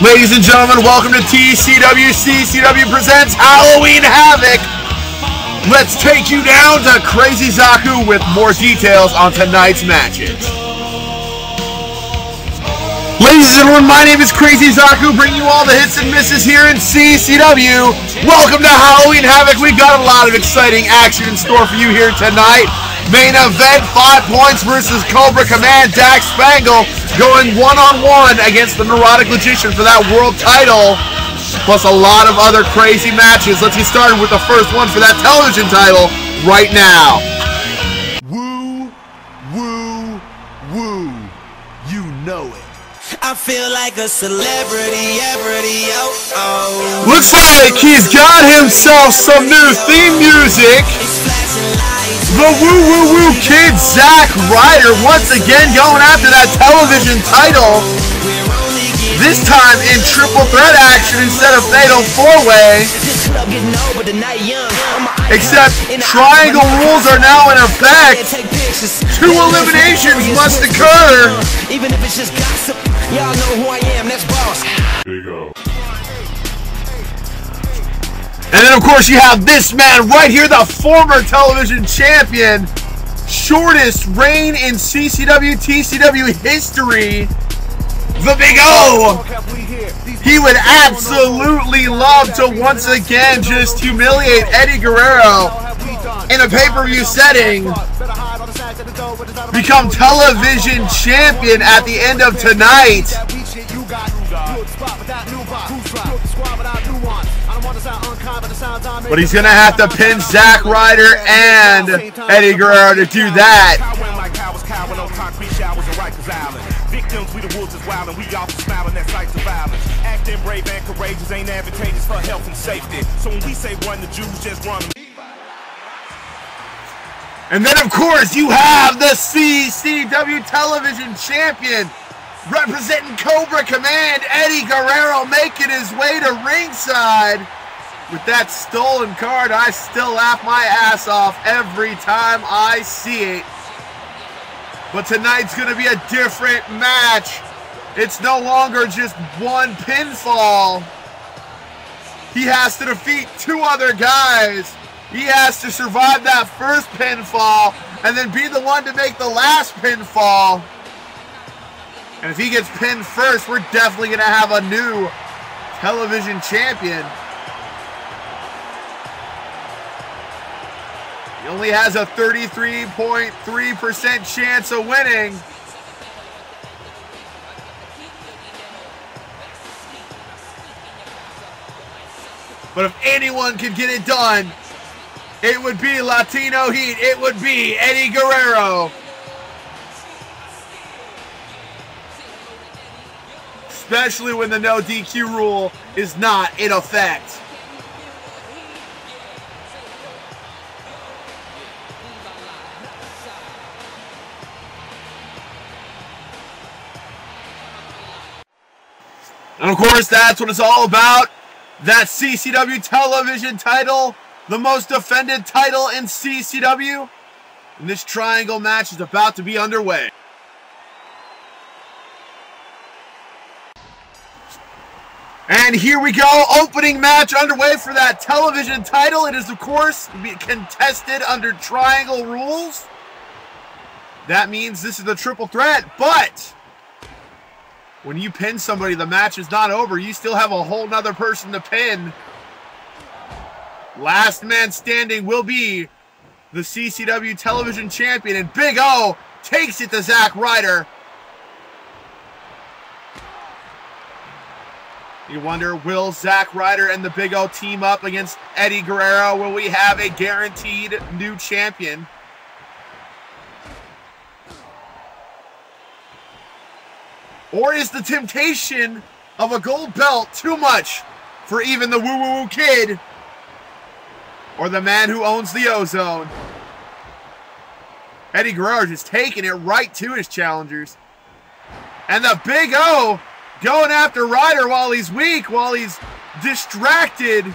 Ladies and gentlemen, welcome to T.C.W. C.C.W. presents Halloween Havoc. Let's take you down to Crazy Zaku with more details on tonight's matches. Ladies and gentlemen, my name is Crazy Zaku, bringing you all the hits and misses here in C.C.W. Welcome to Halloween Havoc. We've got a lot of exciting action in store for you here tonight. Main event, 5 points versus Cobra Commands Dak Spangle, going one-on-one against the Neurotic Magician for that world title, plus a lot of other crazy matches. Let's get started with the first one for that television title right now. Woo, woo, woo, you know it. I feel like a celebrity, oh. Looks like he's got himself some new theme music. The Woo Woo Woo Kid Zack Ryder once again going after that television title. This time in triple threat action instead of fatal four-way. Except triangle rules are now in effect. 2 eliminations must occur. Even if it's just gossip, y'all know who I am, that's boss. There you go. And then, of course, you have this man right here, the former television champion. Shortest reign in C.C.W. T.C.W. history. The Big O. He would absolutely love to once again just humiliate Eddie Guerrero in a pay-per-view setting. Become television champion at the end of tonight. But he's going to have to pin Zack Ryder and Eddie Guerrero to do that. Victims, we the wolves is wild and we often smiling at sights of violence. Acting brave and courageous ain't advantageous for health and safety. So when we say run, the Jews just run them. And then, of course, you have the C.C.W. television champion representing Cobra Command, Eddie Guerrero, making his way to ringside. With that stolen card, I still laugh my ass off every time I see it. But tonight's going to be a different match. It's no longer just one pinfall. He has to defeat 2 other guys. He has to survive that first pinfall and then be the one to make the last pinfall. And if he gets pinned first, we're definitely going to have a new television champion. He only has a 33.3% chance of winning. But if anyone could get it done, it would be Latino Heat. It would be Eddie Guerrero. Especially when the no DQ rule is not in effect. And of course, that's what it's all about. That C.C.W. television title, the most defended title in C.C.W. And this triangle match is about to be underway. And here we go, opening match underway for that television title. It is, of course, contested under triangle rules. That means this is the triple threat, but when you pin somebody, the match is not over. You still have a whole nother person to pin. Last man standing will be the C.C.W. television champion, and Big O takes it to Zack Ryder. You wonder, will Zack Ryder and the Big O team up against Eddie Guerrero? Will we have a guaranteed new champion? Or is the temptation of a gold belt too much for even the Woo Woo Woo Kid or the man who owns the Ozone? Eddie Guerrero just taking it right to his challengers. And the Big O going after Ryder while he's weak, while he's distracted.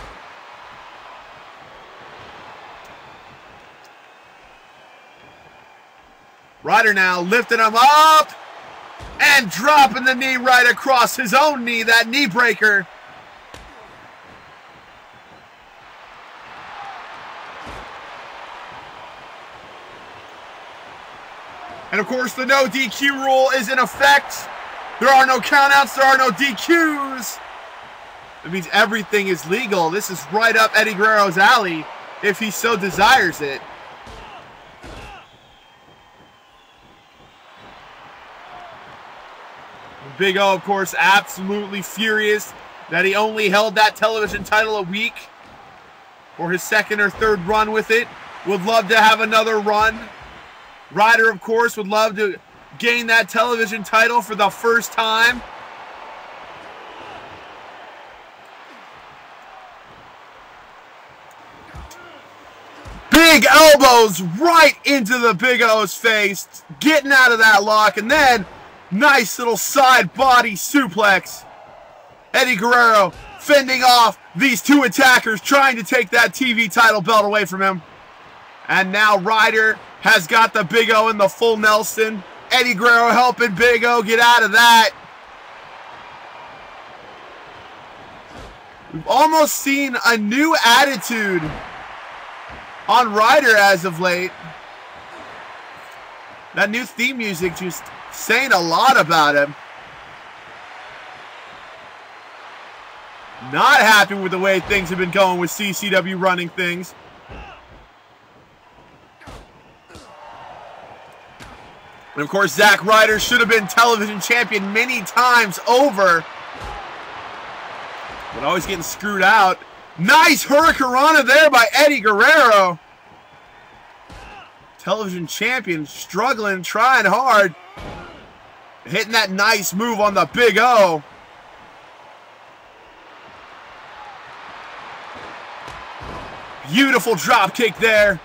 Ryder now lifting him up. And dropping the knee right across his own knee, that knee breaker. And of course, the no DQ rule is in effect. There are no countouts, there are no DQs. That means everything is legal. This is right up Eddie Guerrero's alley, if he so desires it. Big O, of course, absolutely furious that he only held that television title a week for his second or third run with it. Would love to have another run. Ryder, of course, would love to gain that television title for the first time. Big elbows right into the Big O's face, getting out of that lock, and then nice little side body suplex. Eddie Guerrero fending off these two attackers, trying to take that TV title belt away from him. And now Ryder has got the Big O in the full Nelson. Eddie Guerrero helping Big O get out of that. We've almost seen a new attitude on Ryder as of late. That new theme music just saying a lot about him. Not happy with the way things have been going with C.C.W. running things. And of course, Zack Ryder should have been television champion many times over, but always getting screwed out. Nice hurricanrana there by Eddie Guerrero. Television champion struggling, trying hard. Hitting that nice move on the Big O. Beautiful drop kick there.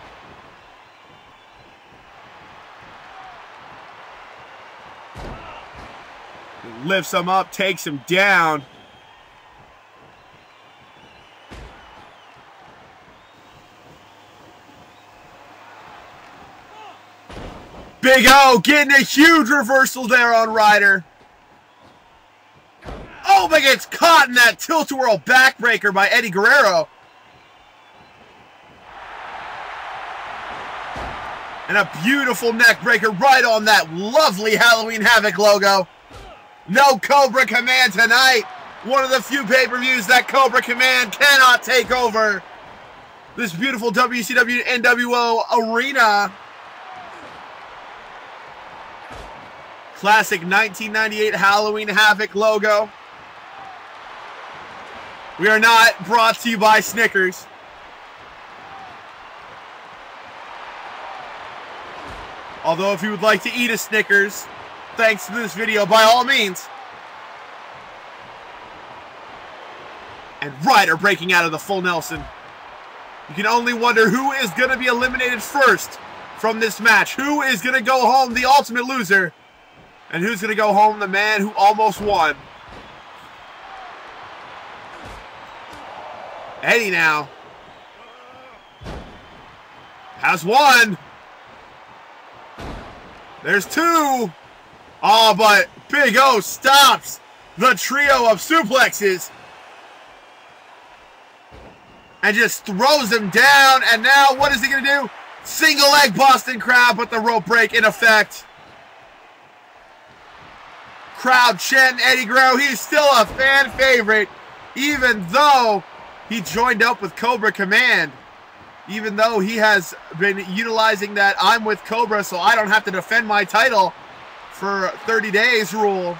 Lifts him up, takes him down. Big O getting a huge reversal there on Ryder. Oh, but gets caught in that tilt-a-whirl backbreaker by Eddie Guerrero. And a beautiful neck breaker right on that lovely Halloween Havoc logo. No Cobra Command tonight. One of the few pay-per-views that Cobra Command cannot take over this beautiful WCW NWO arena. Classic 1998 Halloween Havoc logo. We are not brought to you by Snickers. Although if you would like to eat a Snickers, thanks to this video, by all means. And Ryder breaking out of the full Nelson. You can only wonder who is going to be eliminated first from this match. Who is going to go home the ultimate loser? And who's going to go home the man who almost won? Eddie now has one. There's two. Oh, but Big O stops the trio of suplexes and just throws him down. And now what is he going to do? Single leg Boston Crab, but the rope break in effect. Crowd chanting Eddie Guerrero. He's still a fan favorite, even though he joined up with Cobra Command. Even though he has been utilizing that I'm with Cobra so I don't have to defend my title for 30 days rule.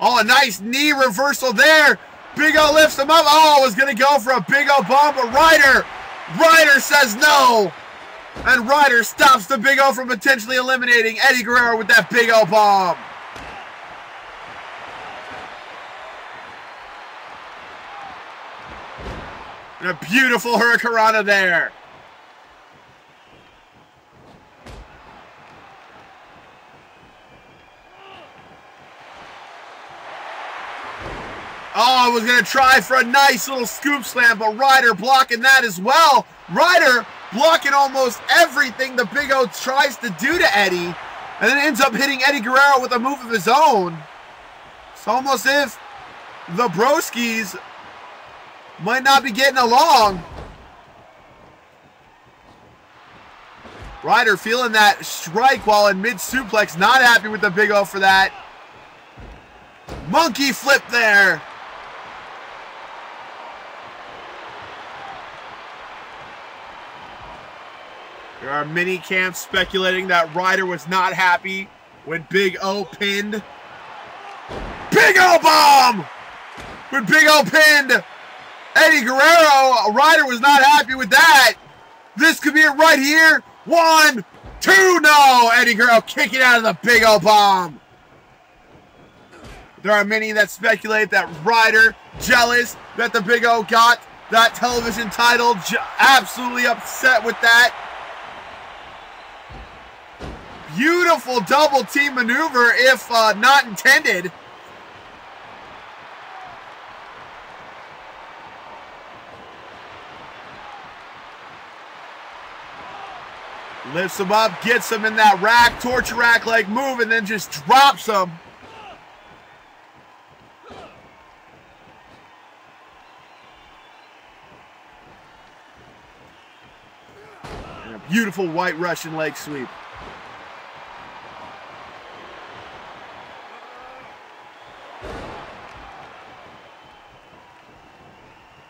Oh, a nice knee reversal there. Big O lifts him up. Oh, was going to go for a Big O bomb, but Ryder says no. And Ryder stops the Big O from potentially eliminating Eddie Guerrero with that Big O bomb. And a beautiful hurricanrana there. Oh, I was going to try for a nice little scoop slam, but Ryder blocking that as well. Ryder blocking almost everything the Big O tries to do to Eddie. and then ends up hitting Eddie Guerrero with a move of his own. It's almost as if the Broskis might not be getting along. Ryder feeling that strike while in mid-suplex. Not happy with the Big O for that. Monkey flip there. There are many camps speculating that Ryder was not happy when Big O pinned. Big O bomb! When Big O pinned Eddie Guerrero, Ryder was not happy with that. This could be it right here. 1, 2, no! Eddie Guerrero kicking out of the Big O bomb. There are many that speculate that Ryder, jealous that the Big O got that television title, absolutely upset with that. Beautiful double team maneuver, if not intended. Lifts him up, gets him in that rack, torture rack-like move, and then just drops him. And a beautiful white Russian leg sweep.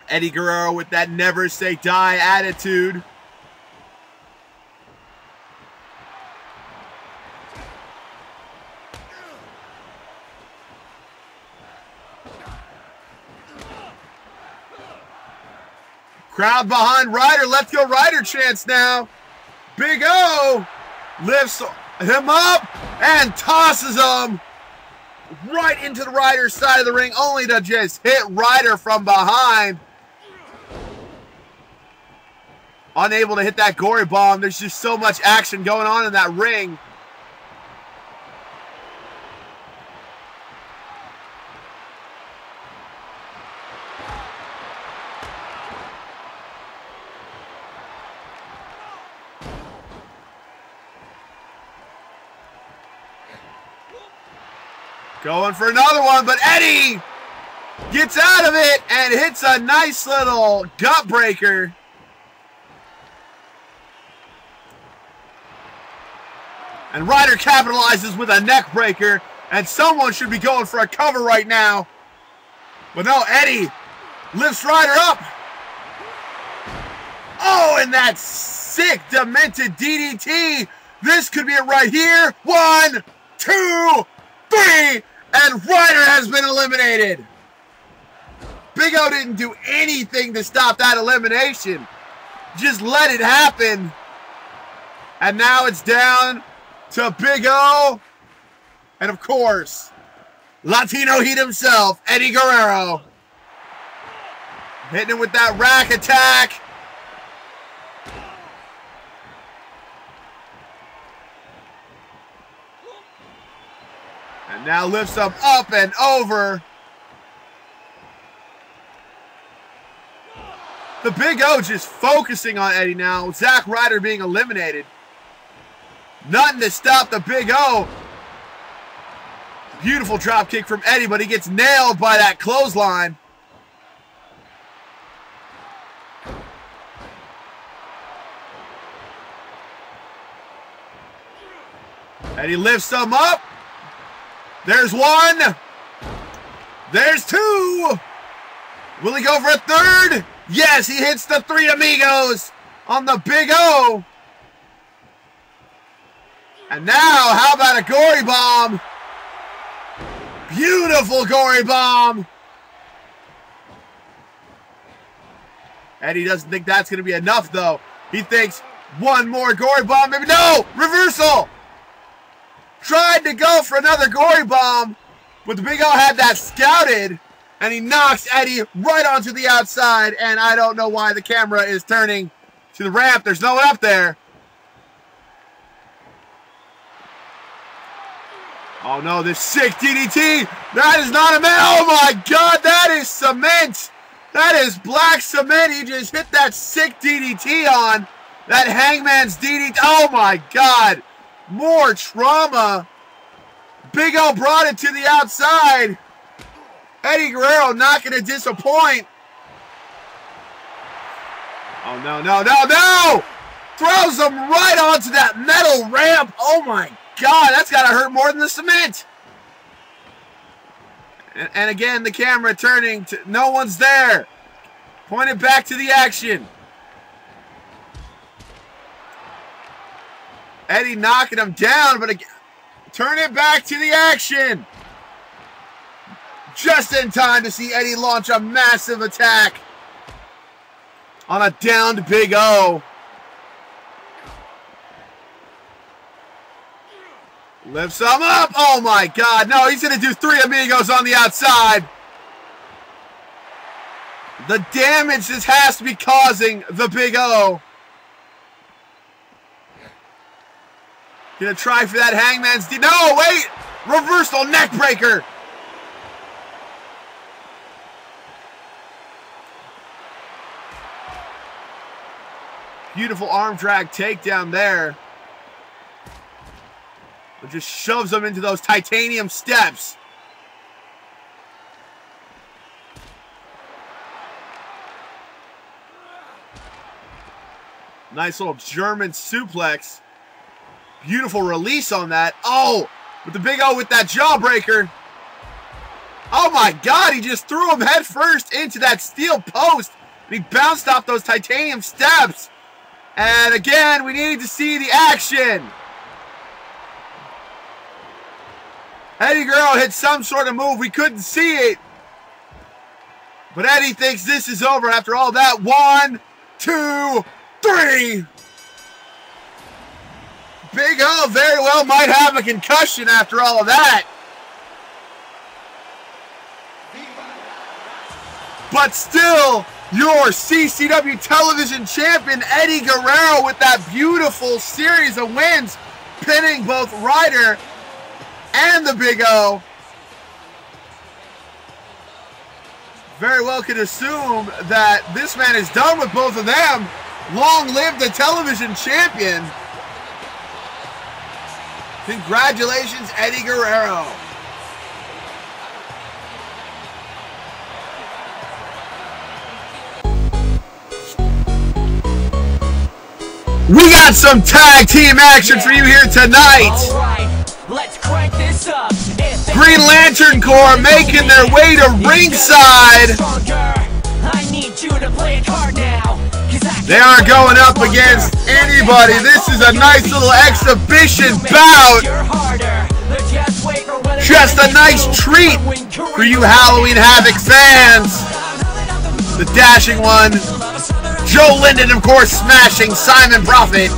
Eddie Guerrero with that never say die attitude. Crowd behind Ryder. Let's go Ryder chance now. Big O lifts him up and tosses him right into the Ryder side of the ring, only to just hit Ryder from behind. Unable to hit that gory bomb. There's just so much action going on in that ring. Going for another one, but Eddie gets out of it and hits a nice little gut breaker. And Ryder capitalizes with a neck breaker, and someone should be going for a cover right now. But no, Eddie lifts Ryder up. Oh, and that sick, demented DDT. This could be it right here. 1, 2, 3. And Ryder has been eliminated. Big O didn't do anything to stop that elimination. Just let it happen. And now it's down to Big O. And of course, Latino Heat himself, Eddie Guerrero. Hitting him with that rack attack. And now lifts him up and over. The Big O just focusing on Eddie now. Zack Ryder being eliminated. Nothing to stop the Big O. Beautiful drop kick from Eddie, but he gets nailed by that clothesline. Eddie lifts him up. There's 1. There's 2. Will he go for a 3rd? Yes, he hits the 3 amigos on the Big O. And now, how about a gory bomb? Beautiful gory bomb. Eddie doesn't think that's going to be enough, though. He thinks one more gory bomb, maybe. No! Reversal! Tried to go for another gory bomb, but the Big O had that scouted, and he knocks Eddie right onto the outside, and I don't know why the camera is turning to the ramp. There's no one up there. Oh no, this sick DDT. That is not a man. Oh my God, that is cement. That is black cement. He just hit that sick DDT on. That Hangman's DDT. Oh my God. More trauma. Big O brought it to the outside. Eddie Guerrero not going to disappoint. Oh, no, no, no, no! Throws him right onto that metal ramp. Oh, my God. That's got to hurt more than the cement. And again, the camera turning to... No one's there. Pointed back to the action. Eddie knocking him down, but again, turn it back to the action. Just in time to see Eddie launch a massive attack on a downed Big O. Lifts him up. Oh my God. No, he's going to do 3 amigos on the outside. The damage this has to be causing the Big O. Gonna try for that Hangman's D. No, wait! Reversal neck breaker. Beautiful arm drag takedown there. It just shoves him into those titanium steps. Nice little German suplex. Beautiful release on that. Oh, with the Big O with that jawbreaker. Oh my God, he just threw him head first into that steel post. And he bounced off those titanium steps. And again, we need to see the action. Eddie Guerrero hit some sort of move. We couldn't see it. But Eddie thinks this is over after all that. 1, 2, 3. Big O very well might have a concussion after all of that. But still, your C.C.W. television champion, Eddie Guerrero, with that beautiful series of wins, pinning both Ryder and the Big O. Very well could assume that this man is done with both of them. Long live the television champion. Congratulations, Eddie Guerrero. We got some tag team action for you here tonight. Let's crank this up. Green Lantern Corps making their way to ringside. I need you to play it hard now. They aren't going up against anybody. This is a nice little exhibition bout. Just a nice treat for you Halloween Havoc fans. The dashing one, Joe Linden, of course, smashing Simon Prophet.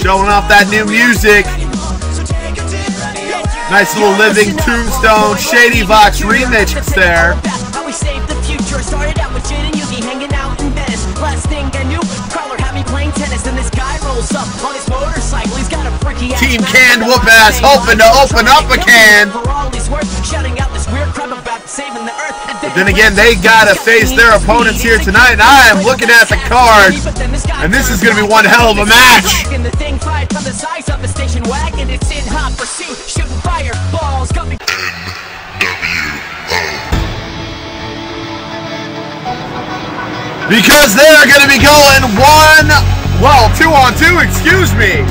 Showing off that new music. Nice little Living Tombstone Shady Vox remix there. Team Canned Whoop Ass hoping to open up a can. But then again, they gotta face their opponents here tonight, and I am looking at the card, and this is gonna be one hell of a match. Because they are going to be going 2-on-2, excuse me.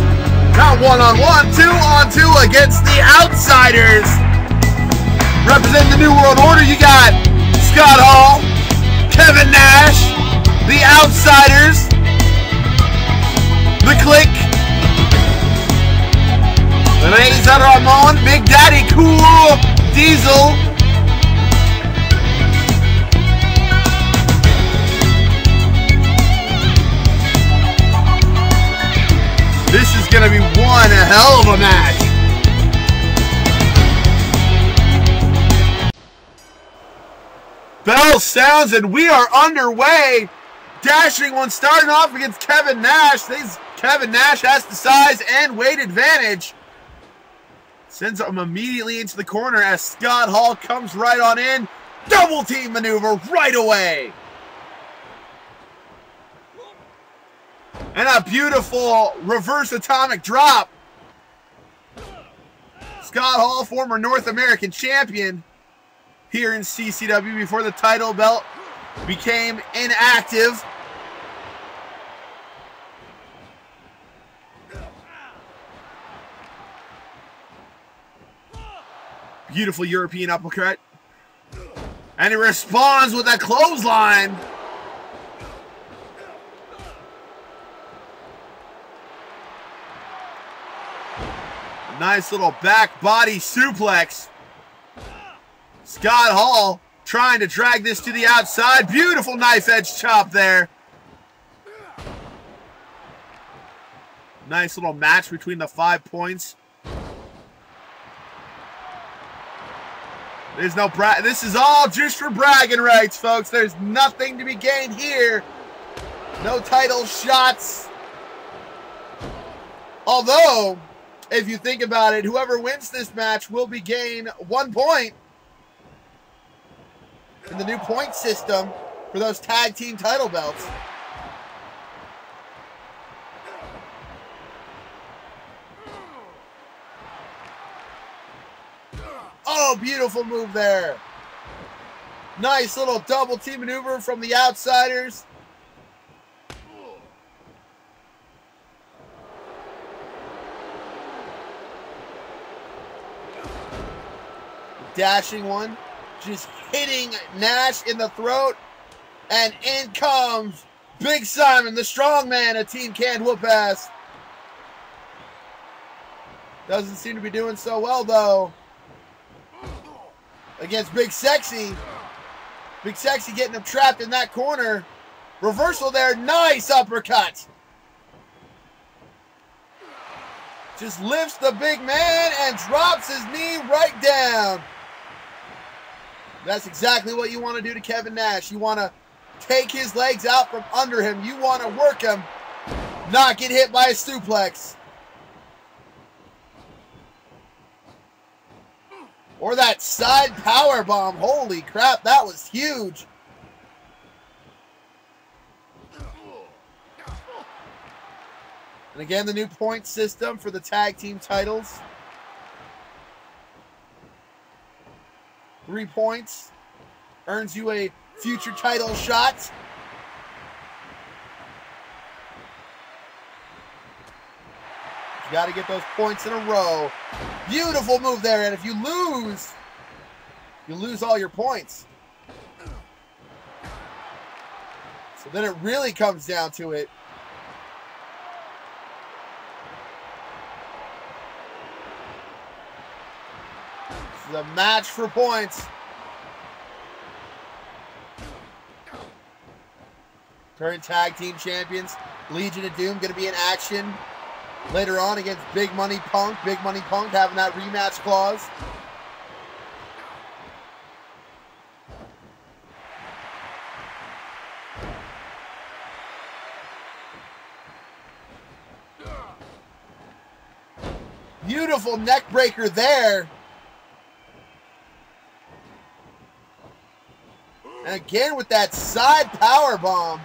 Not 1-on-1, 2-on-2 against the Outsiders. Representing the New World Order, you got Scott Hall, Kevin Nash, the Outsiders, the Click, Reza Ramon, Big Daddy Cool, Diesel, this is going to be one hell of a match. Bell sounds and we are underway. Dashing one starting off against Kevin Nash. Kevin Nash has the size and weight advantage. Sends him immediately into the corner as Scott Hall comes right on in. Double team maneuver right away. And a beautiful reverse atomic drop. Scott Hall, former North American champion here in C.C.W. before the title belt became inactive. Beautiful European uppercut. And he responds with a clothesline. Nice little back body suplex. Scott Hall trying to drag this to the outside. Beautiful knife edge chop there. Nice little match between the 5 points. There's no this is all just for bragging rights, folks. There's nothing to be gained here. No title shots. Although, if you think about it, whoever wins this match will be gained 1 point in the new point system for those tag team title belts. Oh, beautiful move there. Nice little double team maneuver from the outsiders. Dashing one. Just hitting Nash in the throat. And in comes Big Simon, the strong man. A team can't whoop ass. Doesn't seem to be doing so well, though, against Big Sexy. Big Sexy getting him trapped in that corner. Reversal there. Nice uppercut. Just lifts the big man and drops his knee right down. That's exactly what you want to do to Kevin Nash. You want to take his legs out from under him. You want to work him, not get hit by a suplex. Or that side power bomb. Holy crap, that was huge. And again, the new point system for the tag team titles. 3 points earns you a future title shot. You got to get those points in a row. Beautiful move there, and if you lose all your points. So then it really comes down to it. This is a match for points. Current tag team champions, Legion of Doom, going to be in action later on against Big Money Punk. Big Money Punk having that rematch clause. Beautiful neck breaker there. And again with that side power bomb.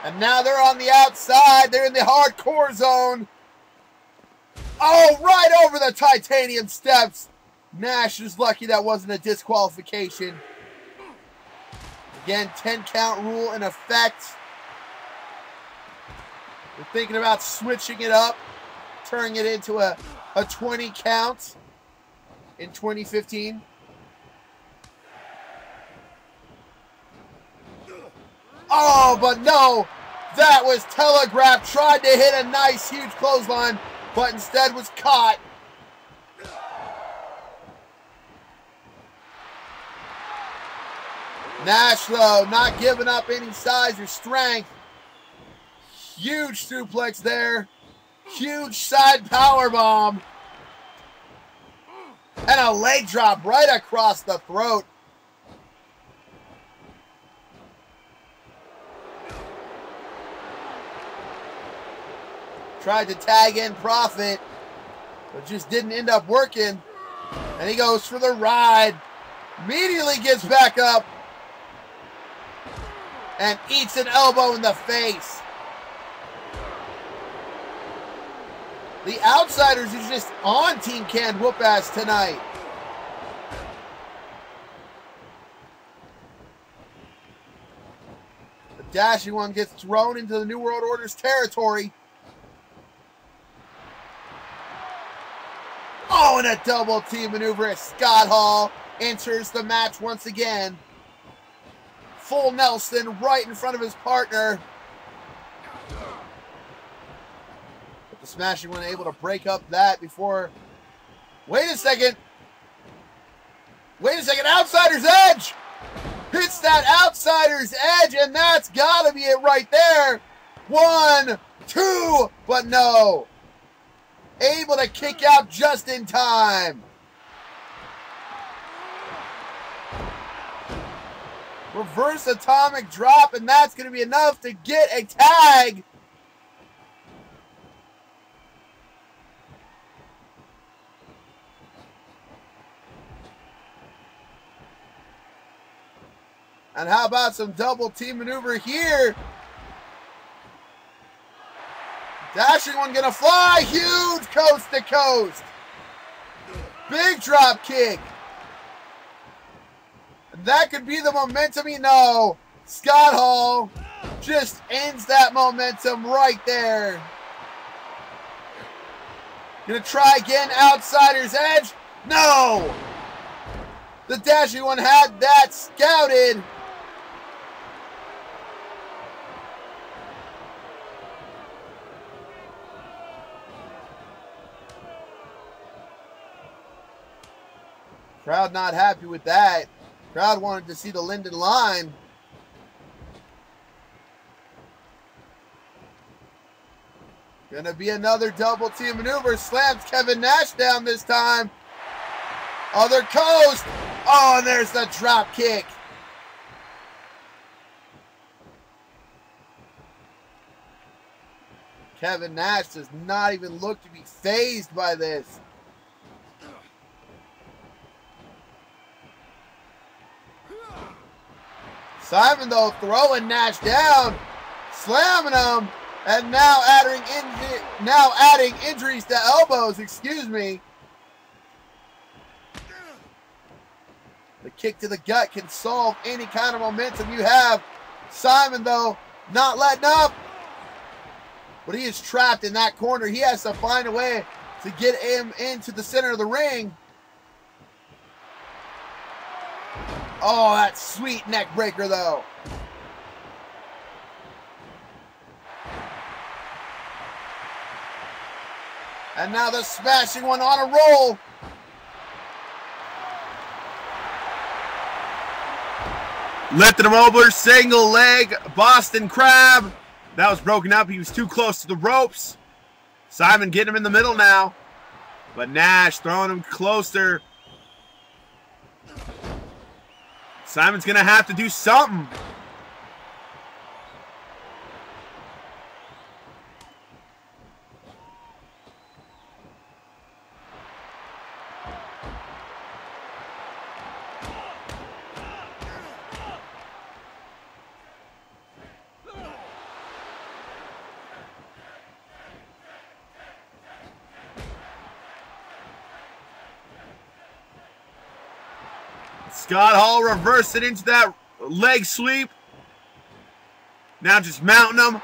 And now they're on the outside. They're in the hardcore zone. Oh, right over the titanium steps. Nash is lucky that wasn't a disqualification. Again, 10 count rule in effect. We're thinking about switching it up, turning it into a 20 count in 2015. Oh, but no, that was telegraphed. Tried to hit a nice, huge clothesline, but instead was caught. Nash, though, not giving up any size or strength. Huge suplex there. Huge side power bomb. And a leg drop right across the throat. Tried to tag in Prophet, but just didn't end up working. And he goes for the ride. Immediately gets back up and eats an elbow in the face. The Outsiders is just on Team Can Whoop Ass tonight. The Dashing One gets thrown into the New World Order's territory. Oh, and a double team maneuver as Scott Hall enters the match once again. Full Nelson right in front of his partner. But the Smashing One able to break up that before... Wait a second. Outsider's Edge. Hits that Outsider's Edge, and that's got to be it right there. 1, 2, but no. Able to kick out just in time. Reverse atomic drop, and that's going to be enough to get a tag. And how about some double team maneuver here? Dashing One gonna fly, huge coast to coast. Big drop kick. And that could be the momentum. No, Scott Hall just ends that momentum right there. Gonna try again, Outsider's Edge. No! The Dashing One had that scouted. Crowd not happy with that. Crowd wanted to see the Linden line. Gonna be another double team maneuver. Slams Kevin Nash down this time. Other coast. Oh, and there's the drop kick. Kevin Nash does not even look to be fazed by this. Simon, though, throwing Nash down, slamming him, and now adding injuries to elbows, excuse me. The kick to the gut can solve any kind of momentum you have. Simon, though, not letting up. But he is trapped in that corner. He has to find a way to get him into the center of the ring. Oh, that sweet neck breaker, though. And now the Smashing One on a roll. Lifting him over, single leg, Boston Crab. That was broken up. He was too close to the ropes. Simon getting him in the middle now. But Nash throwing him closer. Simon's going to have to do something. Scott Hall reversed it into that leg sweep. Now just mounting him.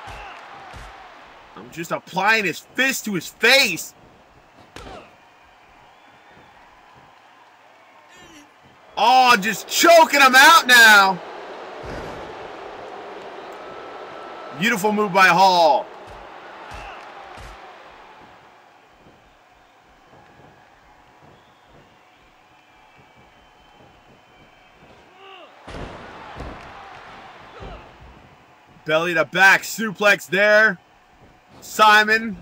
I'm just applying his fist to his face. Oh, just choking him out now. Beautiful move by Hall. Belly to back suplex there. Simon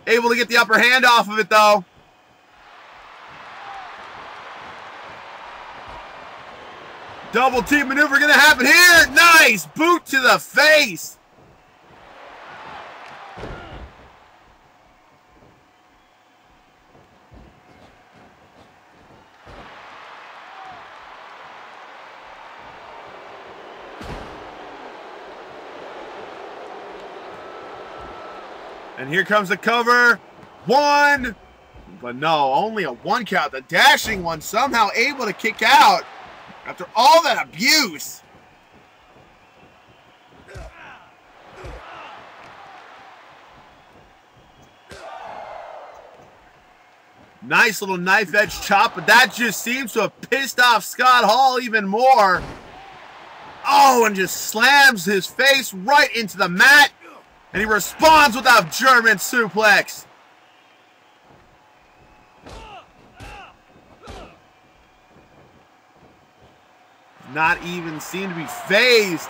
able to get the upper hand off of it, though. Double team maneuver going to happen here. Nice boot to the face. And here comes the cover. 1. But no, only a 1 count. The dashing one somehow able to kick out after all that abuse. Nice little knife edge chop, but that just seems to have pissed off Scott Hall even more. Oh, and just slams his face right into the mat. And he responds with a German suplex. Not even seem to be phased.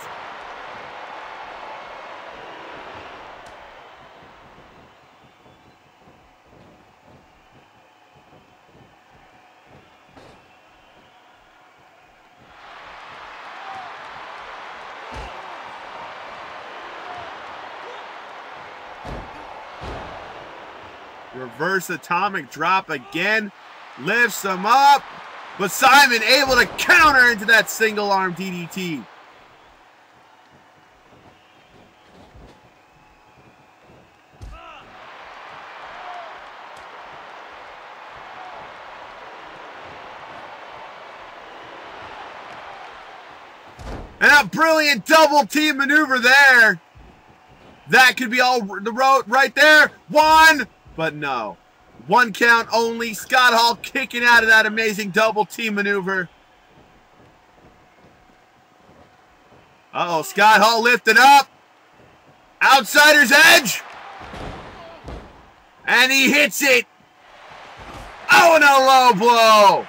Reverse atomic drop again. Lifts him up. But Simon able to counter into that single arm DDT. And a brilliant double team maneuver there. That could be all the road right there. 1, but no. 1 count only. Scott Hall kicking out of that amazing double team maneuver. Uh-oh, Scott Hall lifted up. Outsider's edge. And he hits it. Oh, and a low blow.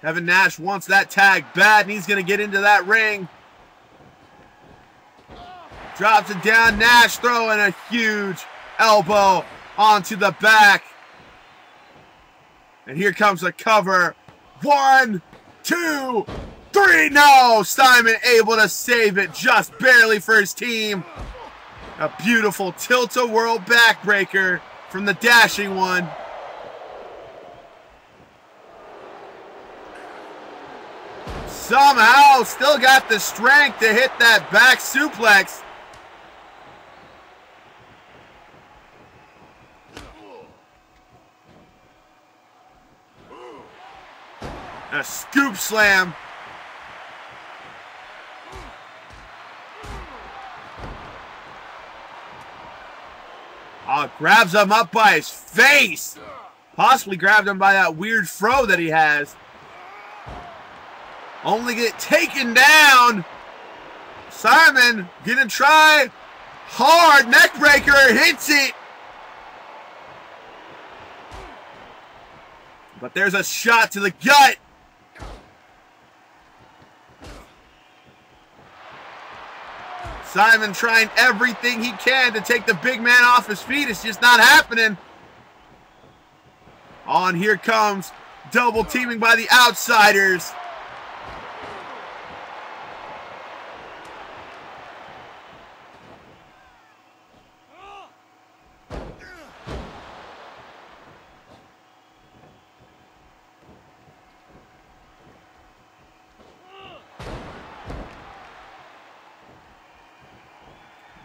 Kevin Nash wants that tag bad, and he's going to get into that ring. Drops it down. Nash throwing a huge elbow onto the back. And here comes the cover. 1, 2, 3. No! Simon able to save it just barely for his team. A beautiful tilt-a-whirl backbreaker from the dashing one. Somehow still got the strength to hit that back suplex. A scoop slam. Oh, grabs him up by his face. Possibly grabbed him by that weird fro that he has. Only get taken down. Simon gonna try hard. Neckbreaker hits it. But there's a shot to the gut. Simon trying everything he can to take the big man off his feet. It's just not happening. On here comes double teaming by the Outsiders.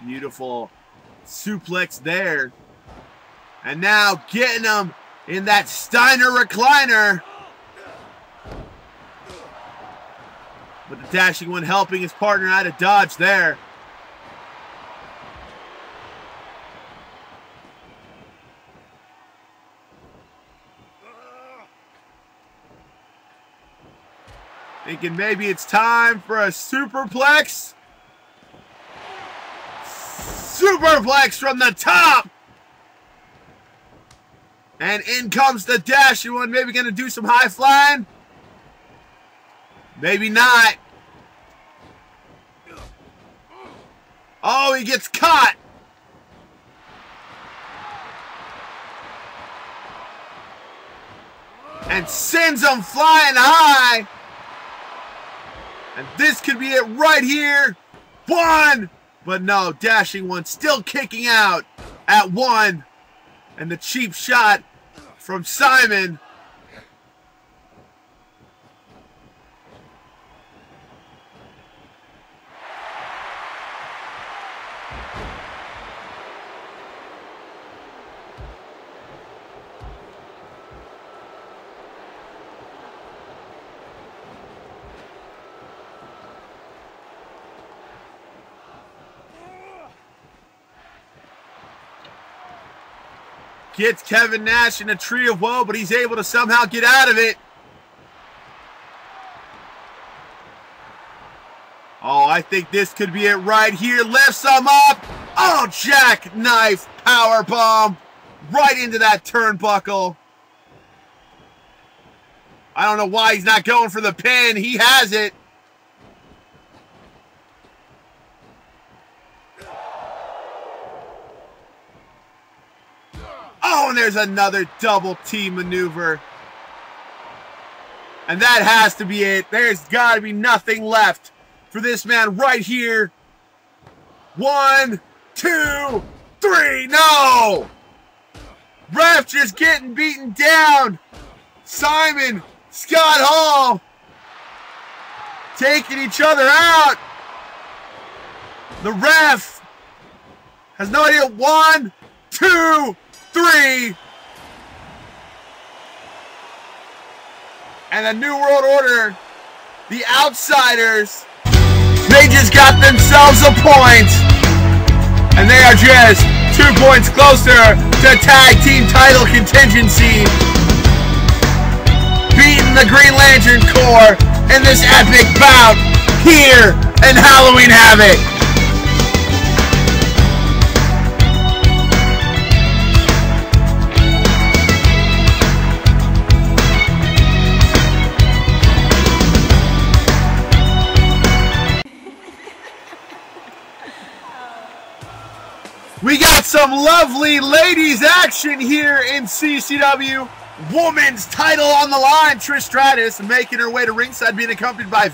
Beautiful suplex there. And now getting him in that Steiner recliner. But the dashing one helping his partner out of dodge there. Thinking maybe it's time for a superplex. Superplex from the top. And in comes the dashing one. Maybe going to do some high flying. Maybe not. Oh, he gets caught. And sends him flying high. And this could be it right here. 1. But no, dashing one still kicking out at 1. And the cheap shot from Simon. Gets Kevin Nash in a tree of woe, but he's able to somehow get out of it. Oh, I think this could be it right here. Lifts him up. Oh, jackknife powerbomb right into that turnbuckle. I don't know why he's not going for the pin. He has it. Oh, and there's another double T maneuver. And that has to be it. There's got to be nothing left for this man right here. 1, 2, 3. No! Ref just getting beaten down. Simon, Scott Hall taking each other out. The ref has no idea. 1, 2, 3. And the New World Order, the Outsiders, they just got themselves a point. And they are just 2 points closer to tag team title contingency. Beating the Green Lantern Corps in this epic bout here in Halloween Havoc. We got some lovely ladies action here in C.C.W. Women's title on the line. Trish Stratus making her way to ringside, being accompanied by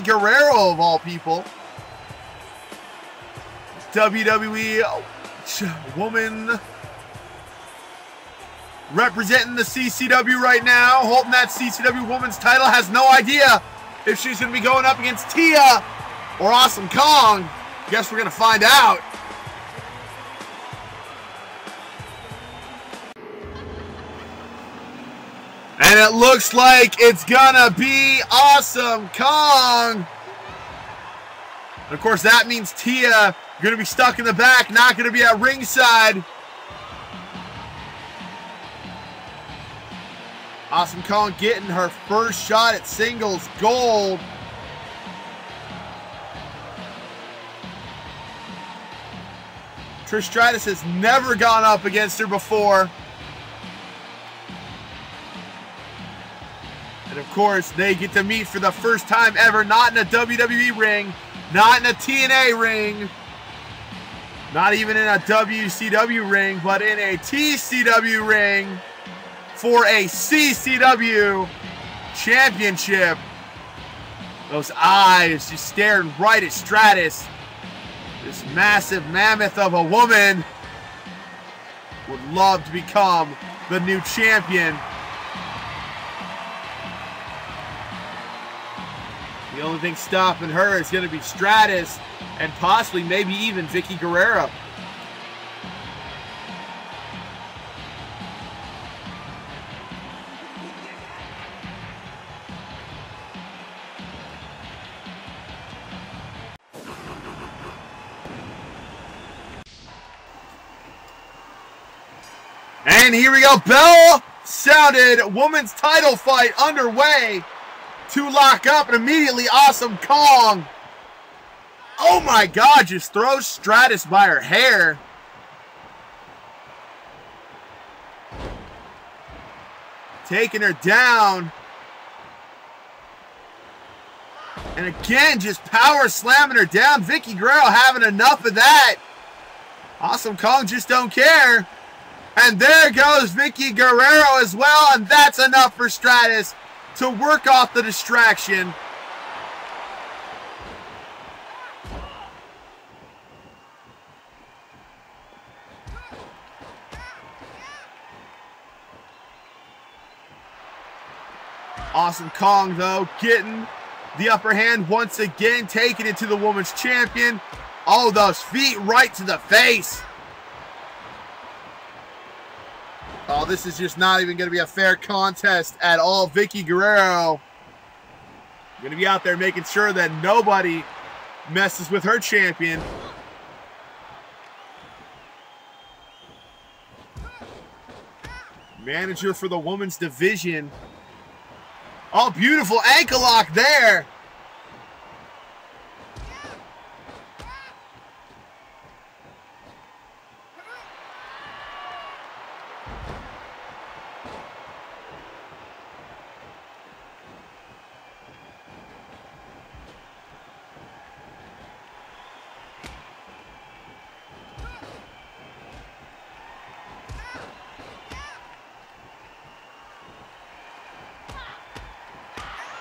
Guerrero of all people. WWE woman representing the C.C.W. right now, holding that C.C.W. women's title. Has no idea if she's going to be going up against Tia or Awesome Kong. Guess we're going to find out. And it looks like it's gonna be Awesome Kong. And of course, that means Tia gonna be stuck in the back, not gonna be at ringside. Awesome Kong getting her first shot at singles gold. Trish Stratus has never gone up against her before. And of course, they get to meet for the first time ever, not in a WWE ring, not in a TNA ring, not even in a WCW ring, but in a T.C.W. ring for a C.C.W. championship. Those eyes just staring right at Stratus. This massive mammoth of a woman would love to become the new champion. The only thing stopping her is going to be Stratus and possibly maybe even Guerrero. And here we go. Bell sounded. Women's title fight underway. To lock up, and immediately Awesome Kong, oh my God, just throws Stratus by her hair. Taking her down. And again, just power slamming her down. Guerrero having enough of that. Awesome Kong just don't care. And there goes Guerrero as well, and that's enough for Stratus to work off the distraction. Awesome Kong, though, getting the upper hand once again, taking it to the women's champion. Oh, those feet right to the face. Oh, this is just not even going to be a fair contest at all. Vicky Guerrero going to be out there making sure that nobody messes with her champion. Manager for the women's division. Oh, beautiful ankle lock there.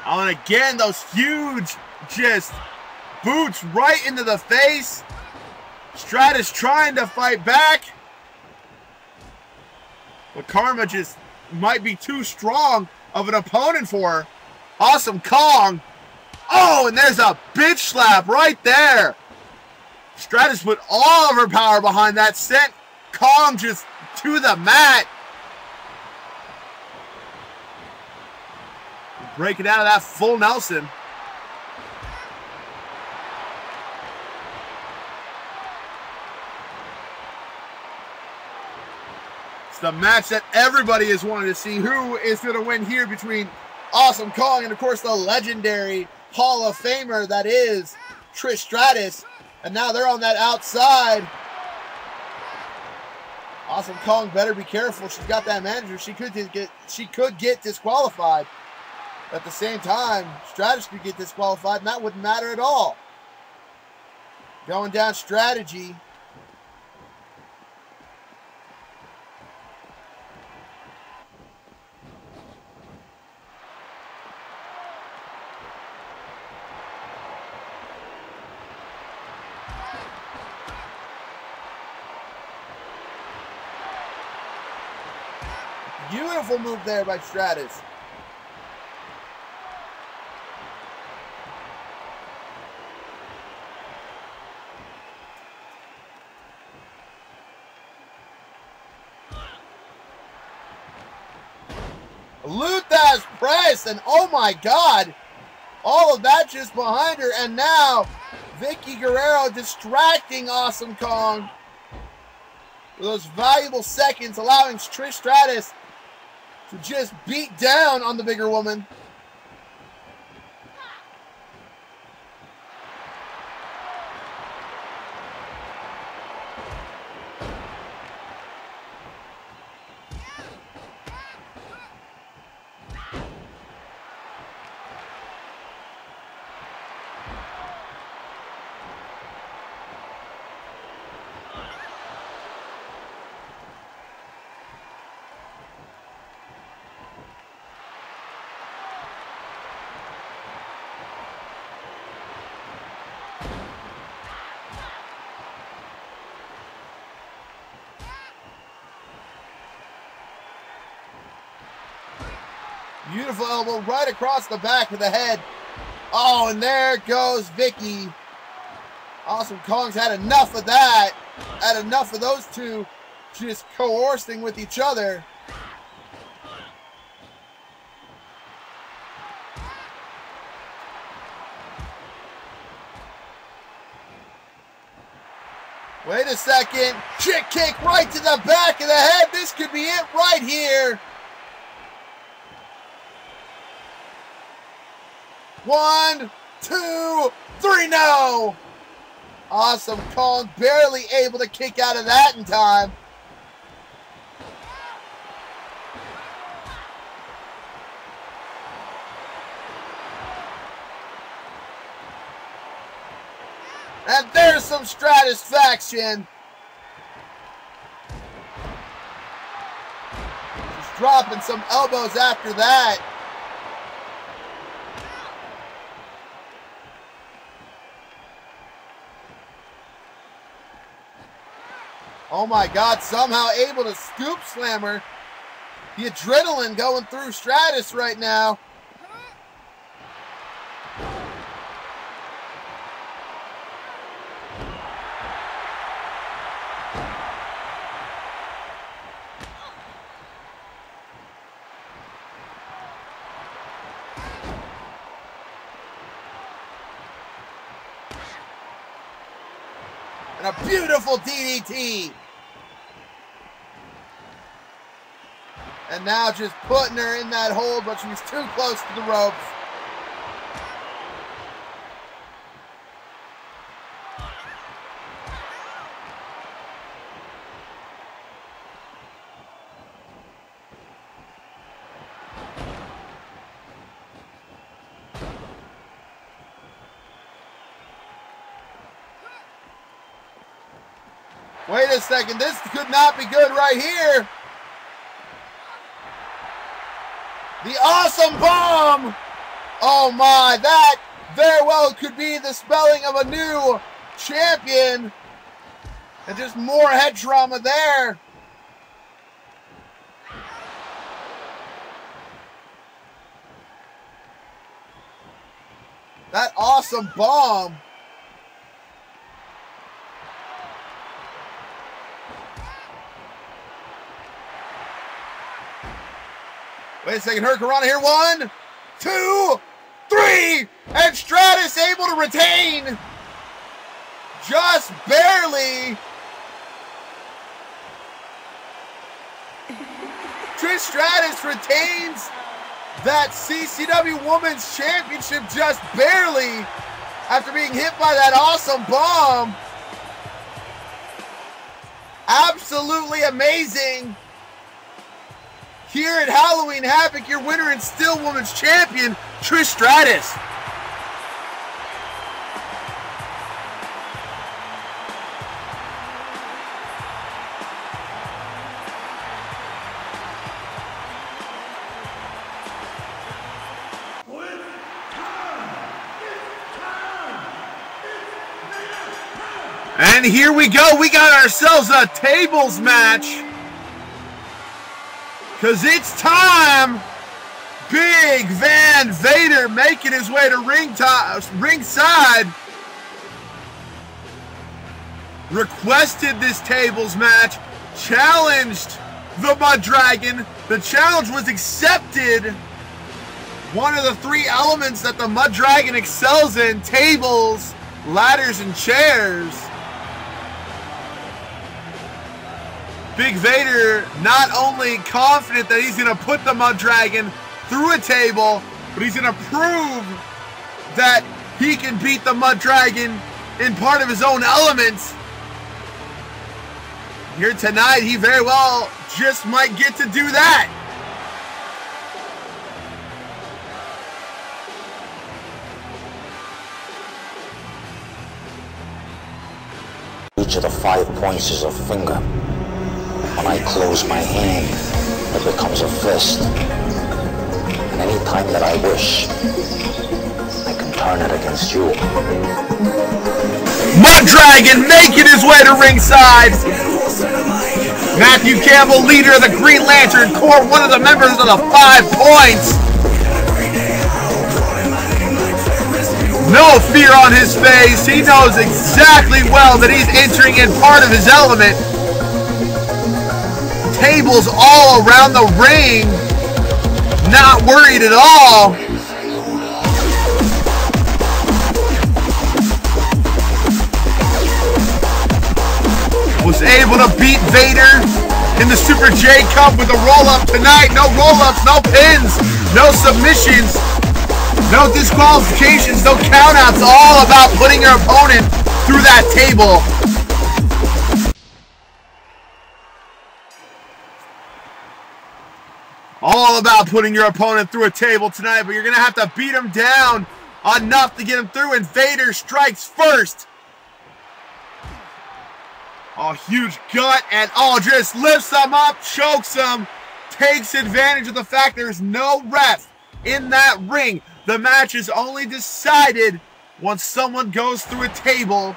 Oh, and again, those huge just boots right into the face. Stratus trying to fight back. But Karma just might be too strong of an opponent for her. Awesome Kong. Oh, and there's a bitch slap right there. Stratus put all of her power behind that, sent Kong just to the mat. Breaking out of that full Nelson. It's the match that everybody is wanting to see. Who is going to win here between Awesome Kong and, of course, the legendary Hall of Famer that is Trish Stratus. And now they're on that outside. Awesome Kong better be careful. She's got that manager. She could get disqualified. At the same time, Stratus could get disqualified, and that wouldn't matter at all. Going down strategy. Beautiful move there by Stratus. Lutha's press, and oh my God, all of that just behind her, and now Vicky Guerrero distracting Awesome Kong for those valuable seconds, allowing Trish Stratus to just beat down on the bigger woman. Beautiful elbow right across the back of the head. Oh, and there goes Vicky. Awesome Kong's had enough of that. Had enough of those two just coercing with each other. Wait a second. Chick kick right to the back of the head. This could be it right here. 1, 2, 3, no! Awesome Kong barely able to kick out of that in time. And there's some satisfaction. Just dropping some elbows after that. Oh my God, somehow able to scoop slam her. The adrenaline going through Stratus right now. And a beautiful DDT. And now just putting her in that hold, but she was too close to the ropes. Wait a second, this could not be good right here. The awesome bomb! Oh my, that very well could be the spelling of a new champion. And just more head trauma there. That awesome bomb. Wait a second, Hurricanrana here. 1, 2, 3, and Stratus able to retain. Just barely. Trish Stratus retains that C.C.W. Women's Championship just barely after being hit by that awesome bomb. Absolutely amazing. Here at Halloween Havoc, your winner and still Women's Champion, Trish Stratus. And here we go. We got ourselves a tables match. Because it's time. Big Van Vader making his way to ringside. Requested this tables match. Challenged the Mud Dragon. The challenge was accepted. One of the 3 elements that the Mud Dragon excels in. Tables, ladders, and chairs. Big Vader not only confident that he's going to put the Mud Dragon through a table, but he's going to prove that he can beat the Mud Dragon in part of his own elements. Here tonight, he very well just might get to do that. Each of the 5 points is a finger. When I close my hand, it becomes a fist. And any time that I wish, I can turn it against you. Mud Dragon making his way to ringside. Matthew Campbell, leader of the Green Lantern Corps, one of the members of the 5 points. No fear on his face. He knows exactly well that he's entering in part of his element. Tables all around the ring. Not worried at all. Was able to beat Vader in the Super J Cup with a roll-up tonight. No roll-ups, no pins, no submissions, no disqualifications, no countouts. All about putting your opponent through that table. All about putting your opponent through a table tonight, but you're going to have to beat him down enough to get him through, and Vader strikes first. Oh, huge gut, and just lifts him up, chokes him, takes advantage of the fact there's no ref in that ring. The match is only decided once someone goes through a table.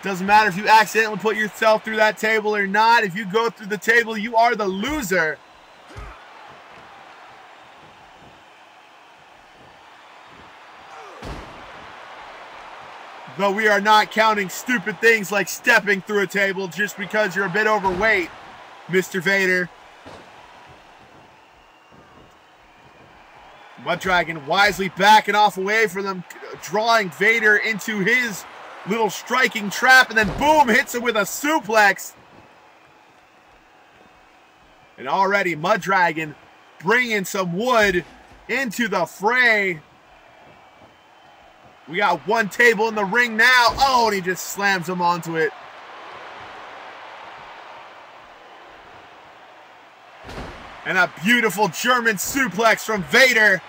Doesn't matter if you accidentally put yourself through that table or not. If you go through the table, you are the loser. But we are not counting stupid things like stepping through a table just because you're a bit overweight, Mr. Vader. Mud Dragon wisely backing off away from them, drawing Vader into his Little striking trap, and then boom, hits him with a suplex. And already Mud Dragon bringing some wood into the fray. We got one table in the ring now. Oh, and he just slams him onto it. And a beautiful German suplex from Vader.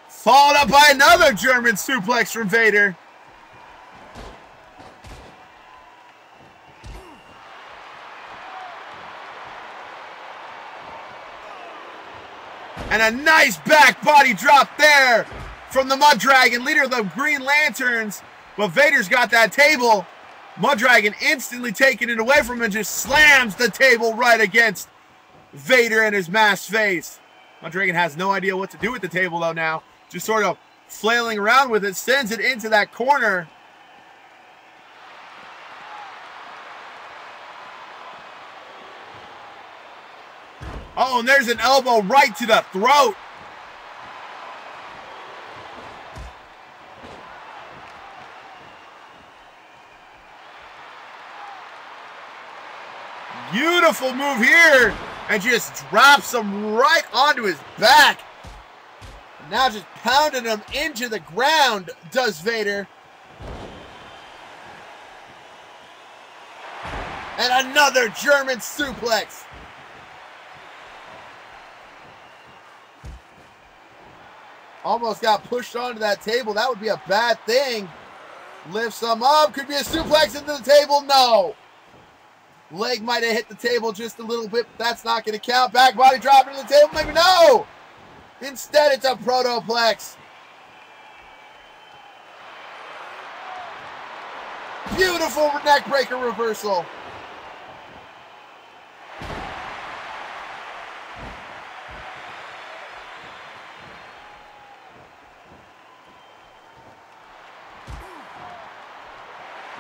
Followed up by another German suplex from Vader. And a nice back body drop there from the Mud Dragon, leader of the Green Lanterns. But Vader's got that table. Mud Dragon instantly taking it away from him and just slams the table right against Vader and his masked face. Mud Dragon has no idea what to do with the table though now. Just sort of flailing around with it, sends it into that corner. Oh, and there's an elbow right to the throat. Beautiful move here. And just drops him right onto his back. Now just pounding him into the ground, does Vader. And another German suplex. Almost got pushed onto that table. That would be a bad thing. Lifts him up. Could be a suplex into the table. No. Leg might have hit the table just a little bit, but that's not going to count. Back body drop into the table. Maybe no. Instead, it's a protoplex. Beautiful neck breaker reversal.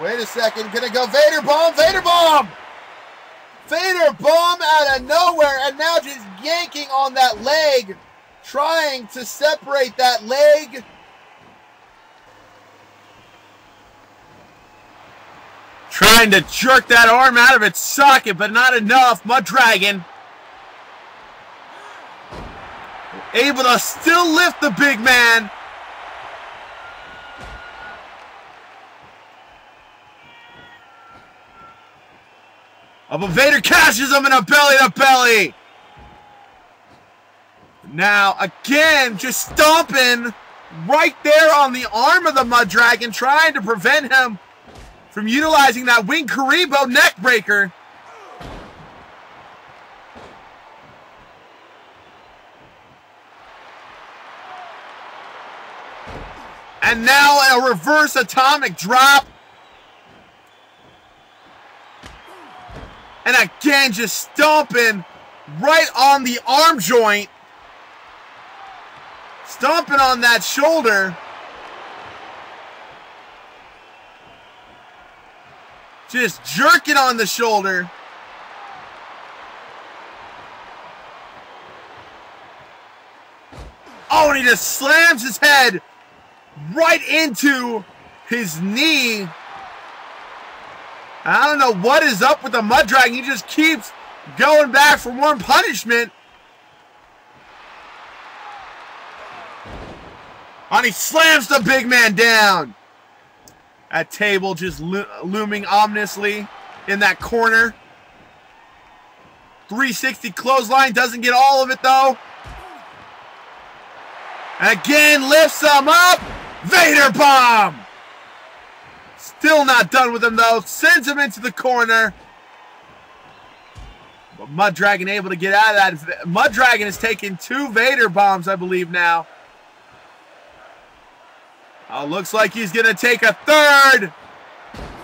Wait a second, gonna go Vader bomb, Vader bomb! Vader bomb out of nowhere, and now just yanking on that leg, trying to separate that leg. Trying to jerk that arm out of its socket, but not enough. Mud Dragon able to still lift the big man. Oh, but Vader catches him in a belly-to-belly. Now, again, just stomping right there on the arm of the Mud Dragon, trying to prevent him from utilizing that wing Karibo neck breaker. And now a reverse atomic drop. And again, just stomping right on the arm joint. Stomping on that shoulder. Just jerking on the shoulder. Oh, and he just slams his head right into his knee. I don't know what is up with the Mud Dragon. He just keeps going back for more punishment. And he slams the big man down. That table just looming ominously in that corner. 360 clothesline, doesn't get all of it though. And again, lifts him up. Vader bomb. Still not done with him though. Sends him into the corner. But Mud Dragon able to get out of that. Mud Dragon has taken 2 Vader bombs, I believe now. Oh, looks like he's going to take a 3rd.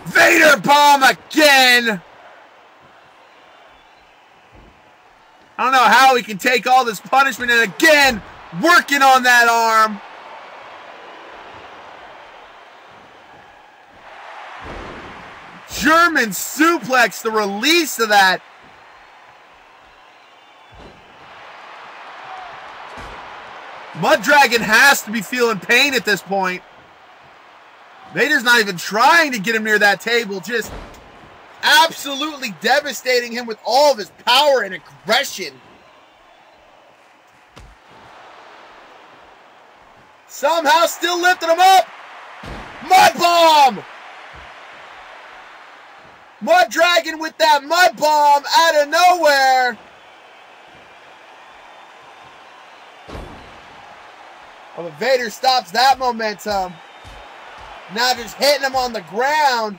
Vader bomb again. I don't know how he can take all this punishment, and again, working on that arm. German suplex, the release of that. Mud Dragon has to be feeling pain at this point. Vader's not even trying to get him near that table, just absolutely devastating him with all of his power and aggression. Somehow still lifting him up. Mud bomb! Mud Dragon with that mud bomb out of nowhere. Oh, but Vader stops that momentum. Now just hitting him on the ground.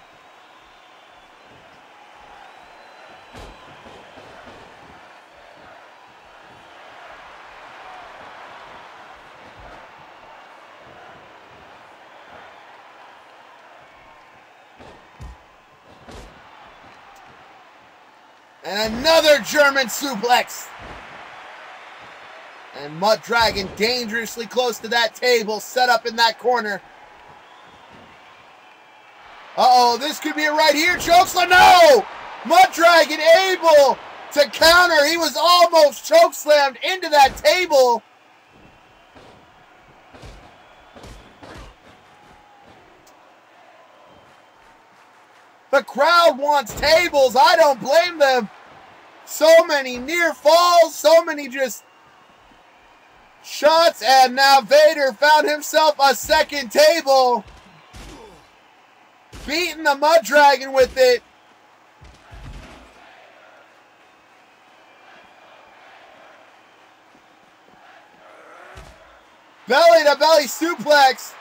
And another German suplex. And Mud Dragon dangerously close to that table, set up in that corner. Uh-oh, this could be it right here. Chokeslam, no! Mud Dragon able to counter. He was almost chokeslammed into that table. The crowd wants tables. I don't blame them. So many near falls, so many just shots, and now Vader found himself a second table. Beating the Mud Dragon with it. Belly to belly suplex.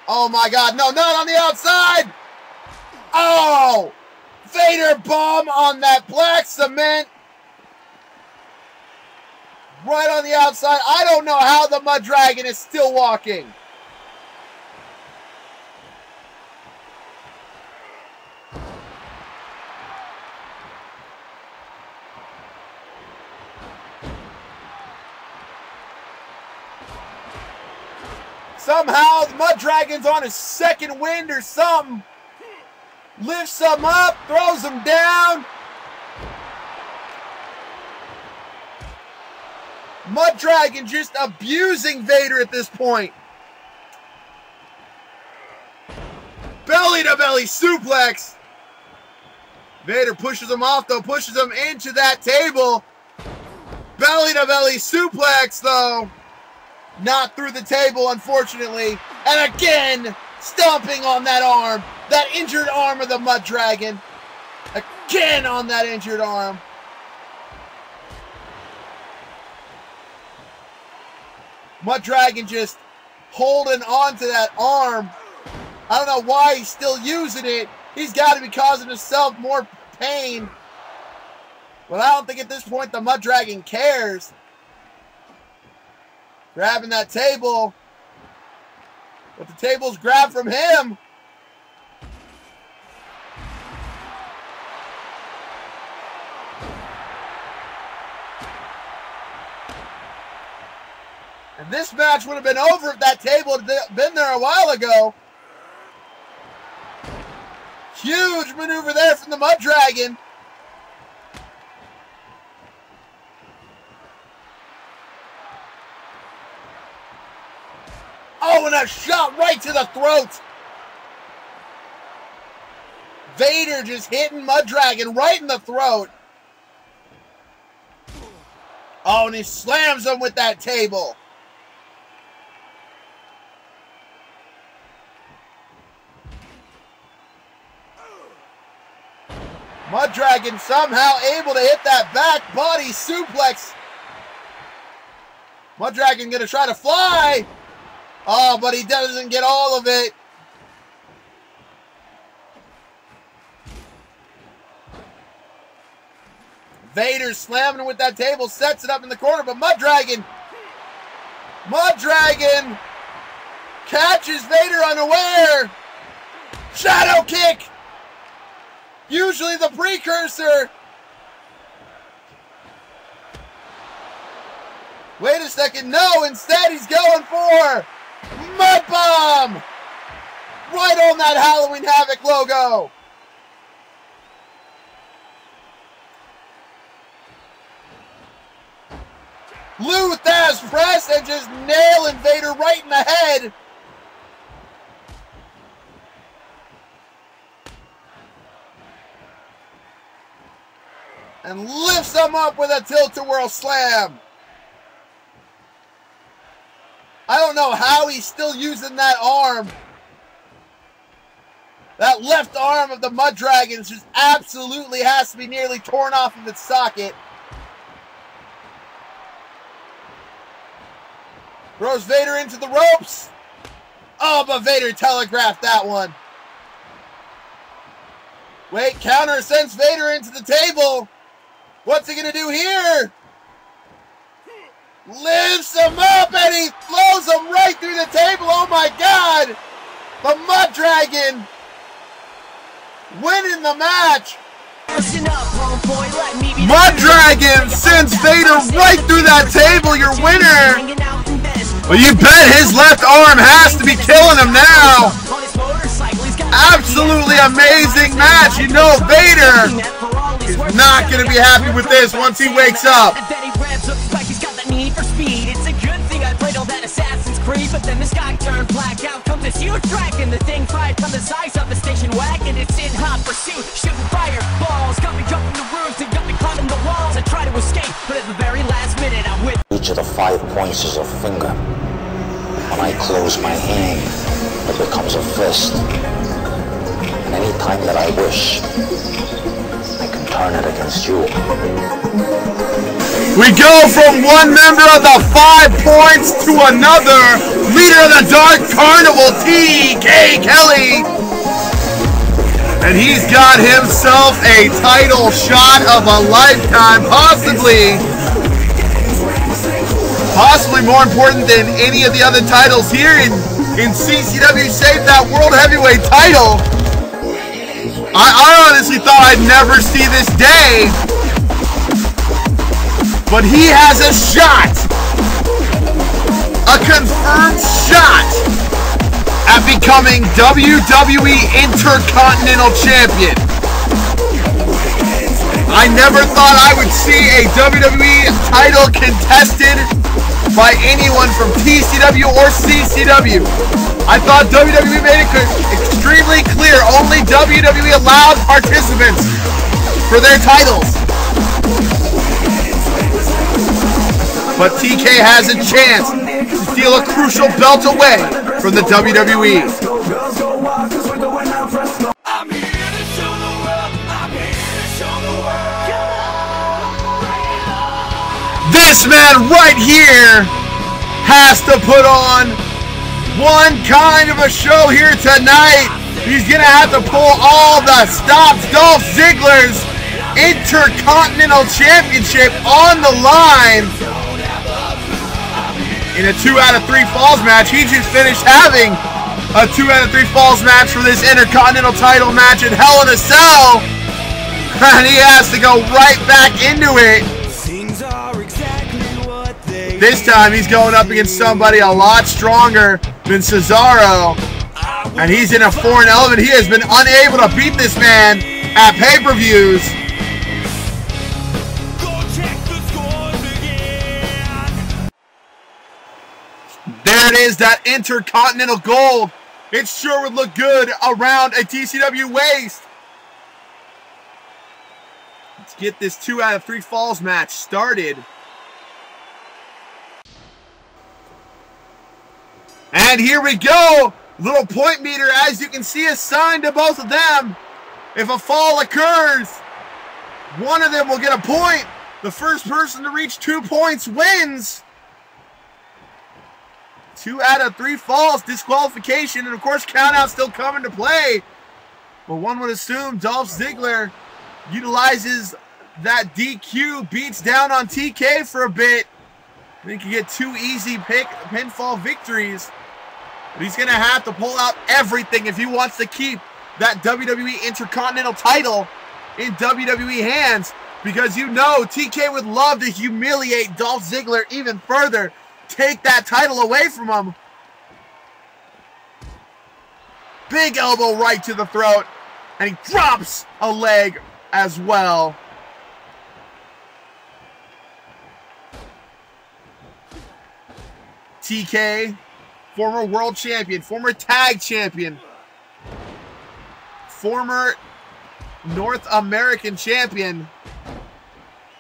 Oh my God, no, not on the outside. Oh, Vader bomb on that black cement. Right on the outside. I don't know how the Mud Dragon is still walking. Somehow the Mud Dragon's on his second wind or something. Lifts him up, throws him down. Mud Dragon just abusing Vader at this point. Belly to belly suplex. Vader pushes him off though, pushes him into that table. Belly to belly suplex though. Not through the table, unfortunately. And again, stomping on that arm. That injured arm of the Mud Dragon. Again on that injured arm. Mud Dragon just holding on to that arm. I don't know why he's still using it. He's got to be causing himself more pain. But I don't think at this point the Mud Dragon cares. Grabbing that table. But the table's grabbed from him. And this match would have been over if that table had been there a while ago. Huge maneuver there from the Mud Dragon. Oh, and a shot right to the throat. Vader just hitting Mud Dragon right in the throat. Oh, and he slams him with that table. Mud Dragon somehow able to hit that back body suplex. Mud Dragon gonna try to fly. Oh, but he doesn't get all of it. Vader slamming with that table, sets it up in the corner, but Mud Dragon catches Vader unaware. Shadow kick. Usually the precursor. Wait a second, no, instead he's going for Mud Bomb! Right on that Halloween Havoc logo! Luther's press and just nailing Vader right in the head. And lifts him up with a tilt-a-whirl slam. I don't know how he's still using that arm. That left arm of the Mud Dragons just absolutely has to be nearly torn off of its socket. Throws Vader into the ropes. Oh, but Vader telegraphed that one. Wait, counter sends Vader into the table. What's he going to do here? Lifts him up and he throws him right through the table. Oh my God. The Mud Dragon winning the match. Mud Dragon sends Vader right through that table. Your winner. Well, you bet his left arm has to be killing him now. Absolutely amazing match. You know Vader is not going to be happy with this once he wakes up. It's a good thing I played all that Assassin's Creed, but then the sky turned black. Out comes this huge dragon. The thing fired from the size of the station wagon. It's in hot pursuit, shooting fireballs. Got me jumping the roofs and got me climbing the walls. I try to escape, but at the very last minute I'm with. Each of the 5 points is a finger. When I close my hand, it becomes a fist. And any time that I wish, I can turn it against you. We go from one member of the 5 points to another. Leader of the Dark Carnival, T.K. Kelley. And he's got himself a title shot of a lifetime, possibly more important than any of the other titles here in C.C.W. Save that World Heavyweight title. I honestly thought I'd never see this day. But he has a shot, a confirmed shot at becoming WWE Intercontinental Champion. I never thought I would see a WWE title contested by anyone from T.C.W. or C.C.W. I thought WWE made it extremely clear only WWE allowed participants for their titles. But TK has a chance to steal a crucial belt away from the WWE. This man right here has to put on one kind of a show here tonight. He's going to have to pull all the stops. Dolph Ziggler's Intercontinental Championship on the line. In a 2 out of 3 falls match. He just finished having a 2 out of 3 falls match for this Intercontinental title match at Hell in a Cell. And he has to go right back into it. This time he's going up against somebody a lot stronger than Cesaro. And he's in a foreign element. He has been unable to beat this man at pay-per-views. There it is, that Intercontinental gold. It sure would look good around a T.C.W. waist. Let's get this 2 out of 3 falls match started. And here we go. Little point meter, as you can see, assigned to both of them. If a fall occurs, one of them will get a point. The first person to reach 2 points wins. 2 out of 3 falls, disqualification, and of course countouts still come into play. But one would assume Dolph Ziggler utilizes that DQ, beats down on TK for a bit. He can get 2 easy pinfall victories. But he's going to have to pull out everything if he wants to keep that WWE Intercontinental title in WWE hands. Because you know TK would love to humiliate Dolph Ziggler even further. Take that title away from him. Big elbow right to the throat. And he drops a leg as well. TK, former world champion, former tag champion, former North American champion,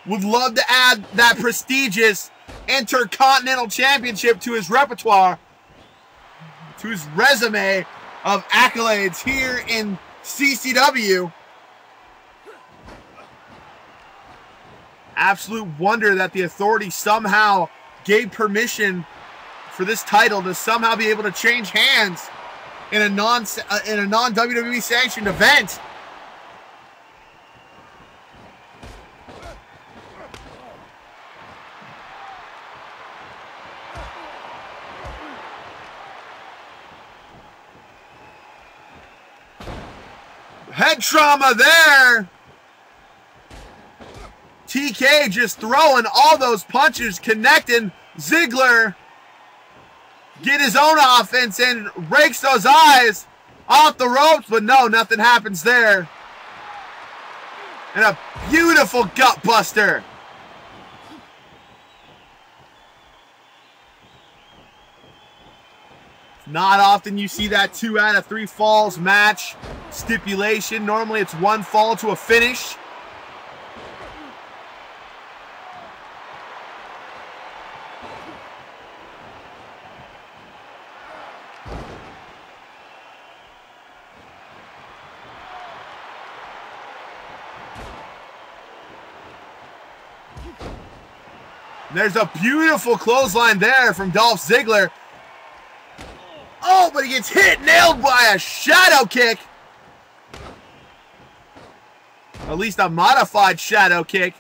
would love to add that prestigious Intercontinental Championship to his repertoire, to his resume of accolades here in C.C.W. Absolute wonder that the Authority somehow gave permission for this title to somehow be able to change hands in a non-WWE sanctioned event. Head trauma there. TK just throwing all those punches, connecting. Ziggler get his own offense in, rakes those eyes off the ropes, but no, nothing happens there. And a beautiful gut buster. Not often you see that 2 out of 3 falls match stipulation. Normally it's 1 fall to a finish. There's a beautiful clothesline there from Dolph Ziggler. Oh, but he gets hit, nailed by a shadow kick. At least a modified shadow kick.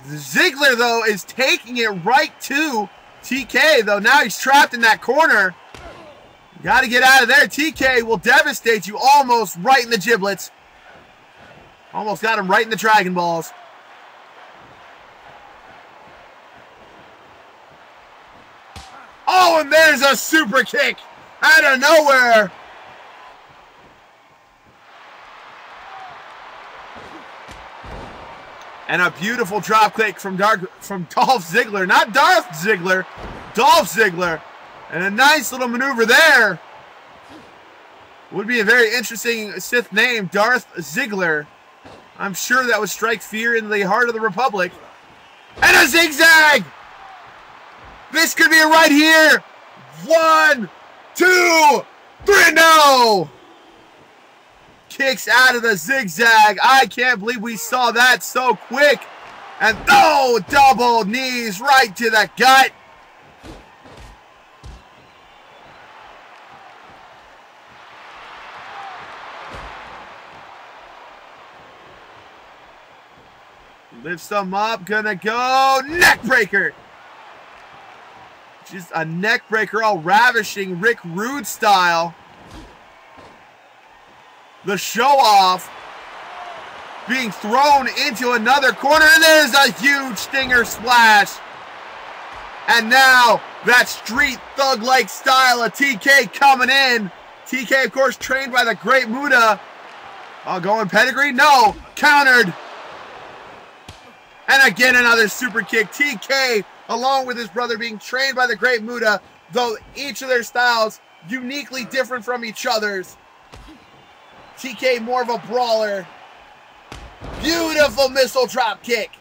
Ziggler, though, is taking it right to TK, though. Now he's trapped in that corner. Got to get out of there. TK will devastate you almost right in the giblets. Almost got him right in the Dragon Balls. Oh, and there's a super kick out of nowhere. And a beautiful drop kick from Dolph Ziggler. Not Darth Ziggler, Dolph Ziggler. And a nice little maneuver there. Would be a very interesting Sith name, Darth Ziggler. I'm sure that would strike fear in the heart of the Republic. And a zigzag! This could be it right here. 1, 2, 3, no! Kicks out of the zigzag. I can't believe we saw that so quick. And oh, double knees right to the gut. Lifts them up, gonna go neck breaker. Just a neck breaker, all ravishing Rick Rude style. The show off being thrown into another corner, and there's a huge stinger splash. And now that street thug-like style of TK coming in. TK, of course, trained by the Great Muta. Oh, going pedigree? No, countered. And again, another super kick. TK, along with his brother, being trained by the Great Muta, though each of their styles uniquely different from each other's. TK more of a brawler. Beautiful missile drop kick.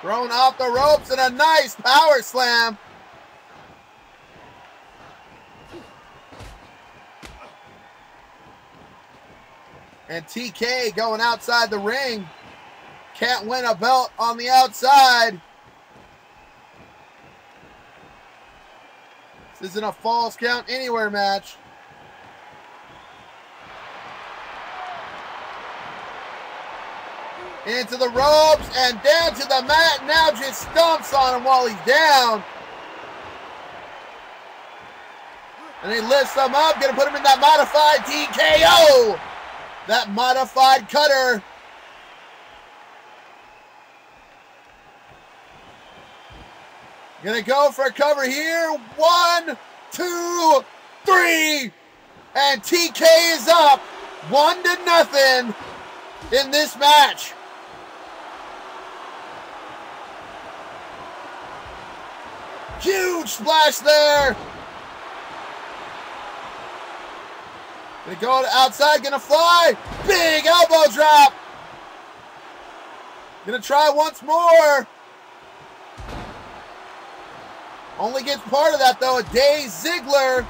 Thrown off the ropes and a nice power slam. And TK going outside the ring. Can't win a belt on the outside. This isn't a falls count anywhere match. Into the ropes and down to the mat. Now just stomps on him while he's down. And he lifts him up. Gonna put him in that modified TKO. That modified cutter. Gonna go for a cover here. 1, 2, 3. 3, and TK is up 1-0 in this match. Huge splash there. Gonna go outside, gonna fly. Big elbow drop. Gonna try once more. Only gets part of that though, a dazed Ziggler.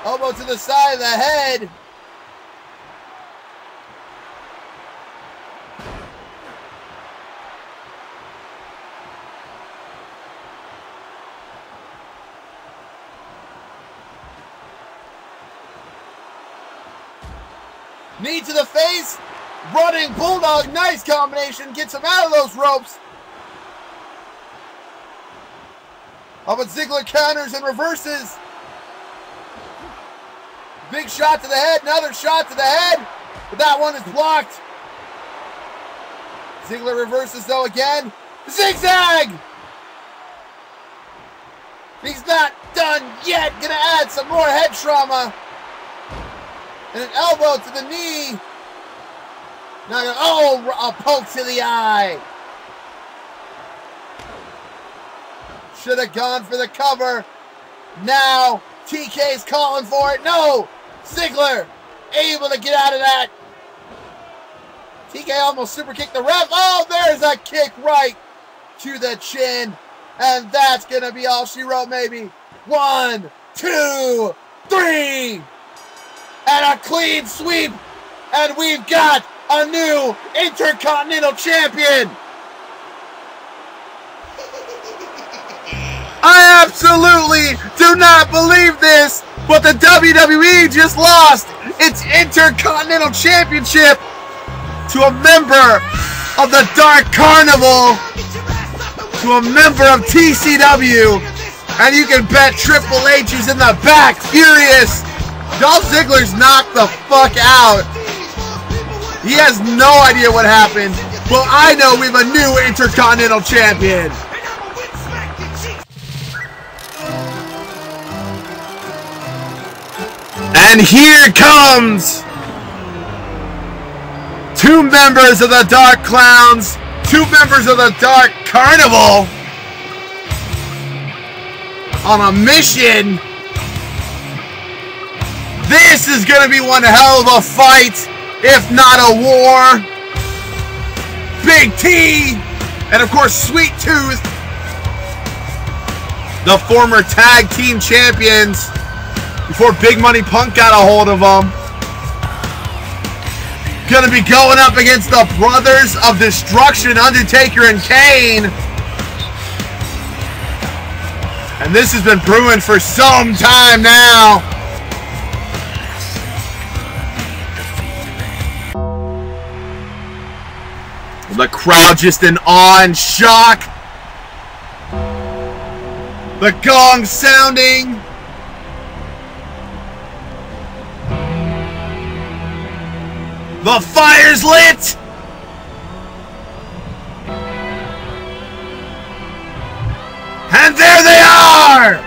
Elbow to the side of the head. Knee to the face. Running Bulldog, nice combination. Gets him out of those ropes. Oh, but Ziggler counters and reverses. Big shot to the head, another shot to the head, but that one is blocked. Ziggler reverses though again. Zigzag! He's not done yet. Gonna add some more head trauma. And an elbow to the knee. Now, oh, a poke to the eye. Should have gone for the cover. Now, TK's calling for it. No! Ziggler able to get out of that. TK almost super kicked the ref. Oh, there's a kick right to the chin. And that's going to be all she wrote, maybe. 1, 2, 3. And a clean sweep. And we've got a new Intercontinental Champion. I absolutely do not believe this, but the WWE just lost its Intercontinental Championship to a member of the Dark Carnival, to a member of T.C.W, and you can bet Triple H is in the back, furious. Dolph Ziggler's knocked the fuck out. He has no idea what happened. Well, I know we have a new Intercontinental Champion. And here comes 2 members of the Dark Clowns, 2 members of the Dark Carnival on a mission. This is going to be one hell of a fight, if not a war. Big T, and of course Sweet Tooth, the former tag team champions, before Big Money Punk got a hold of them. Gonna be going up against the Brothers of Destruction, Undertaker and Kane. And this has been brewing for some time now. The crowd just in awe and shock. The gong sounding. The fire's lit! And there they are!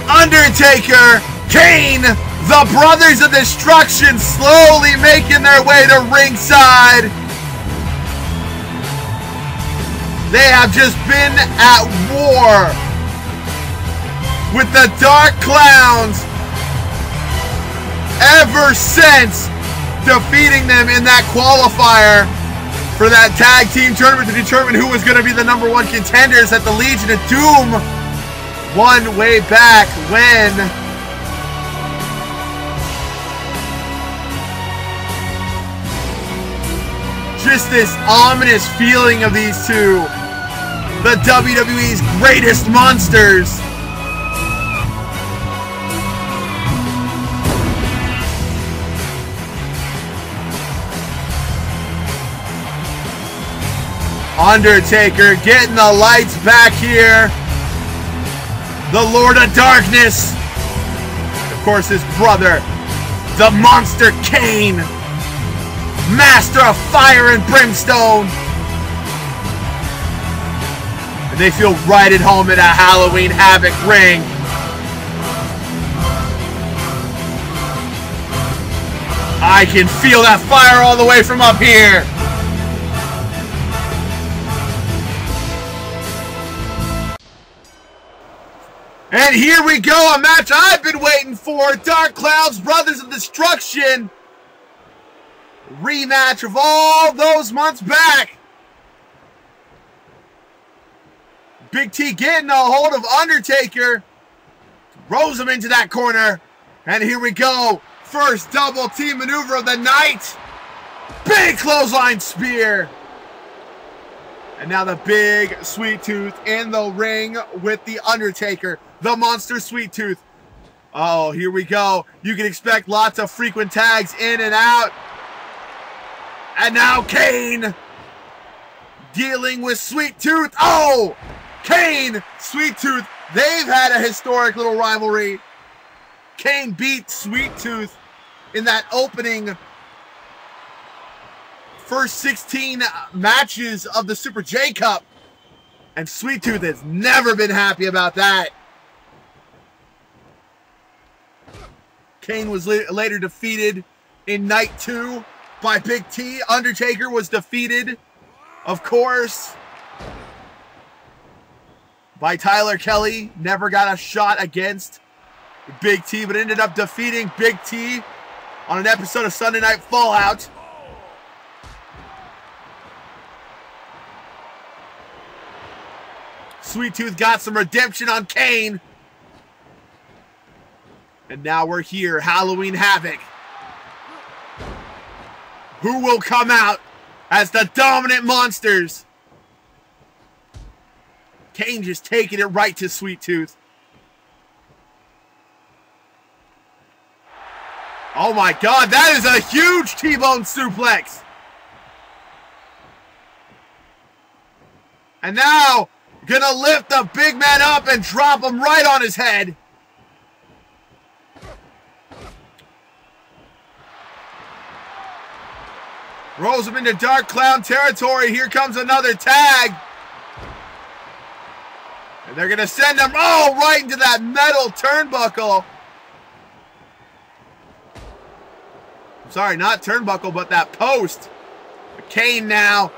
Undertaker, Kane, the Brothers of Destruction slowly making their way to ringside. They have just been at war with the Dark Clowns ever since defeating them in that qualifier for that tag team tournament to determine who was going to be the #1 contenders at the Legion of Doom one way back when. Just this ominous feeling of these two, the WWE's greatest monsters. Undertaker getting the lights back here. The Lord of Darkness. Of course, his brother, the Monster Kane. Master of Fire and Brimstone. And they feel right at home in a Halloween Havoc ring. I can feel that fire all the way from up here. And here we go, a match I've been waiting for. Dark Cloud's Brothers of Destruction. Rematch of all those months back. Big T getting a hold of Undertaker. Throws him into that corner. And here we go. First double team maneuver of the night. Big clothesline spear. And now the big Sweet Tooth in the ring with the Undertaker. The monster Sweet Tooth. Oh, here we go. You can expect lots of frequent tags in and out. And now Kane dealing with Sweet Tooth. Oh, Kane, Sweet Tooth. They've had a historic little rivalry. Kane beat Sweet Tooth in that opening first 16 matches of the Super J Cup. And Sweet Tooth has never been happy about that. Kane was later defeated in night 2 by Big T. Undertaker was defeated, of course, by Tyler Kelley. Never got a shot against Big T, but ended up defeating Big T on an episode of Sunday Night Fallout. Sweet Tooth got some redemption on Kane. And now we're here, Halloween Havoc. Who will come out as the dominant monsters? Kane just taking it right to Sweet Tooth. Oh my God, that is a huge T-bone suplex. And now, gonna lift the big man up and drop him right on his head. Rolls him into Dark Clown territory. Here comes another tag. And they're gonna send him, oh, right into that metal turnbuckle. Sorry, not turnbuckle, but that post. Kane now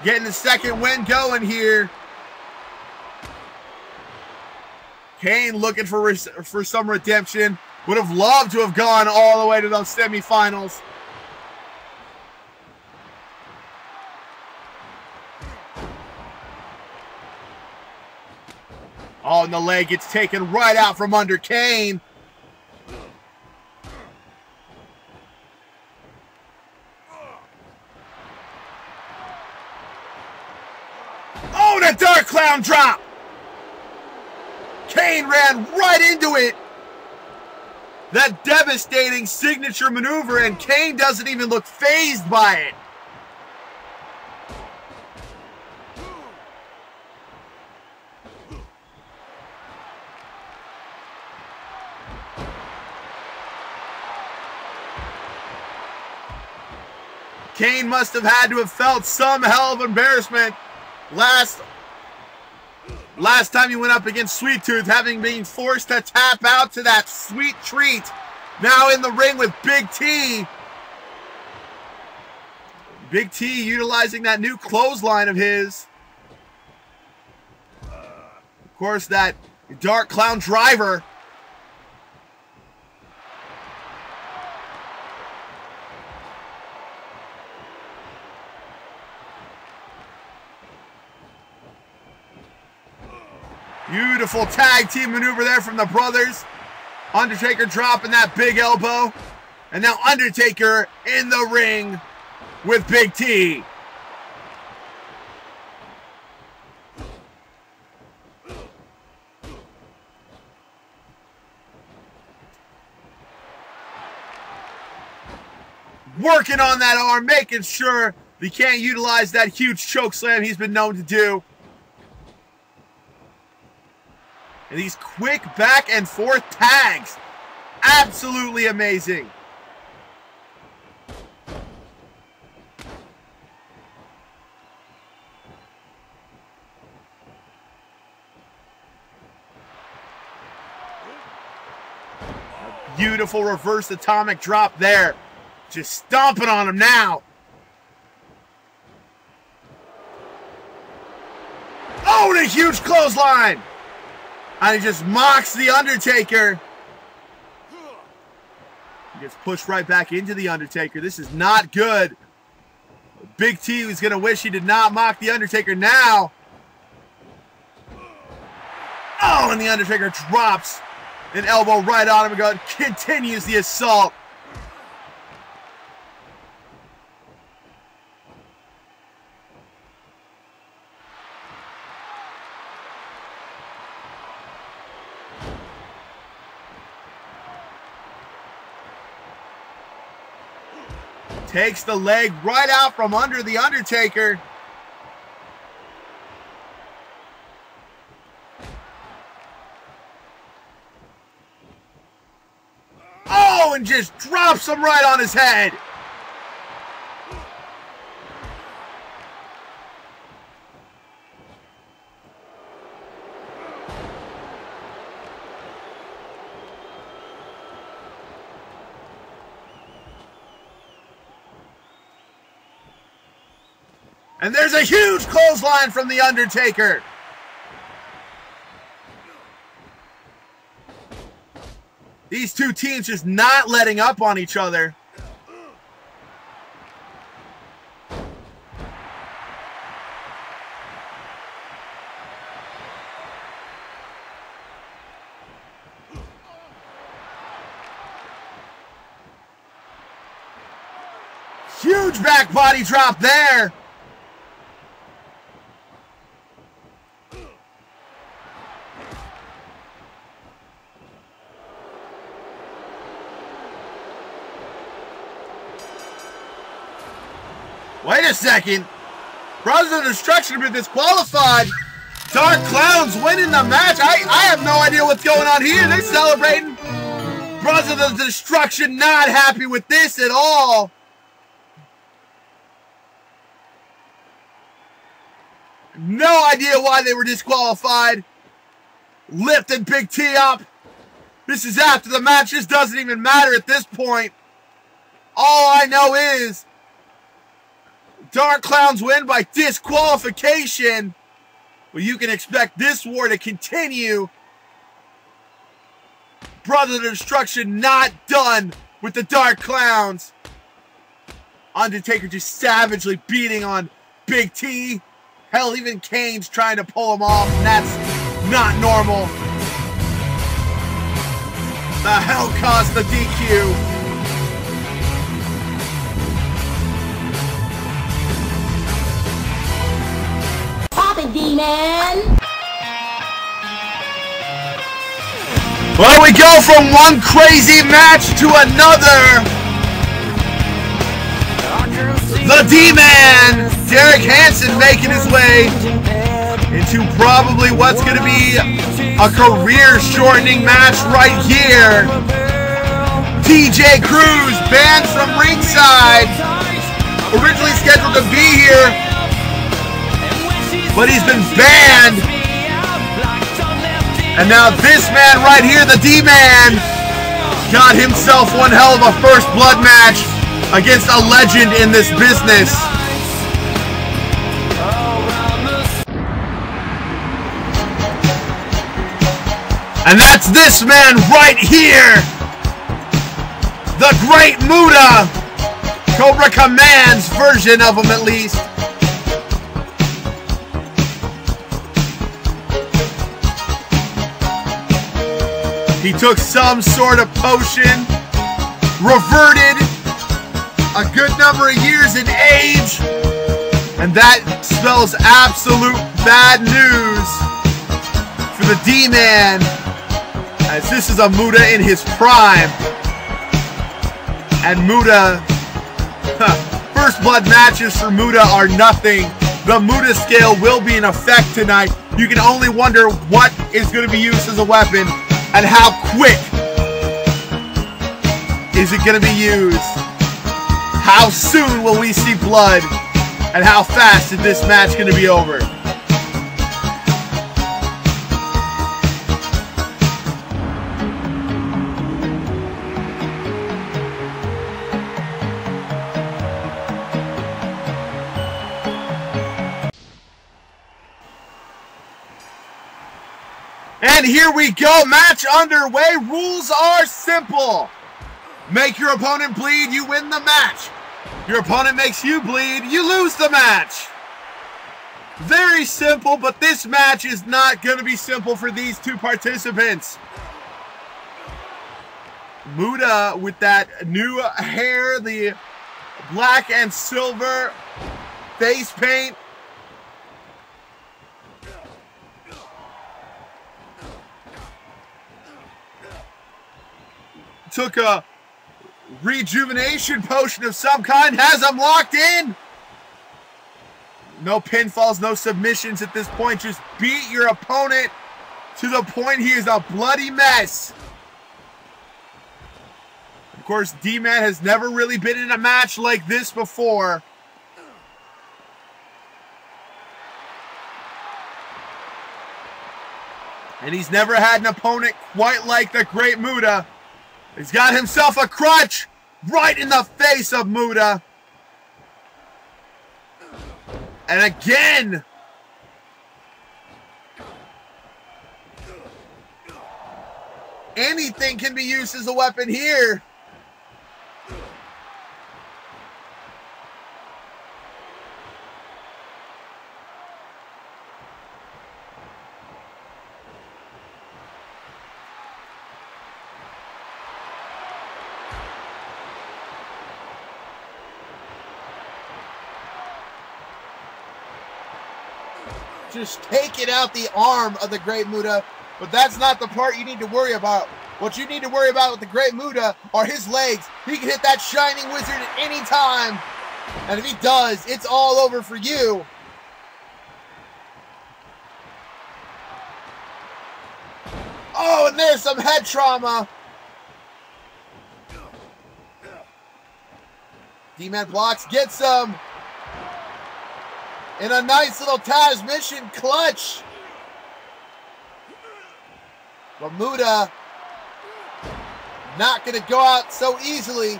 getting the second win going here. Kane looking for some redemption. Would have loved to have gone all the way to those semifinals. Oh, and the leg gets taken right out from under Kane. Oh, the Dark Clown drop. Kane ran right into it. That devastating signature maneuver, and Kane doesn't even look fazed by it. Kane must have had to have felt some hell of embarrassment last time he went up against Sweet Tooth, having been forced to tap out to that sweet treat. Now in the ring with Big T. Big T utilizing that new clothesline of his. Of course, that Dark Clown driver. Beautiful tag team maneuver there from the brothers. Undertaker dropping that big elbow. And now Undertaker in the ring with Big T. Working on that arm, making sure he can't utilize that huge choke slam he's been known to do. And these quick back and forth tags. Absolutely amazing. Beautiful reverse atomic drop there. Just stomping on him now. Oh, and a huge clothesline. And he just mocks the Undertaker. He gets pushed right back into the Undertaker. This is not good. Big T is going to wish he did not mock the Undertaker now. Oh, and the Undertaker drops an elbow right on him and continues the assault. Takes the leg right out from under the Undertaker. Oh, and just drops him right on his head. And there's a huge clothesline from The Undertaker. These two teams just not letting up on each other. Huge back body drop there. Wait a second. Brothers of Destruction have been disqualified. Dark Clowns winning the match. I have no idea what's going on here. They're celebrating. Brothers of Destruction not happy with this at all. No idea why they were disqualified. Lifting Big T up. This is after the match. This doesn't even matter at this point. All I know is Dark Clowns win by disqualification. Well, you can expect this war to continue. Brothers of Destruction not done with the Dark Clowns. Undertaker just savagely beating on Big T. Hell, even Kane's trying to pull him off, and that's not normal. The hell caused the DQ. D-Man. Well, we go from one crazy match to another. The D-Man, Derek Hanson, making his way into probably what's going to be a career-shortening match right here. T.J. Cruz, banned from ringside, originally scheduled to be here, but he's been banned. And now this man right here, the D-Man, got himself one hell of a first blood match against a legend in this business. And that's this man right here, the Great Muta, Cobra Commands version of him at least. He took some sort of potion, reverted a good number of years in age, and that spells absolute bad news for the D-Man, as this is a Muta in his prime. And Muta, first blood matches for Muta are nothing. The Muta scale will be in effect tonight. You can only wonder what is going to be used as a weapon. And how quick is it going to be used? How soon will we see blood? And how fast is this match going to be over? And here we go, match underway. Rules are simple. Make your opponent bleed, you win the match. Your opponent makes you bleed, you lose the match. Very simple, but this match is not going to be simple for these two participants. Muta with that new hair, the black and silver face paint. Took a rejuvenation potion of some kind, has him locked in. No pinfalls, no submissions at this point. Just beat your opponent to the point he is a bloody mess. Of course, D-Man has never really been in a match like this before. And he's never had an opponent quite like the Great Muta. He's got himself a crutch right in the face of Muta. And again. Anything can be used as a weapon here. Just taking out the arm of the Great Muta, but that's not the part you need to worry about. What you need to worry about with the Great Muta are his legs. He can hit that Shining Wizard at any time, and if he does, it's all over for you. Oh, and there's some head trauma. D-Man blocks, gets some. In a nice little transmission clutch. But Muta not going to go out so easily.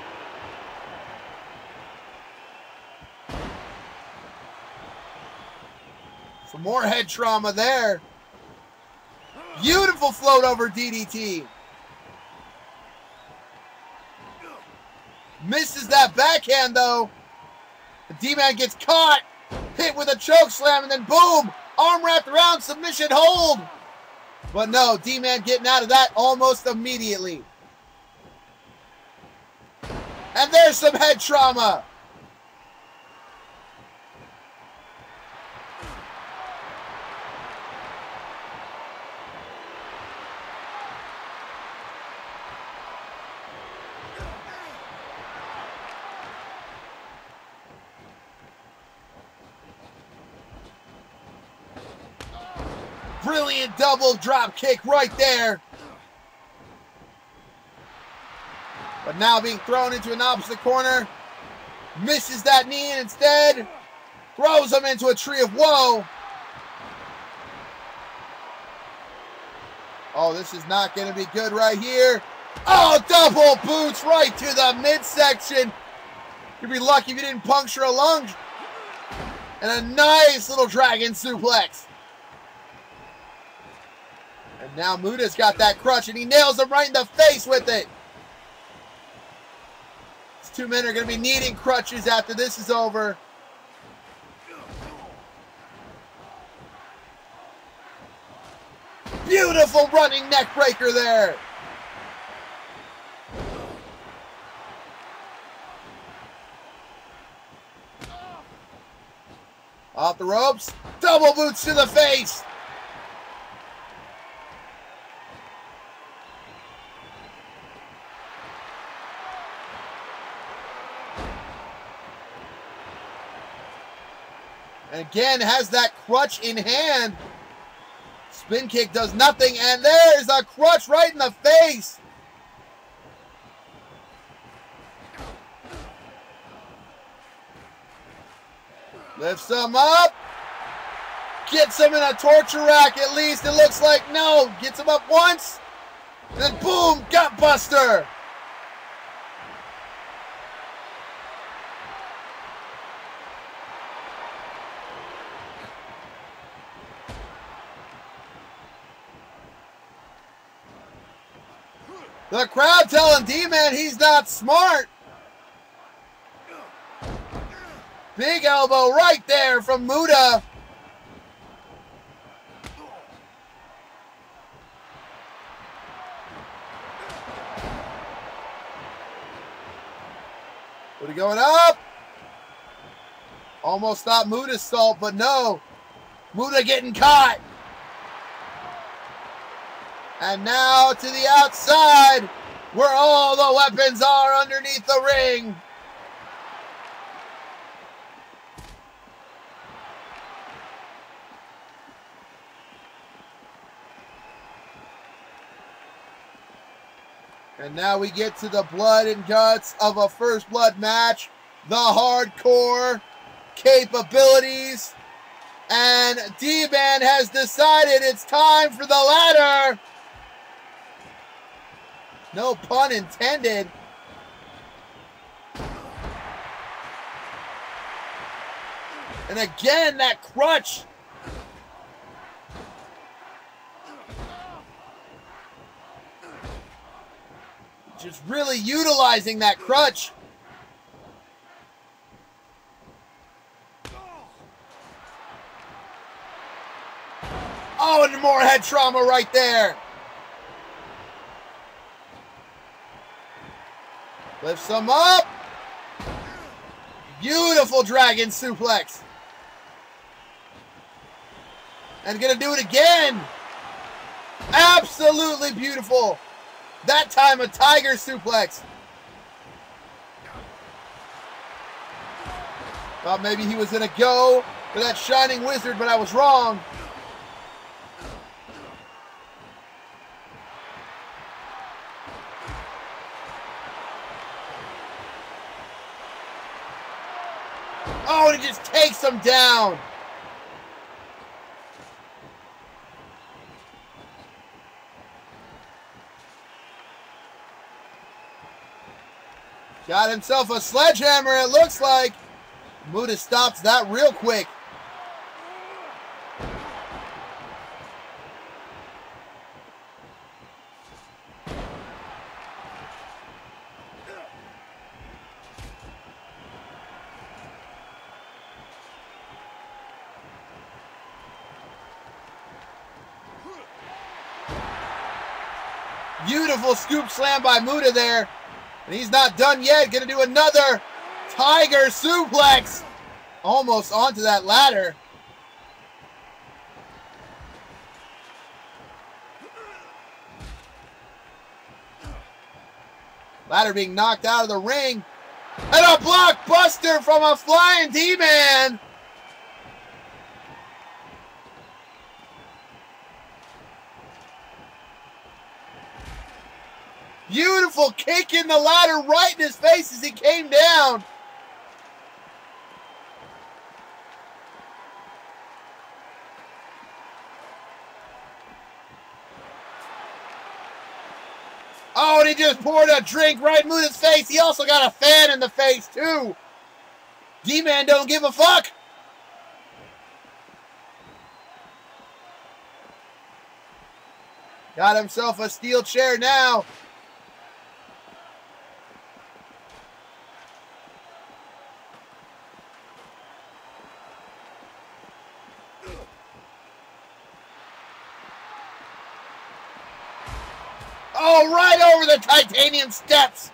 Some more head trauma there. Beautiful float over DDT. Misses that backhand though. The D-Man gets caught. Hit with a choke slam, and then boom! Arm wrapped around, submission hold! But no, D-Man getting out of that almost immediately. And there's some head trauma! Brilliant double drop kick right there. But now being thrown into an opposite corner. Misses that knee and instead throws him into a tree of woe. Oh, this is not going to be good right here. Oh, double boots right to the midsection. You'd be lucky if you didn't puncture a lung. And a nice little dragon suplex. And now Muta's got that crutch, and he nails him right in the face with it. These two men are going to be needing crutches after this is over. Beautiful running neck breaker there. Off the ropes. Double boots to the face. And again, has that crutch in hand. Spin kick does nothing, and there's a crutch right in the face. Lifts him up. Gets him in a torture rack at least. It looks like no. Gets him up once. And then boom, gut buster. The crowd telling D-Man he's not smart. Big elbow right there from Muta. Muta going up. Almost thought Muta's salt, but no. Muta getting caught. And now to the outside, where all the weapons are underneath the ring. And now we get to the blood and guts of a first blood match. The hardcore capabilities. And D-Man has decided it's time for the ladder. No pun intended. And again, that crutch. Just really utilizing that crutch. Oh, and more head trauma right there. Lifts him up. Beautiful dragon suplex. And gonna do it again. Absolutely beautiful. That time a tiger suplex. Thought maybe he was gonna go for that shining wizard, but I was wrong. Oh, and he just takes him down. Got himself a sledgehammer, it looks like. Muta stops that real quick. Beautiful scoop slam by Muta there. And he's not done yet. Gonna do another tiger suplex. Almost onto that ladder. Ladder being knocked out of the ring. And a blockbuster from a flying D-Man. Beautiful kick in the ladder right in his face as he came down. Oh, and he just poured a drink right in Muta's face. He also got a fan in the face, too. D-Man don't give a fuck. Got himself a steel chair now. Oh, right over the titanium steps.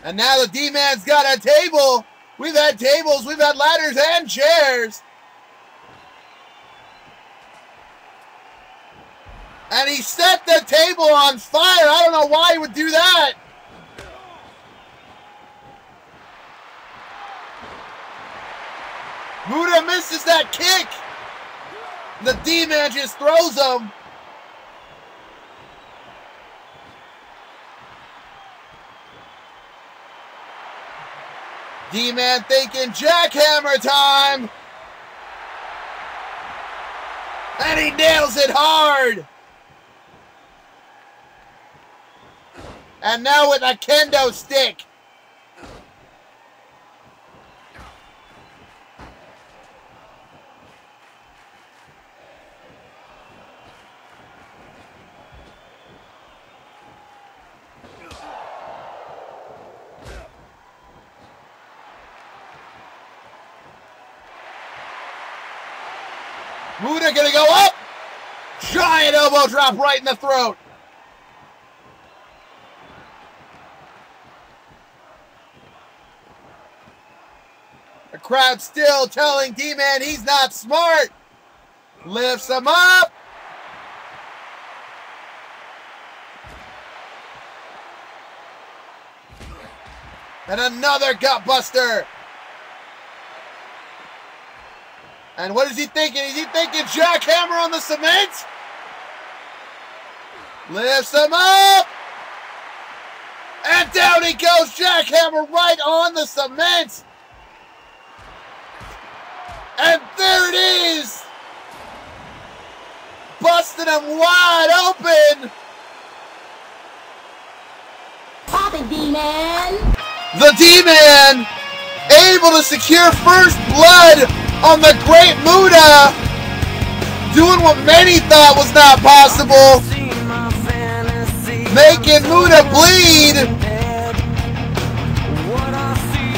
And now the D-Man's got a table. We've had tables, we've had ladders and chairs. And he set the table on fire. I don't know why he would do that. Muta misses that kick. The D-Man just throws him. D-Man thinking jackhammer time. And he nails it hard. And now with a kendo stick. Muta gonna go up. Giant elbow drop right in the throat. The crowd still telling D-Man he's not smart. Lifts him up. And another gut buster. And what is he thinking? Is he thinking jackhammer on the cement? Lifts him up. And down he goes. Jackhammer right on the cement. And there it is. Busting him wide open. Pop it, D-Man. The D-Man able to secure first blood on the Great Muta, doing what many thought was not possible, making Muta bleed.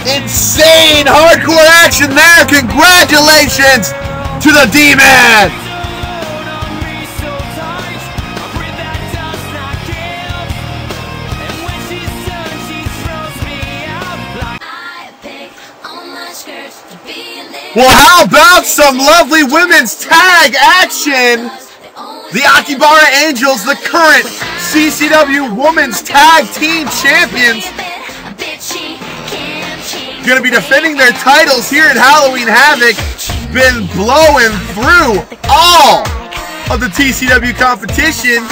Insane hardcore action there. Congratulations to the D-Man. Well, how about some lovely women's tag action? The Akibara Angels, the current C.C.W. Women's Tag Team Champions, going to be defending their titles here at Halloween Havoc. Been blowing through all of the T.C.W. competition.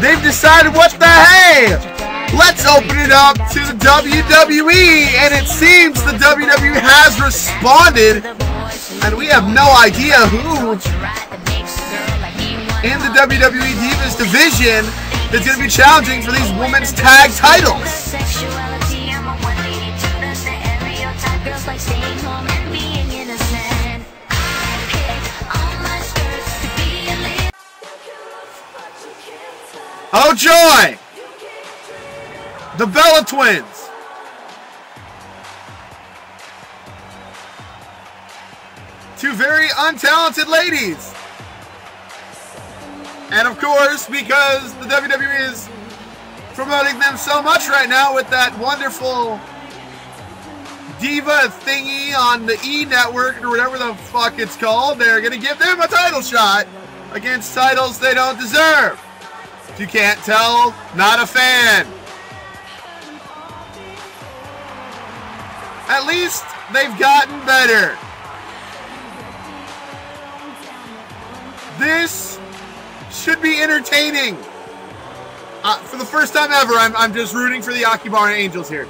They've decided, what the hey? Let's open it up to the WWE, and it seems the WWE has responded, and we have no idea who in the WWE Divas division is going to be challenging for these women's tag titles. Oh joy! The Bella Twins. Two very untalented ladies. And of course, because the WWE is promoting them so much right now with that wonderful Diva thingy on the E Network or whatever the fuck it's called, they're going to give them a title shot against titles they don't deserve. If you can't tell, not a fan. At least they've gotten better. This should be entertaining. For the first time ever, I'm just rooting for the Akibara Angels here.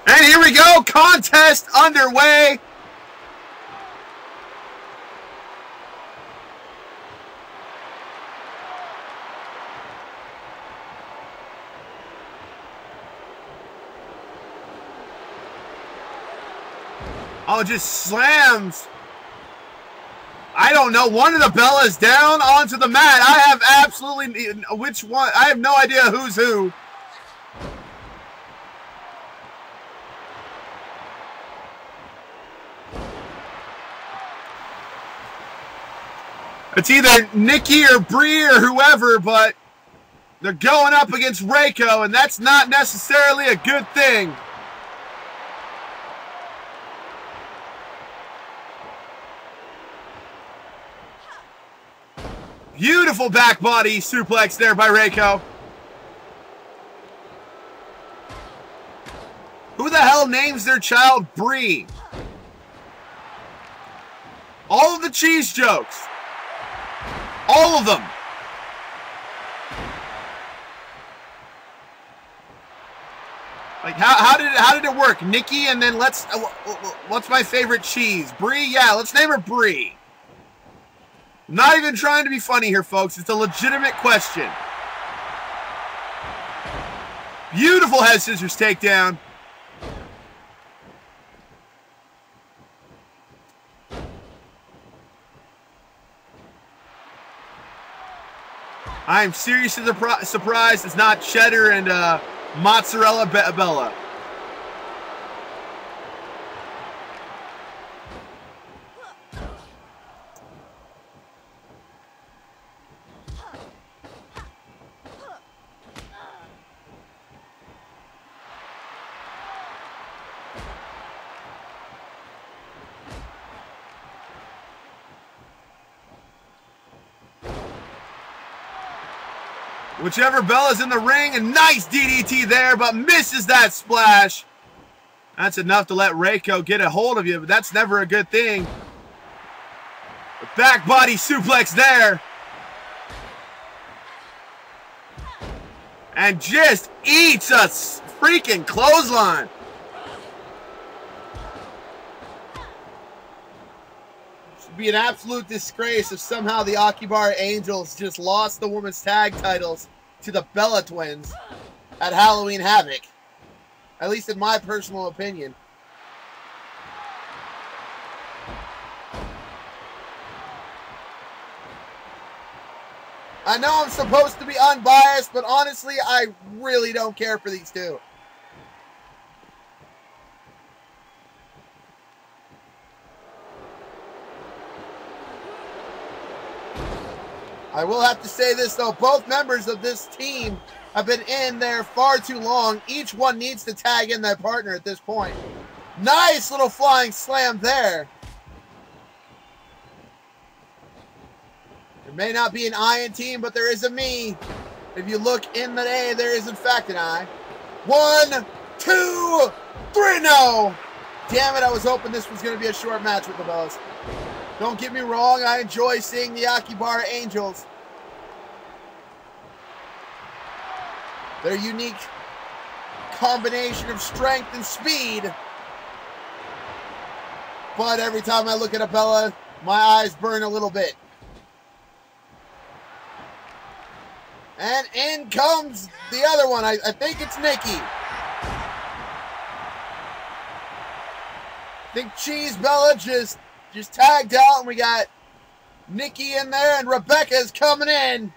And here we go, contest underway. Oh, just slams. I don't know. One of the Bellas down onto the mat. I have absolutely... Which one? I have no idea who's who. It's either Nikki or Bree or whoever, but they're going up against Reiko, and that's not necessarily a good thing. Beautiful back body suplex there by Reiko. Who the hell names their child Bree? All of the cheese jokes. All of them. Like how did it work? Nikki, and then what's my favorite cheese? Brie? Yeah, let's name her Brie. Not even trying to be funny here, folks. It's a legitimate question. Beautiful head scissors takedown. I'm seriously surprised it's not cheddar and mozzarella Bella. Whichever Bella's in the ring, a nice DDT there, but misses that splash. That's enough to let Reiko get a hold of you, but that's never a good thing. The back body suplex there. And just eats a freaking clothesline. Should be an absolute disgrace if somehow the Akibara Angels just lost the women's tag titles to the Bella Twins at Halloween Havoc. At least in my personal opinion. I know I'm supposed to be unbiased, but honestly, I really don't care for these two. I will have to say this, though. Both members of this team have been in there far too long. Each one needs to tag in their partner at this point. Nice little flying slam there. There may not be an I in team, but there is a me. If you look in the A, there is in fact an I. 1, 2, 3, no! Damn it, I was hoping this was going to be a short match with the Bellas. Don't get me wrong, I enjoy seeing the Akibara Angels. Their unique combination of strength and speed. But every time I look at a Bella, my eyes burn a little bit. And in comes the other one. I think it's Nikki. I think Cheese Bella just tagged out, and we got Nikki in there, and Rebecca's coming in.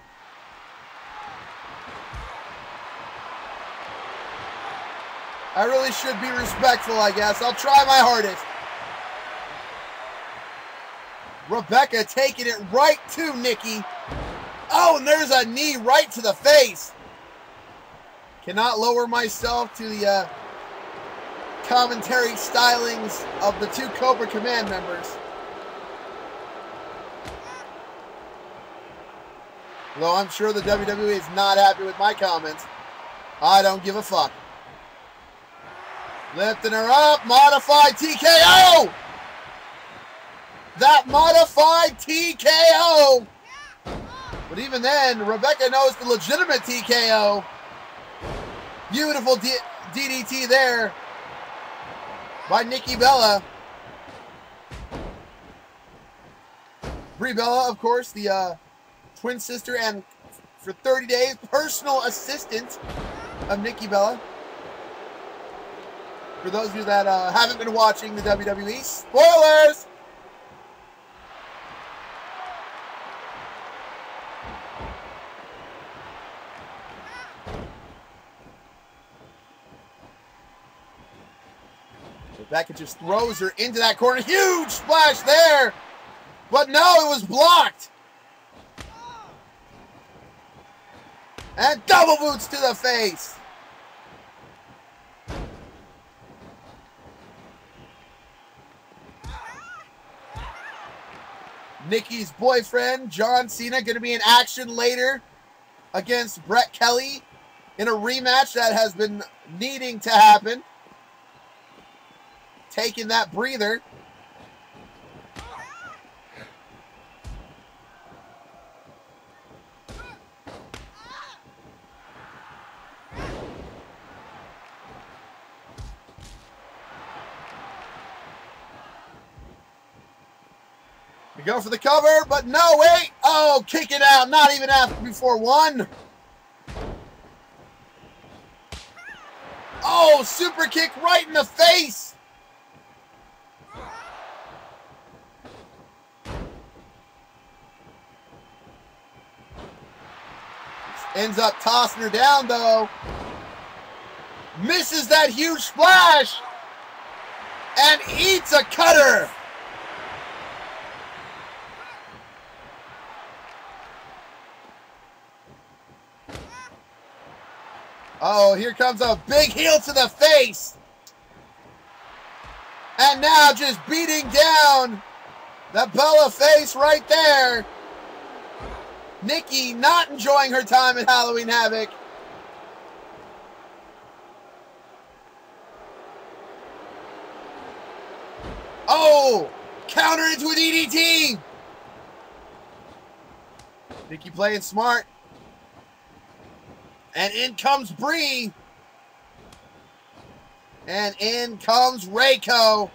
I really should be respectful, I guess. I'll try my hardest. Rebecca taking it right to Nikki. Oh, and there's a knee right to the face. Cannot lower myself to the commentary stylings of the two Cobra Command members. Though I'm sure the WWE is not happy with my comments. I don't give a fuck. Lifting her up, modified TKO! That modified TKO! But even then, Rebecca knows the legitimate TKO. Beautiful DDT there by Nikki Bella. Brie Bella, of course, the twin sister and for 30 days, personal assistant of Nikki Bella. For those of you that haven't been watching the WWE, spoilers! Rebecca just throws her into that corner. Huge splash there! But no, it was blocked! And double boots to the face! Nikki's boyfriend, John Cena, going to be in action later against Brett Kelley in a rematch that has been needing to happen. Taking that breather. We go for the cover, but no, wait. Oh, kick it out. Not even after before one. Oh, super kick right in the face. Ends up tossing her down, though. Misses that huge splash. And eats a cutter. Oh, here comes a big heel to the face. And now just beating down the Bella face right there. Nikki not enjoying her time at Halloween Havoc. Oh! Counter into an DDT! Nikki playing smart. And in comes Bree. And in comes Reiko.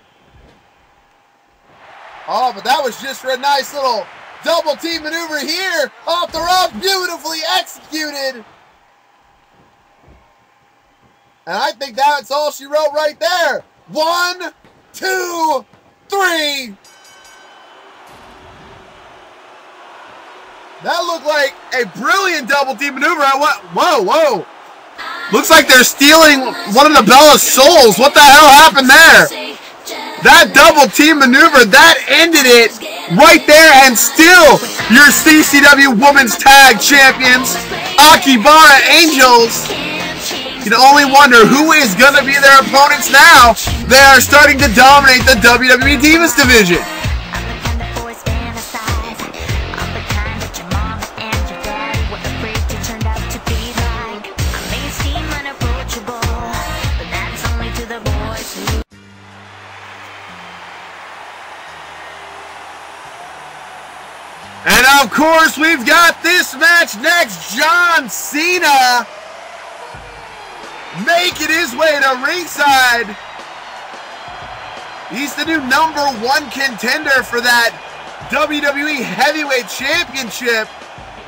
Oh, but that was just for a nice little double team maneuver here. Off the rope, beautifully executed. And I think that's all she wrote right there. 1, 2, 3. That looked like a brilliant double team maneuver. Whoa, whoa. Looks like they're stealing one of the Bella's souls. What the hell happened there? That double team maneuver, that ended it right there, and still your C.C.W. Women's Tag Champions, Akibara Angels. You can only wonder who is going to be their opponents now. They are starting to dominate the WWE Divas division. And of course, we've got this match next. John Cena making his way to ringside. He's the new #1 contender for that WWE Heavyweight Championship.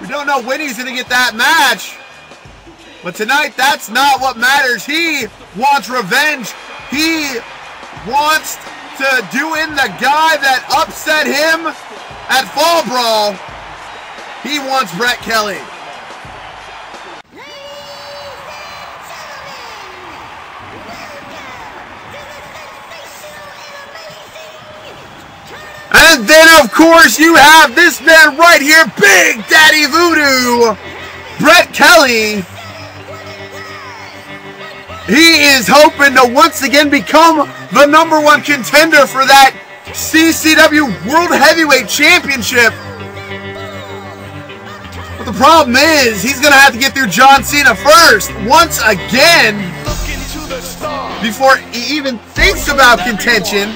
We don't know when he's going to get that match. But tonight, that's not what matters. He wants revenge. He wants to do in the guy that upset him at Fall Brawl. He wants Brett Kelley. And then, of course, you have this man right here, Big Daddy Voodoo, Brett Kelley. He is hoping to once again become the #1 contender for that C.C.W. World Heavyweight Championship. But the problem is, he's going to have to get through John Cena first, once again, before he even thinks about contention,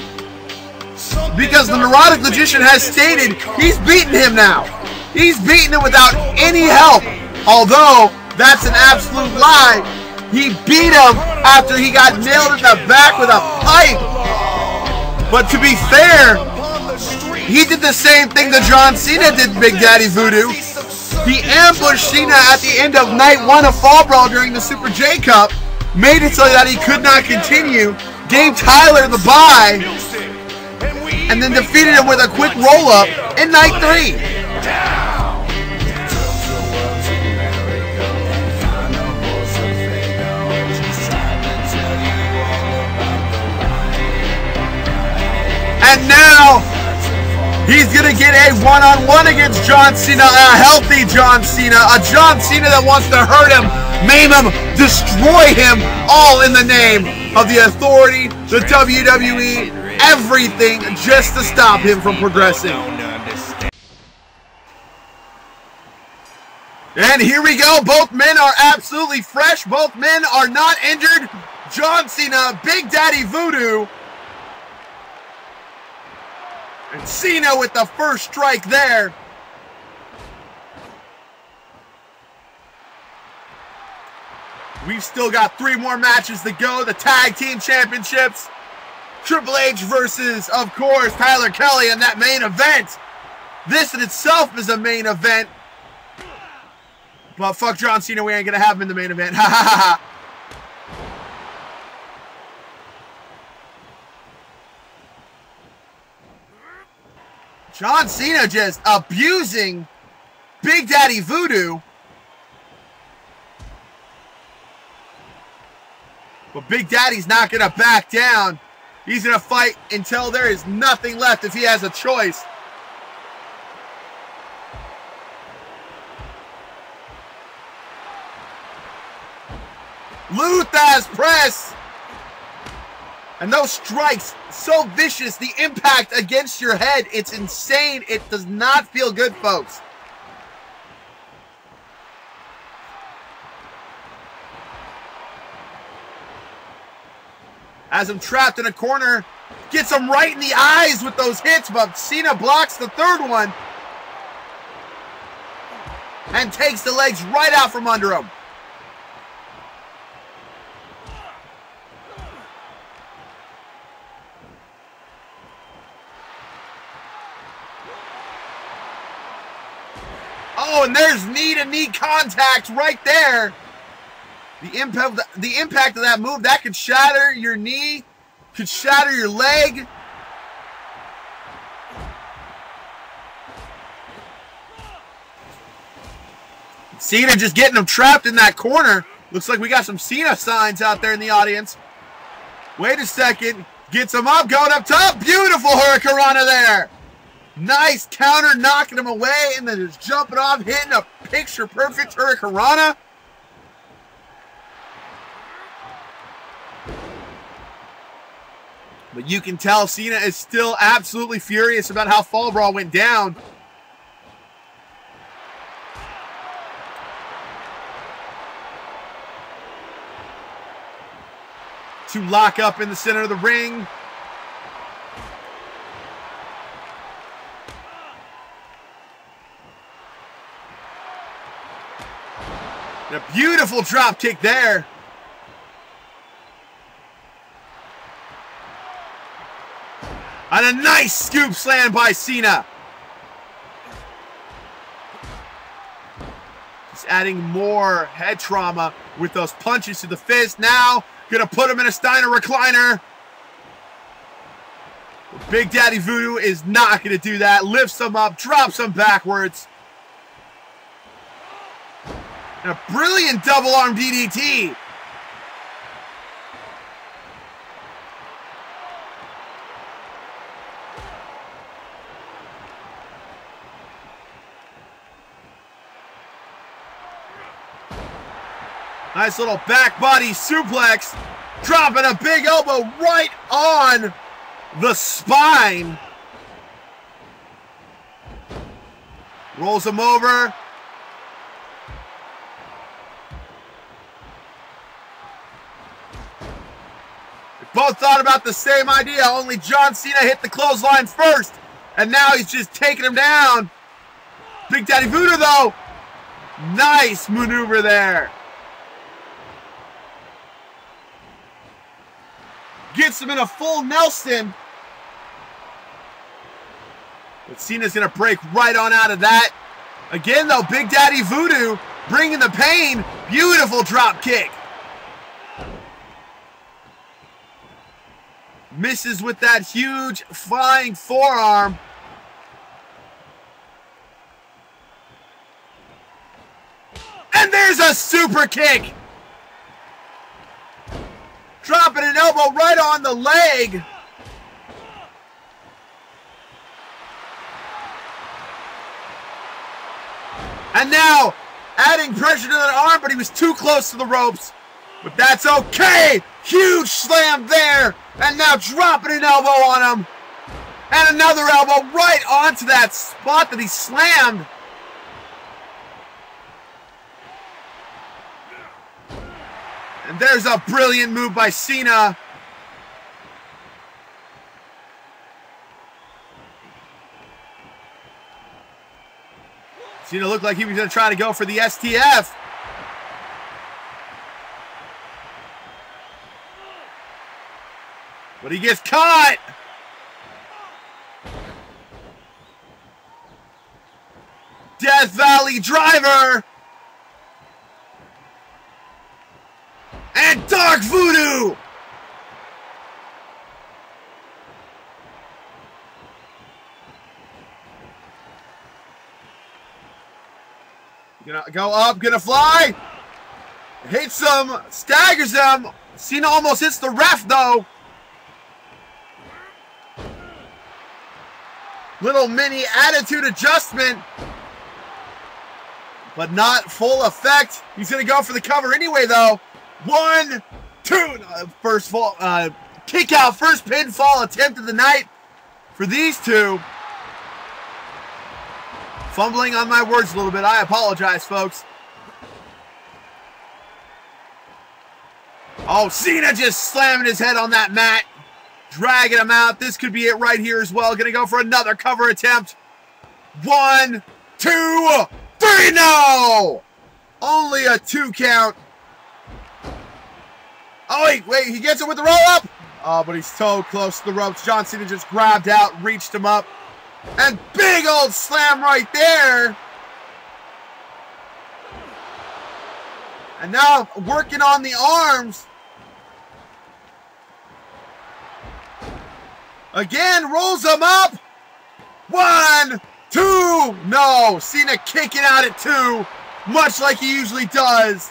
because the Neurotic Logician has stated he's beaten him now. He's beaten him without any help, although that's an absolute lie. He beat him after he got nailed in the back with a pipe. But to be fair, he did the same thing that John Cena did, Big Daddy Voodoo. He ambushed Cena at the end of Night 1 of Fall Brawl during the Super J Cup, made it so that he could not continue, gave Tyler the bye, and then defeated him with a quick roll-up in Night 3. And now, he's going to get a one-on-one against John Cena, a healthy John Cena, a John Cena that wants to hurt him, maim him, destroy him, all in the name of the Authority, the WWE, everything just to stop him from progressing. And here we go. Both men are absolutely fresh. Both men are not injured. John Cena, Big Daddy Voodoo. And Cena with the first strike there. We've still got 3 more matches to go. The Tag Team Championships. Triple H versus, of course, Tyler Kelley in that main event. This in itself is a main event. But fuck John Cena, we ain't gonna have him in the main event. Ha ha ha ha. John Cena just abusing Big Daddy Voodoo. But Big Daddy's not gonna back down. He's going to fight until there is nothing left if he has a choice. Luther's press. And those strikes, so vicious. The impact against your head, it's insane. It does not feel good, folks. Has him trapped in a corner. Gets him right in the eyes with those hits, but Cena blocks the third one. And takes the legs right out from under him. Oh, and there's knee-to-knee contact right there. The impact of that move, that could shatter your knee, could shatter your leg. Cena just getting him trapped in that corner. Looks like we got some Cena signs out there in the audience. Wait a second. Gets him up, going up top. Beautiful Hurricanrana there. Nice counter, knocking him away, and then just jumping off, hitting a picture-perfect Hurricanrana. But you can tell Cena is still absolutely furious about how Fall Brawl went down. To lock up in the center of the ring. And a beautiful drop kick there. And a nice scoop slam by Cena. Just adding more head trauma with those punches to the fist. Now, gonna put him in a Steiner recliner. Big Daddy Voodoo is not gonna do that. Lifts him up, drops him backwards. And a brilliant double arm DDT. Nice little back body suplex. Dropping a big elbow right on the spine. Rolls him over. We both thought about the same idea, only John Cena hit the clothesline first. And now he's just taking him down. Big Daddy Voodoo, though. Nice maneuver there. Gets him in a full Nelson. But Cena's going to break right on out of that. Again, though, Big Daddy Voodoo bringing the pain. Beautiful drop kick. Misses with that huge flying forearm. And there's a super kick. Dropping an elbow right on the leg. And now adding pressure to that arm, but he was too close to the ropes. But that's okay. Huge slam there. And now dropping an elbow on him. And another elbow right onto that spot that he slammed. And there's a brilliant move by Cena. Cena looked like he was going to try to go for the STF. But he gets caught. Death Valley Driver. And Dark Voodoo! Gonna go up, gonna fly! Hits him, staggers him. Cena almost hits the ref though. Little mini attitude adjustment. But not full effect. He's gonna go for the cover anyway though. 1, 2, first fall, kick out, first pinfall attempt of the night for these two. Fumbling on my words a little bit. I apologize, folks. Oh, Cena just slamming his head on that mat. Dragging him out. This could be it right here as well. Gonna go for another cover attempt. 1, 2, 3. No! Only a 2 count. Oh, wait. He gets it with the roll-up. Oh, but he's so close to the ropes. John Cena just grabbed out, reached him up. And big old slam right there. And now working on the arms. Again, rolls him up. 1, 2. No, Cena kicking out at 2, much like he usually does.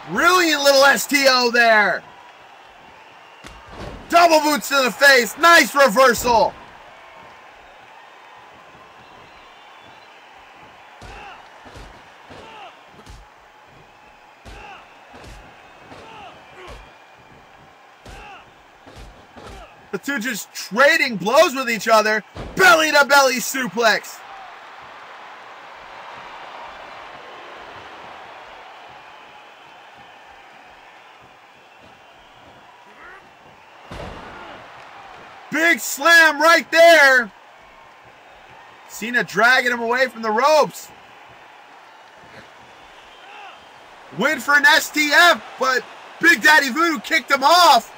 Brilliant little STO there. Double boots to the face. Nice reversal. The two just trading blows with each other. Belly to belly suplex. Big slam right there. Cena dragging him away from the ropes. Went for an STF, but Big Daddy Voodoo kicked him off.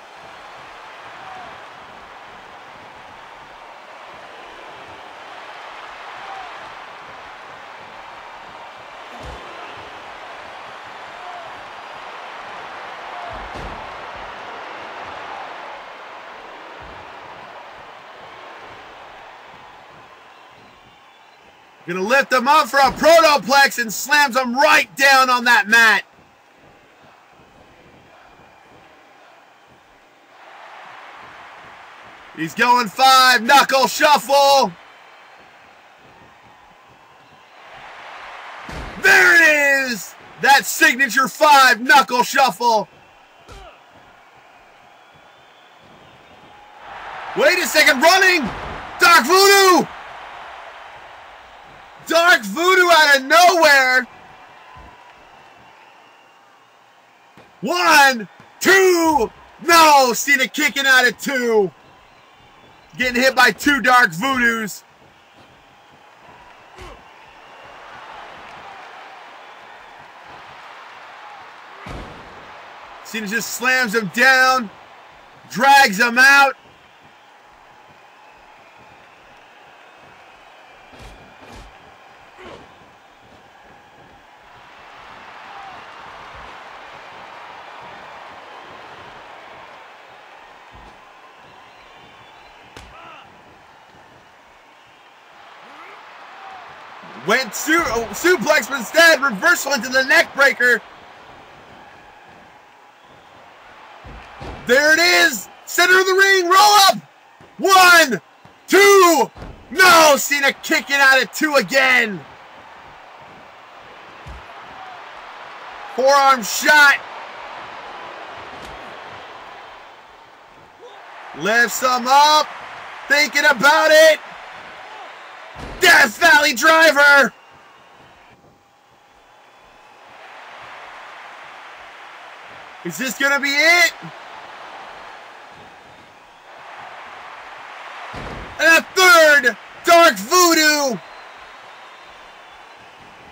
Gonna lift him up for a protoplex and slams him right down on that mat. He's going 5, knuckle shuffle. There it is! That signature 5 knuckle shuffle. Wait a second, running! Dark Voodoo! Dark Voodoo out of nowhere. 1, 2. No, Cena kicking out at 2. Getting hit by 2 Dark Voodoos. Cena just slams him down, drags him out. Went suplex, but instead reversal into the neck breaker. There it is. Center of the ring. Roll up. 1, 2. No. Cena kicking out at 2 again. Forearm shot. Lifts him up. Thinking about it. Death Valley Driver! Is this gonna be it? And a 3rd Dark Voodoo!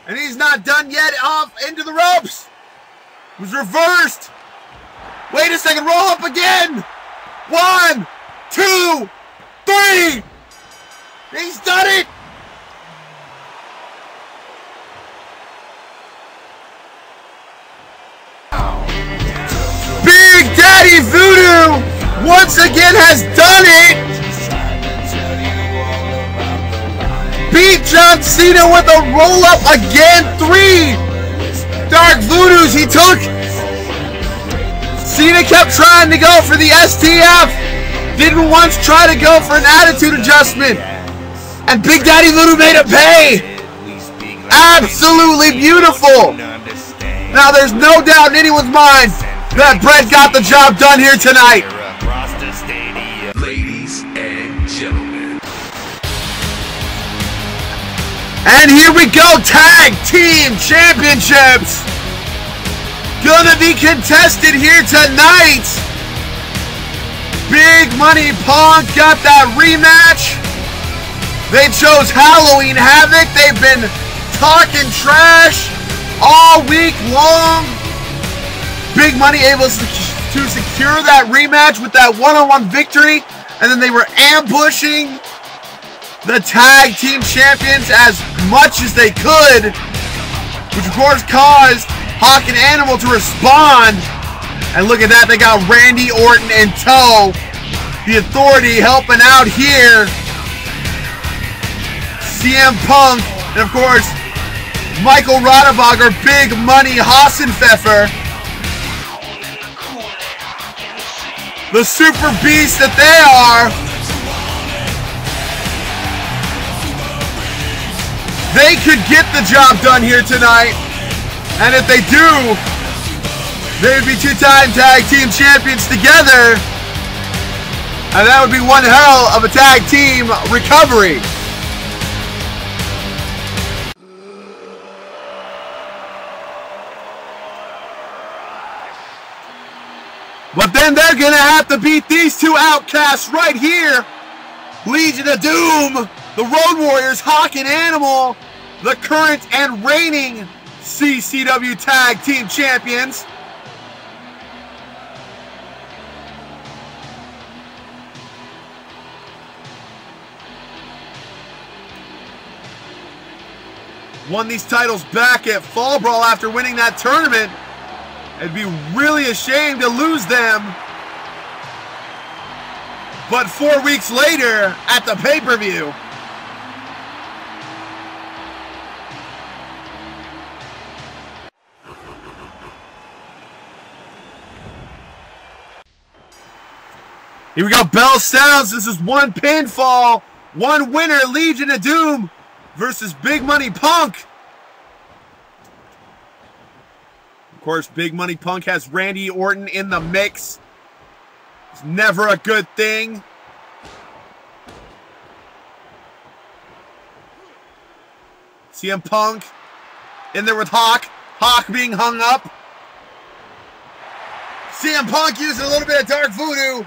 And he's not done yet, off into the ropes! It was reversed! Wait a second, roll up again! 1, 2, 3! He's done it! Big Daddy Voodoo once again has done it. Beat John Cena with a roll-up again. 3 Dark Voodoos he took. Cena kept trying to go for the STF. Didn't once try to go for an attitude adjustment. And Big Daddy Voodoo made it pay. Absolutely beautiful. Now there's no doubt in anyone's mind that Brett got the job done here tonight. Ladies and gentlemen. And here we go, Tag Team Championships. Gonna be contested here tonight. Big Money Punk got that rematch. They chose Halloween Havoc. They've been talking trash all week long. Big Money able to secure that rematch with that one-on-one victory. And then they were ambushing the Tag Team Champions as much as they could, which of course caused Hawk and Animal to respond. And look at that, they got Randy Orton in tow. The Authority helping out here. CM Punk, and of course, Michael Radebagger, Big Money Hassenpfeffer. The super beasts that they are. They could get the job done here tonight. And if they do, they would be two-time tag team champions together. And that would be one hell of a tag team recovery. But then they're going to have to beat these two outcasts right here. Legion of Doom, the Road Warriors, Hawk and Animal, the current and reigning C.C.W. Tag Team Champions. Won these titles back at Fall Brawl after winning that tournament. It'd be really a shame to lose them. But 4 weeks later at the pay-per-view. Here we go, bell sounds. This is one pinfall, one winner, Legion of Doom versus Big Money Punk. Of course, Big Money Punk has Randy Orton in the mix. It's never a good thing. CM Punk in there with Hawk. Hawk being hung up. CM Punk using a little bit of Dark Voodoo.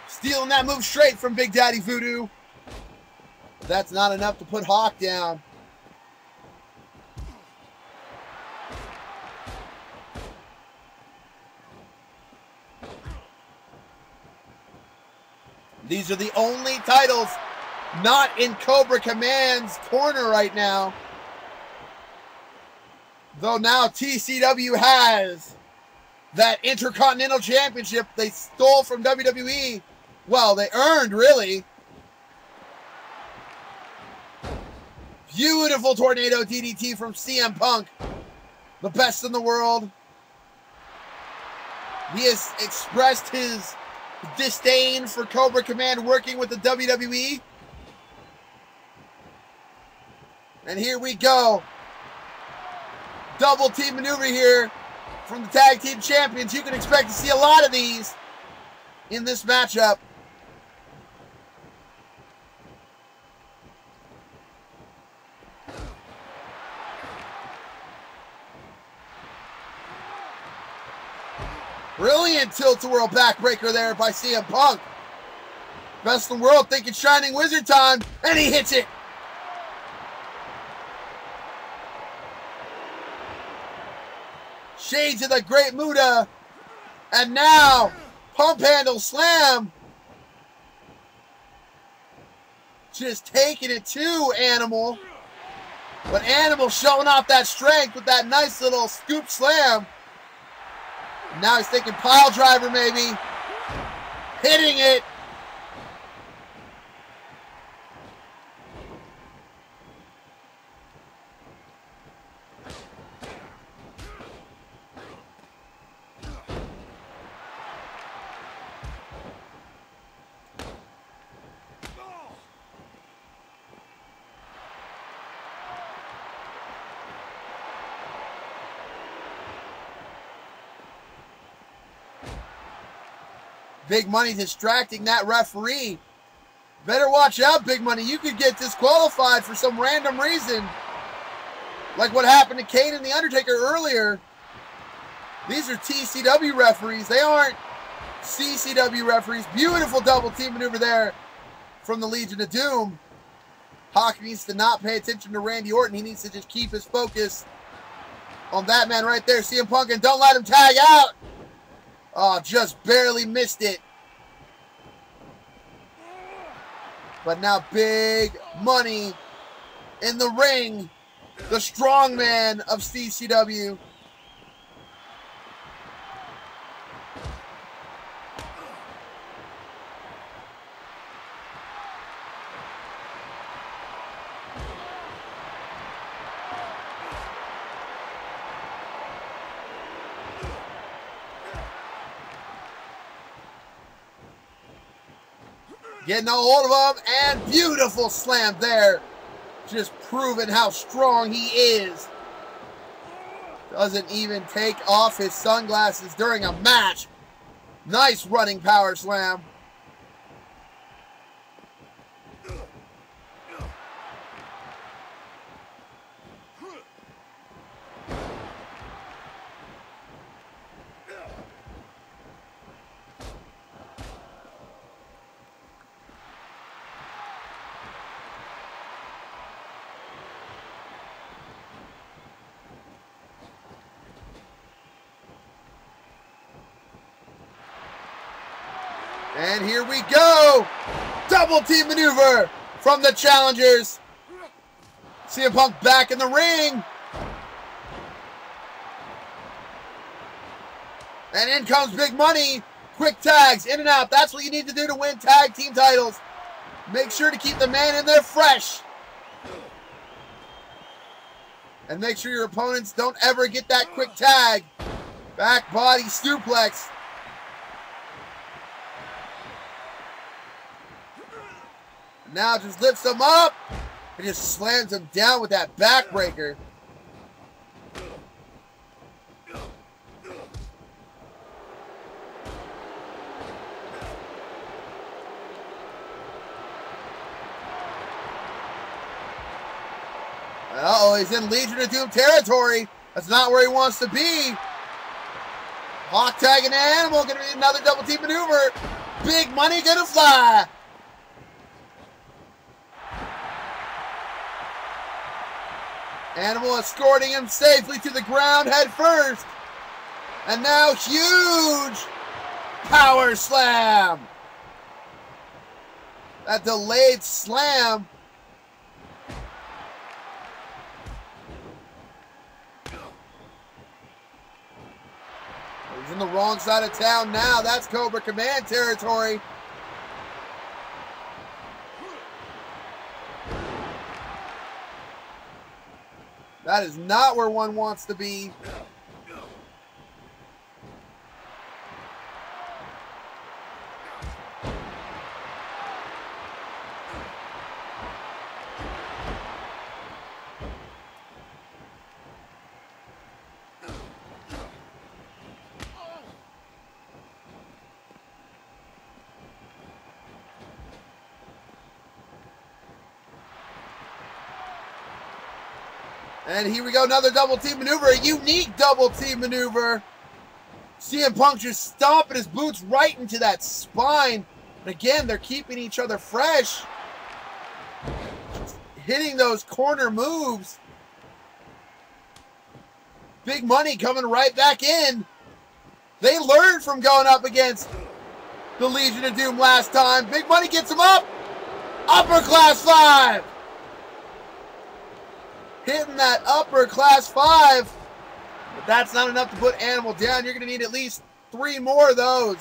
Stealing that move straight from Big Daddy Voodoo. But that's not enough to put Hawk down. These are the only titles not in Cobra Command's corner right now. Though now T.C.W. has that Intercontinental Championship they stole from WWE. Well, they earned, really. Beautiful tornado DDT from CM Punk. The best in the world. He has expressed his disdain for Cobra Command working with the WWE. And here we go. Double team maneuver here from the Tag Team Champions. You can expect to see a lot of these in this matchup. Brilliant tilt-a-whirl backbreaker there by CM Punk. Best in the world thinking Shining Wizard time, and he hits it. Shades of the Great Muta. And now, pump handle slam. Just taking it to Animal. But Animal showing off that strength with that nice little scoop slam. Now he's thinking pile driver maybe. Hitting it. Big Money distracting that referee. Better watch out, Big Money. You could get disqualified for some random reason. Like what happened to Kane and The Undertaker earlier. These are T.C.W. referees. They aren't C.C.W. referees. Beautiful double team maneuver there from the Legion of Doom. Hawk needs to not pay attention to Randy Orton. He needs to just keep his focus on that man right there. CM Punk, and don't let him tag out. Oh, just barely missed it. But now Big Money in the ring. The strong man of C.C.W. Getting a hold of him, and beautiful slam there. Just proving how strong he is. Doesn't even take off his sunglasses during a match. Nice running power slam. And here we go. Double team maneuver from the challengers. CM Punk back in the ring. And in comes Big Money. Quick tags, in and out. That's what you need to do to win tag team titles. Make sure to keep the man in there fresh. And make sure your opponents don't ever get that quick tag. Back body suplex. Now just lifts him up and just slams him down with that backbreaker. Uh-oh, he's in Legion of Doom territory. That's not where he wants to be. Hawk tagging the Animal, gonna be another double team maneuver. Big Money gonna fly. Animal escorting him safely to the ground head first. And now huge power slam. That delayed slam. He's in the wrong side of town now. That's Cobra Command territory. That is not where one wants to be. And here we go, another double team maneuver, a unique double team maneuver. CM Punk just stomping his boots right into that spine. And again, they're keeping each other fresh. Just hitting those corner moves. Big Money coming right back in. They learned from going up against the Legion of Doom last time. Big Money gets him up. Upper class 5. Hitting that upper class 5. But that's not enough to put Animal down. You're going to need at least 3 more of those.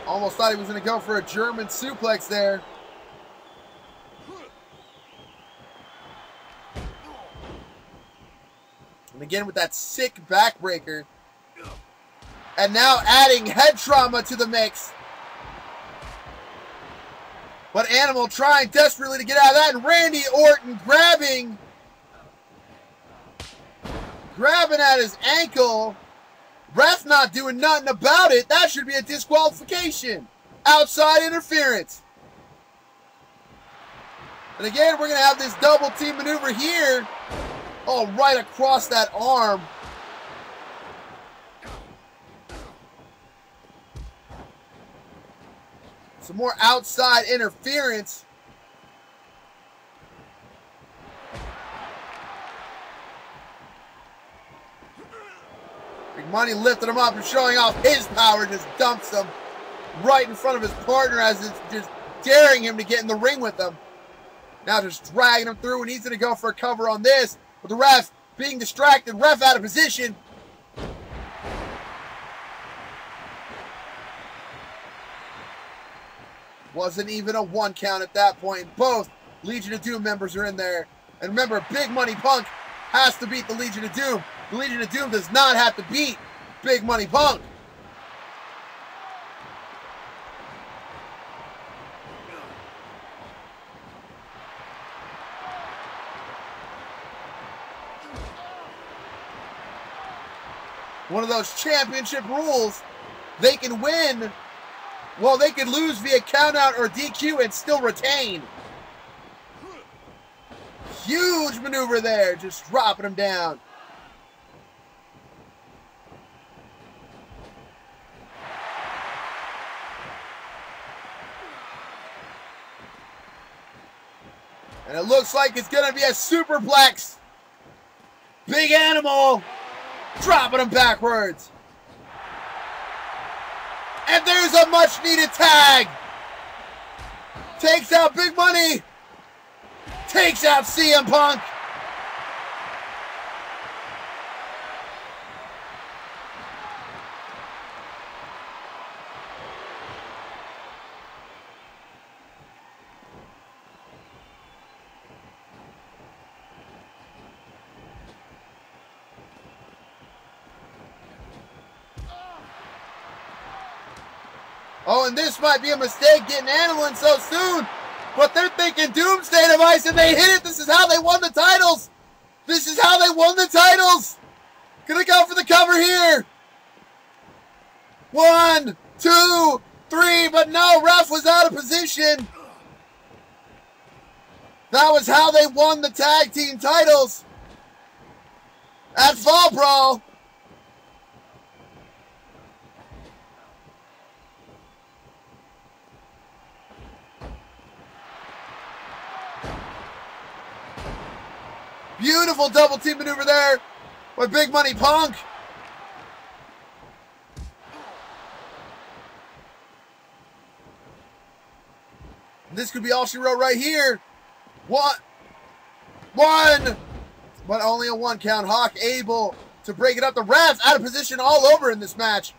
Almost thought he was going to go for a German suplex there. And again with that sick backbreaker. And now adding head trauma to the mix. But Animal trying desperately to get out of that, and Randy Orton grabbing at his ankle. Ref not doing nothing about it. That should be a disqualification. Outside interference. And again, we're going to have this double team maneuver here. Oh, right across that arm. Some more outside interference. Big Money lifting him up and showing off his power. Just dumps him right in front of his partner as it's just daring him to get in the ring with him. Now just dragging him through, and he's going to go for a cover on this. But the ref being distracted, ref out of position. Wasn't even a 1 count at that point. Both Legion of Doom members are in there. And remember, Big Money Punk has to beat the Legion of Doom. The Legion of Doom does not have to beat Big Money Punk. One of those championship rules. They can win. Well, they could lose via countout or DQ and still retain. Huge maneuver there, just dropping him down. And it looks like it's going to be a superplex. Big Animal dropping him backwards. And there's a much needed tag. Takes out Big Money. Takes out CM Punk. Oh, and this might be a mistake getting Animal in so soon. But they're thinking Doomsday Device, and they hit it. This is how they won the titles. This is how they won the titles. Gonna go for the cover here. 1, 2, 3, but no, ref was out of position. That was how they won the tag team titles at Fall Brawl. Beautiful double team maneuver there by Big Money Punk. This could be all she wrote right here. One. But only a 1 count. Hawk able to break it up. The refs out of position all over in this match.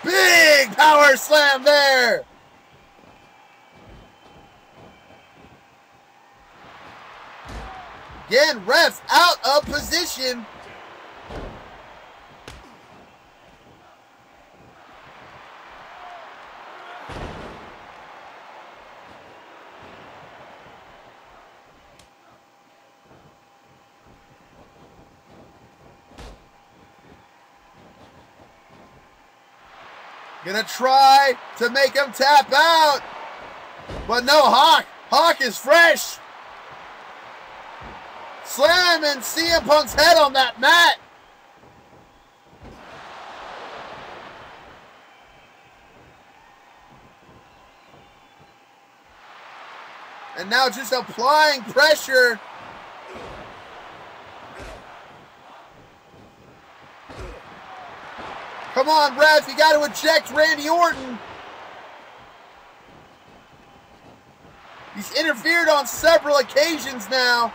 Big power slam there. Again, refs out of position. Gonna try to make him tap out. But no, Hawk. Hawk is fresh. Slamming CM Punk's head on that mat. And now just applying pressure. Come on, ref, you got to eject Randy Orton. He's interfered on several occasions now.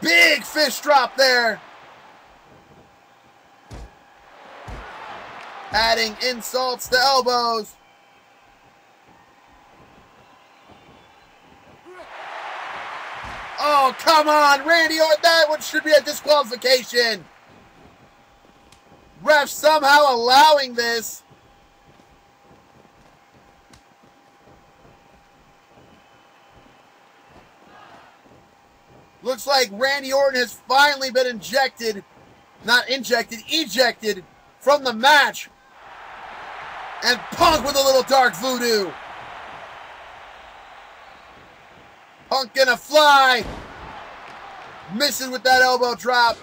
Big fist drop there. Adding insults to elbows. Oh, come on, Randy Orton. That one should be a disqualification. Ref somehow allowing this. Looks like Randy Orton has finally been ejected from the match. And Punk with a little dark voodoo. Punk gonna fly. Misses with that elbow drop.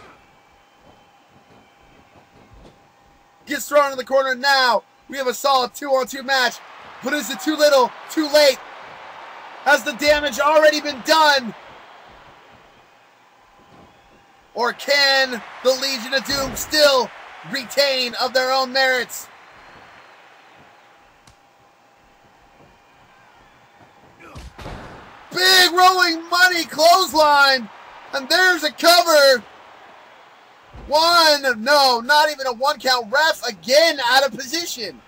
Gets thrown in the corner now. We have a solid 2-on-2 match. But is it too little, too late? Has the damage already been done? Or can the Legion of Doom still retain of their own merits? Big rolling money clothesline. And there's a cover. One. No, not even a 1 count. Ref again out of position.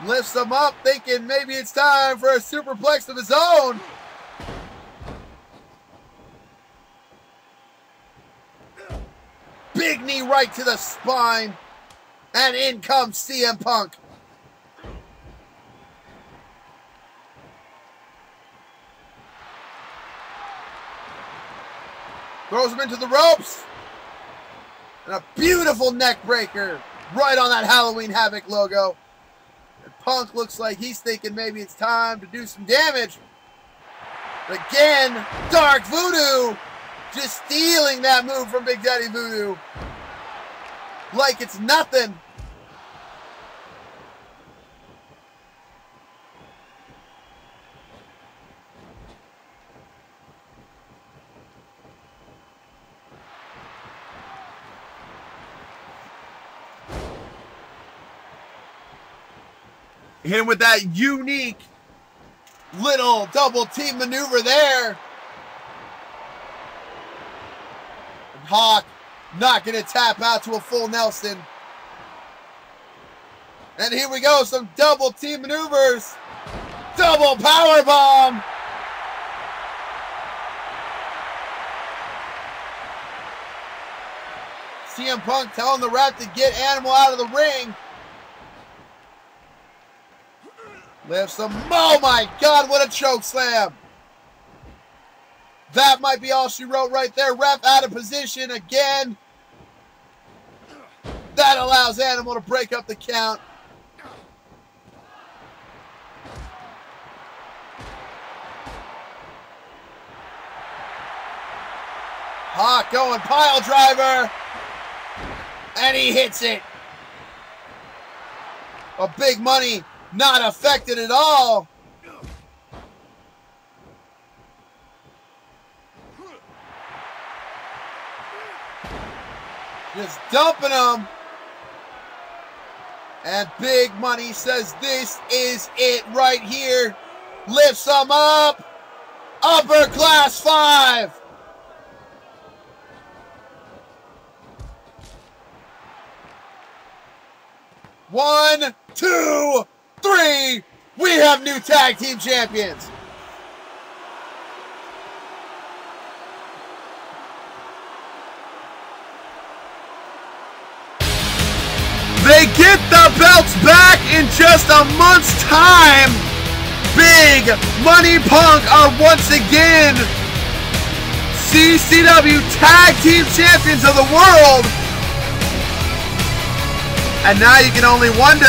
Lifts him up, thinking maybe it's time for a superplex of his own. Big knee right to the spine. And in comes CM Punk. Throws him into the ropes. And a beautiful neck breaker right on that Halloween Havoc logo. And Punk looks like he's thinking maybe it's time to do some damage. But again, Dark Voodoo just stealing that move from Big Daddy Voodoo. Like it's nothing. Hit him with that unique little double team maneuver there. And Hawk not going to tap out to a full Nelson. And here we go, some double team maneuvers. Double power bomb. CM Punk telling the ref to get Animal out of the ring. Lifts him. Oh my God, what a choke slam. That might be all she wrote right there. Ref out of position again. That allows Animal to break up the count. Hawk going pile driver. And he hits it. A big money. Not affected at all. Just dumping him. And Big Money says this is it right here. Lifts him up. Upper class 5. One, 2, 3, we have new tag team champions. They get the belts back in just a month's time. Big Money Punk are once again C.C.W. tag team champions of the world. And now you can only wonder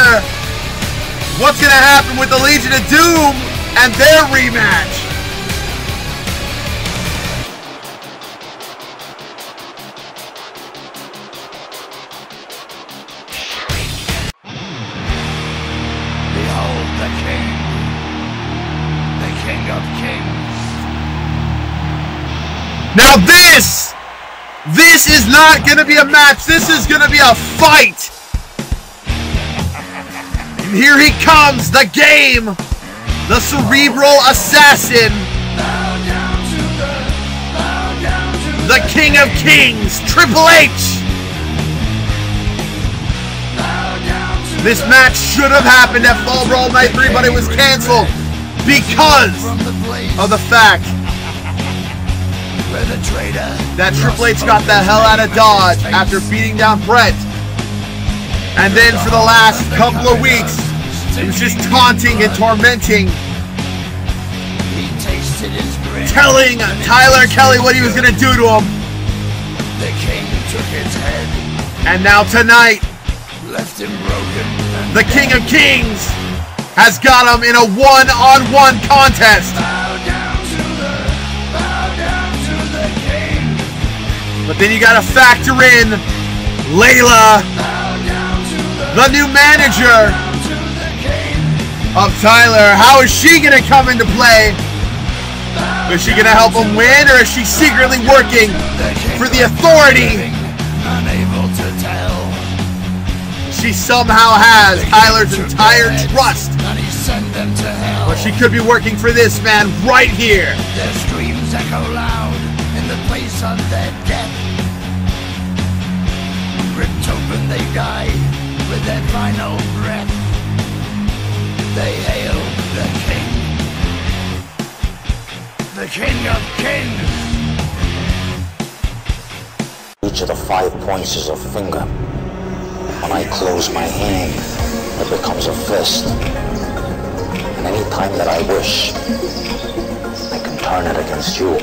what's going to happen with the Legion of Doom and their rematch. Behold the King of Kings. Now this is not going to be a match. This is going to be a fight. And here he comes, the game, the cerebral assassin. the King of Kings, Triple H. This match should have happened at Fall Brawl Night 3, but it was canceled because of the fact that Triple H got the hell out of Dodge after beating down Brett. And then for the last couple of weeks, he was just taunting and tormenting, telling Tyler and Kelley what he was going to do to him. The king took his head, and now tonight, left him broken. The King of Kings has got him in a one-on-one contest. Bow down to the king. But then you got to factor in Layla, the new manager of Tyler. How is she going to come into play? Is she going to help him win, or is she secretly working for the Authority? Unable to tell. She somehow has Tyler's entire trust. And he sent them to hell. But she could be working for this man right here. Their screams echo loud in the place of their death. Ripped open they die with their final breath. They hail the king. The King of Kings. Each of the 5 points is a finger. When I close my hand, it becomes a fist. And any time that I wish, I can turn it against you.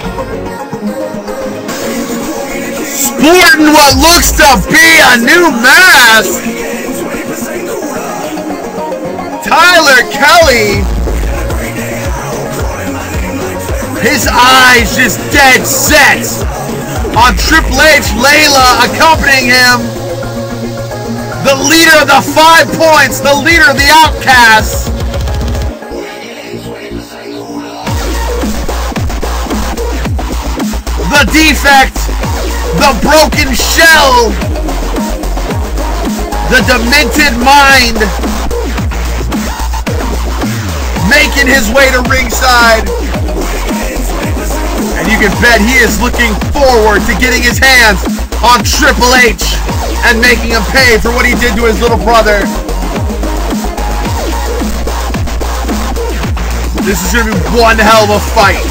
Sporting what looks to be a new mask, Tyler Kelley. His eyes just dead set on Triple H. Layla accompanying him. The leader of the 5 points, the leader of the outcasts. The defect, the broken shell, the demented mind, making his way to ringside. And you can bet he is looking forward to getting his hands on Triple H and making him pay for what he did to his little brother. This is going to be one hell of a fight.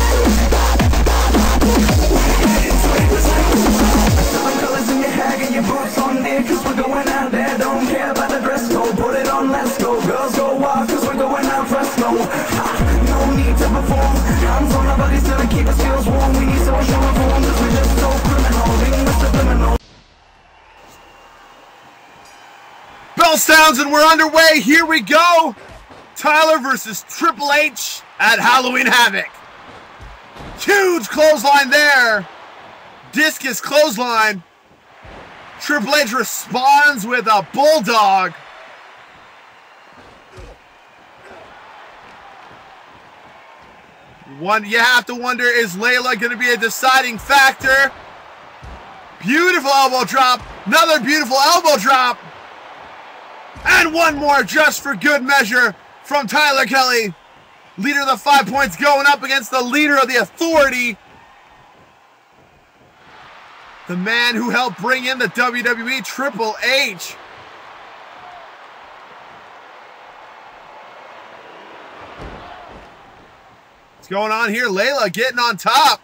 Bell sounds and we're underway. Here we go. Tyler versus Triple H at Halloween Havoc. Huge clothesline there. Discus clothesline. Triple H responds with a bulldog. You have to wonder, is Layla going to be a deciding factor? Beautiful elbow drop. Another beautiful elbow drop. And one more just for good measure from Tyler Kelley. Leader of the 5 points going up against the leader of the Authority. The man who helped bring in the WWE, Triple H. What's going on here? Layla getting on top.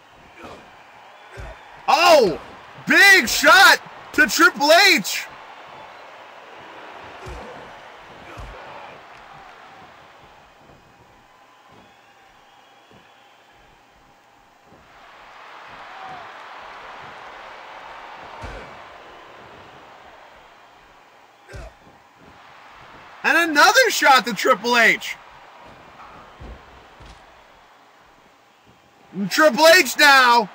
Oh, big shot to Triple H. And another shot to Triple H. And Triple H now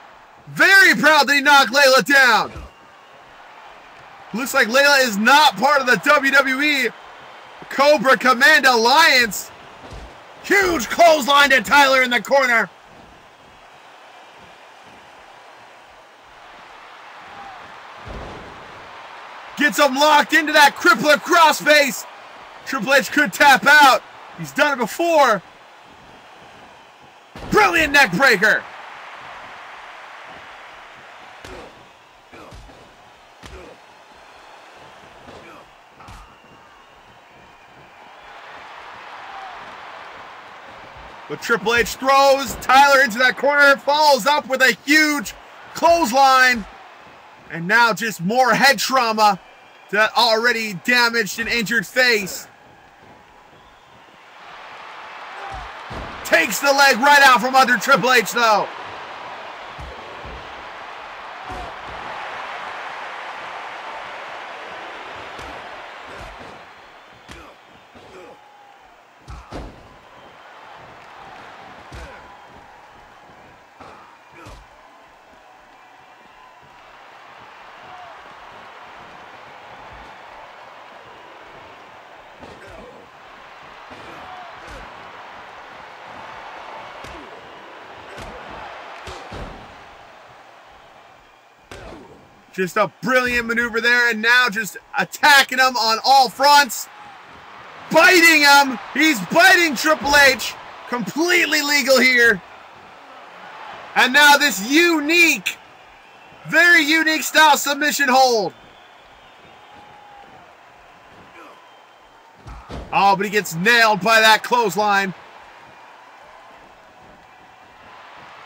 very proud that he knocked Layla down. Looks like Layla is not part of the WWE Cobra Command Alliance. Huge clothesline to Tyler in the corner. Gets him locked into that crippler crossface. Triple H could tap out. He's done it before. Brilliant neck breaker. But Triple H throws Tyler into that corner, follows up with a huge clothesline. And now just more head trauma to that already damaged and injured face. Takes the leg right out from under Triple H though. Just a brilliant maneuver there, and now just attacking him on all fronts. Biting him. He's biting Triple H. Completely legal here. And now this unique, very unique style submission hold. Oh, but he gets nailed by that clothesline.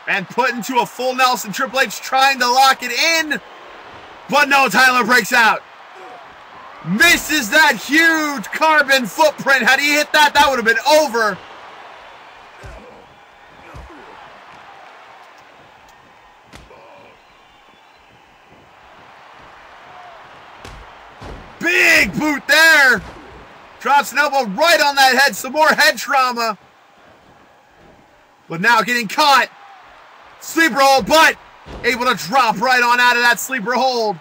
And put into a full Nelson. Triple H trying to lock it in. But no, Tyler breaks out. Misses that huge carbon footprint. Had he hit that, that would have been over. Big boot there. Drops an elbow right on that head. Some more head trauma. But now getting caught. Sleeper hold, but able to drop right on out of that sleeper hold.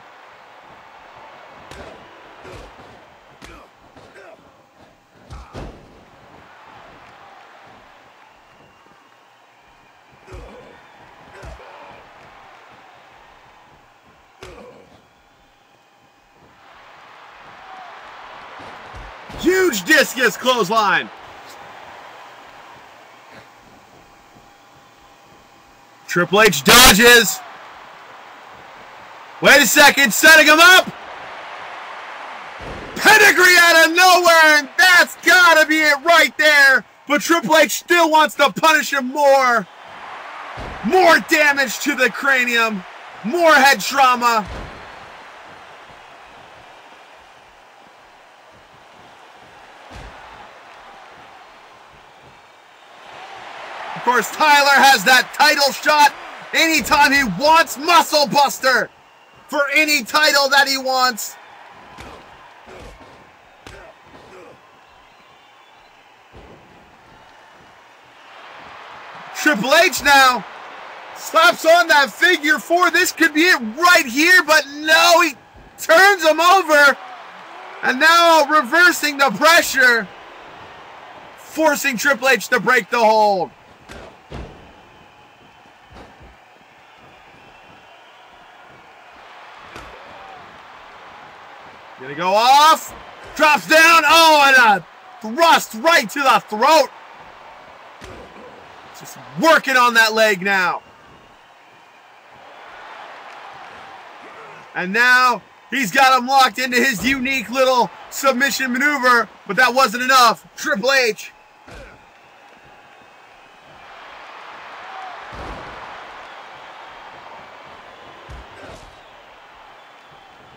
Huge discus clothesline. Triple H dodges. Wait a second, setting him up. Pedigree out of nowhere, and that's gotta be it right there. But Triple H still wants to punish him more. More damage to the cranium. More head trauma. Of course, Tyler has that title shot anytime he wants. Muscle Buster for any title that he wants. Triple H now slaps on that figure 4. This could be it right here, but no, he turns him over. And now reversing the pressure, forcing Triple H to break the hold. Gonna go off. Drops down. Oh, and a thrust right to the throat. Just working on that leg now. And now he's got him locked into his unique little submission maneuver, but that wasn't enough. Triple H.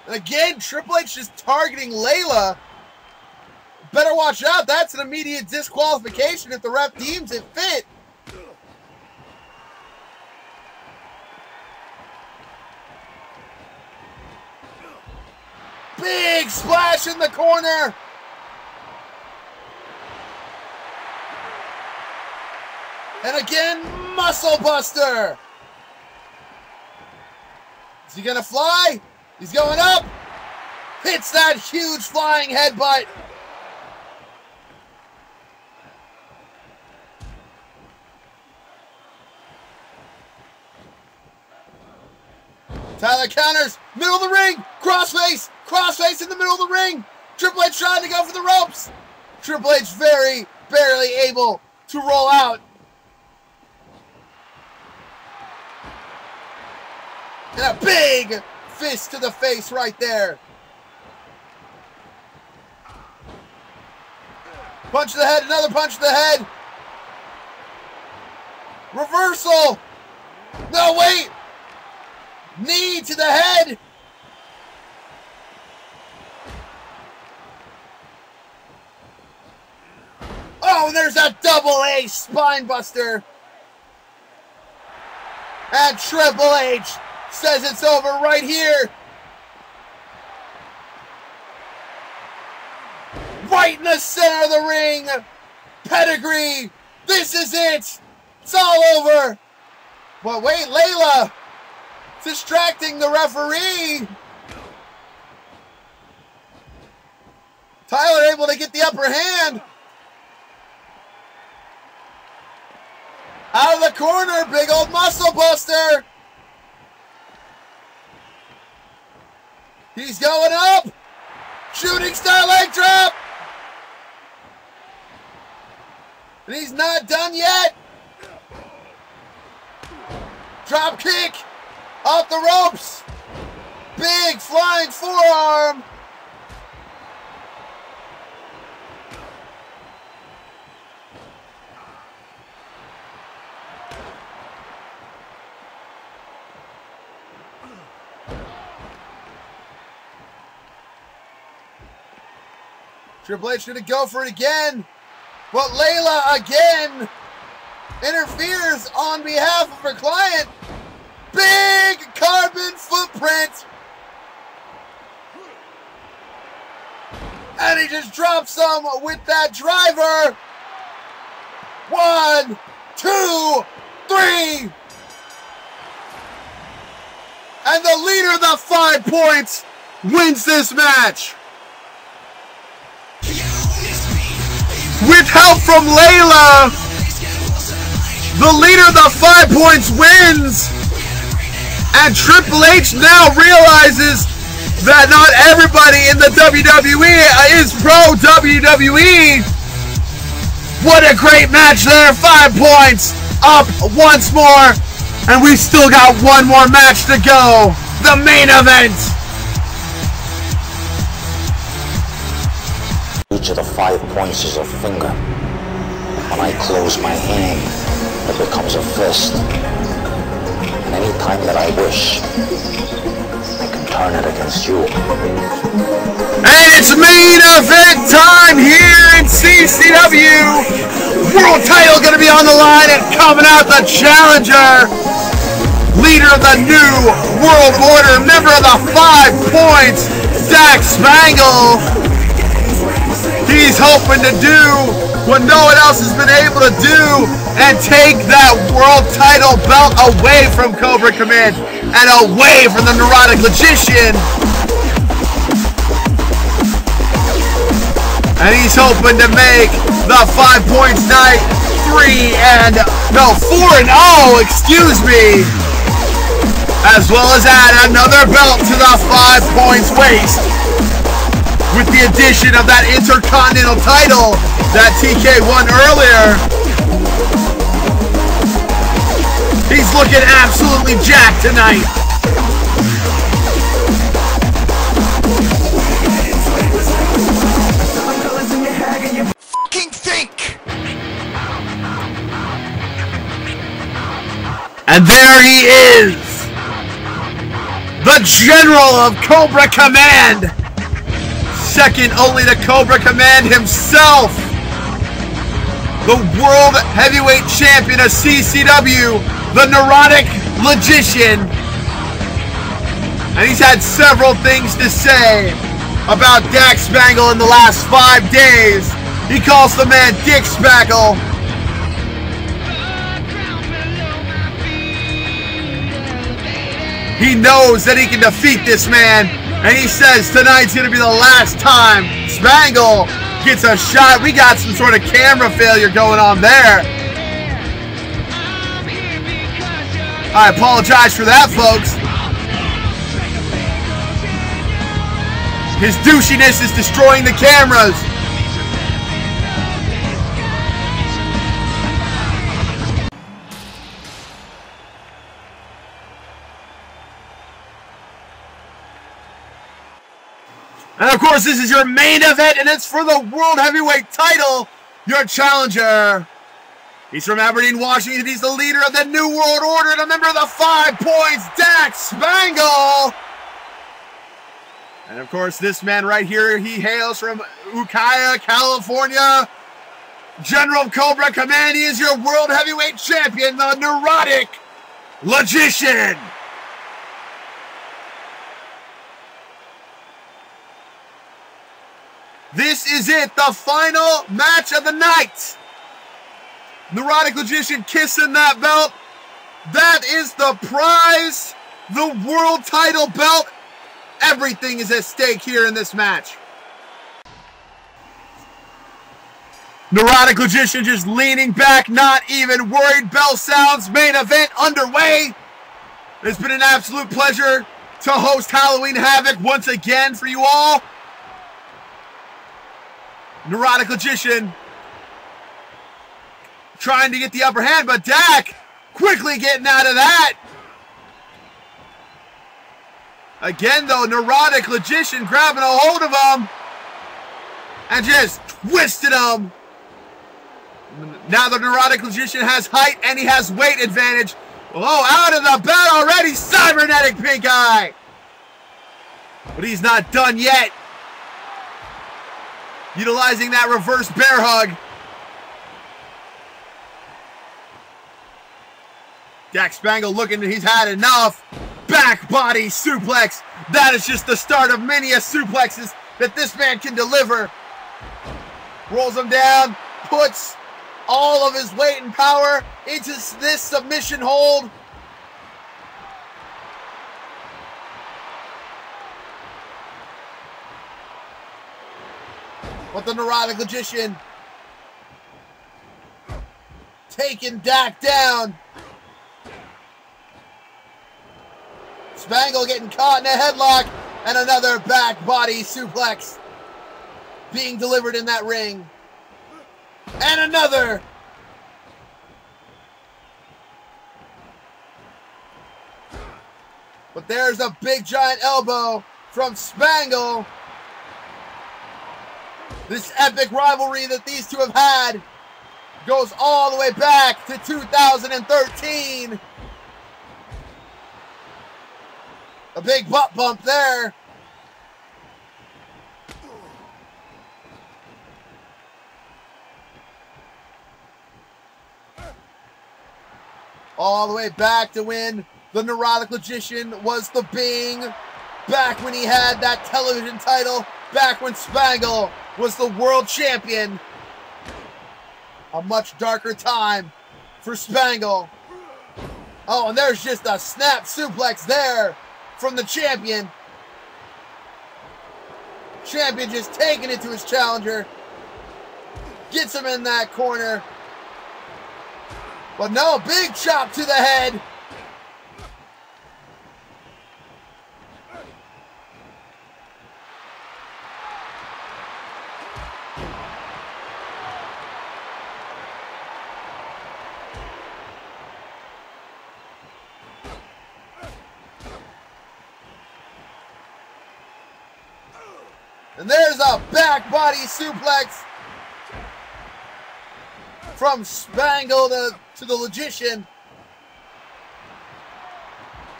Again, Triple H just targeting Layla. Better watch out. That's an immediate disqualification if the ref deems it fit. Big splash in the corner. And again, Muscle Buster. Is he gonna fly? He's going up. Hits that huge flying headbutt. Tyler counters. Middle of the ring. Crossface. Crossface in the middle of the ring. Triple H trying to go for the ropes. Triple H very barely able to roll out. And a big fist to the face right there. Punch to the head, another punch to the head. Reversal. No, wait. Knee to the head. Oh, and there's a double A spine buster. And Triple H says it's over right here. Right in the center of the ring. Pedigree. This is it. It's all over. But wait, Layla distracting the referee. Tyler able to get the upper hand. Out of the corner, big old muscle buster. He's going up. Shooting star leg drop. And he's not done yet. Drop kick. Off the ropes. Big flying forearm. Triple H gonna go for it again. But Layla again interferes on behalf of her client. Big carbon footprint. And he just drops them with that driver. 1, 2, 3. And the leader of the 5 points wins this match. With help from Layla, the leader of the 5 points wins. And Triple H now realizes that not everybody in the WWE is pro WWE. What a great match there. 5 points up once more. And we still got one more match to go. The main event. Each of the 5 points is a finger. When I close my hand, it becomes a fist. And any time that I wish, I can turn it against you. And it's main event time here in C.C.W. World title going to be on the line, and coming out the challenger, leader of the new world order, member of the 5 points, Zack Spangle. He's hoping to do what no one else has been able to do and take that world title belt away from Cobra Command and away from the neurotic magician. And he's hoping to make the 5 points night 4-0, excuse me, as well as add another belt to the 5 points waist. With the addition of that Intercontinental title that TK won earlier. He's looking absolutely jacked tonight. Fucking think! And there he is. The General of Cobra Command. Second only to Cobra Command himself. The World Heavyweight Champion of C.C.W. The Neurotic Magician. And he's had several things to say about Zack Spangle in the last 5 days. He calls the man Dick Spackle. He knows that he can defeat this man. And he says tonight's going to be the last time Spangle gets a shot. We got some sort of camera failure going on there. I apologize for that, folks. His douchiness is destroying the cameras. And of course, this is your main event, and it's for the World Heavyweight title. Your challenger, He's from Aberdeen, Washington. He's the leader of the New World Order and a member of the 5 Points, Zack Spangle. And of course, this man right here, he hails from Ukiah, California. General of Cobra Command, he is your World Heavyweight Champion, the Neurotic Logician. This is it, the final match of the night. Neurotic Logician kissing that belt. That is the prize, the world title belt. Everything is at stake here in this match. Neurotic Logician just leaning back, not even worried. Bell sounds, main event underway. It's been an absolute pleasure to host Halloween Havoc once again for you all. Neurotic Logician trying to get the upper hand, but Dak quickly getting out of that. Again, though, Neurotic Logician grabbing a hold of him and just twisted him. Now the Neurotic Logician has height and he has weight advantage. Oh, out of the bed already, cybernetic pink eye. But he's not done yet. Utilizing that reverse bear hug. Zack Spangle looking, he's had enough. Back body suplex. That is just the start of many a suplexes that this man can deliver. Rolls him down, puts all of his weight and power into this submission hold. But the Neurotic Logician taking Dak down. Spangle getting caught in a headlock and another back body suplex being delivered in that ring. And another. But there's a big giant elbow from Spangle. This epic rivalry that these two have had goes all the way back to 2013. A big butt bump there. All the way back to when the Neurotic Logician was the Bing. Back when he had that television title. Back when Spangle was the world champion. A much darker time for Spangle. Oh, and there's just a snap suplex there from the champion. Champion just taking it to his challenger. Gets him in that corner. But no, big chop to the head. And there's a back body suplex from Spangle to the Logician.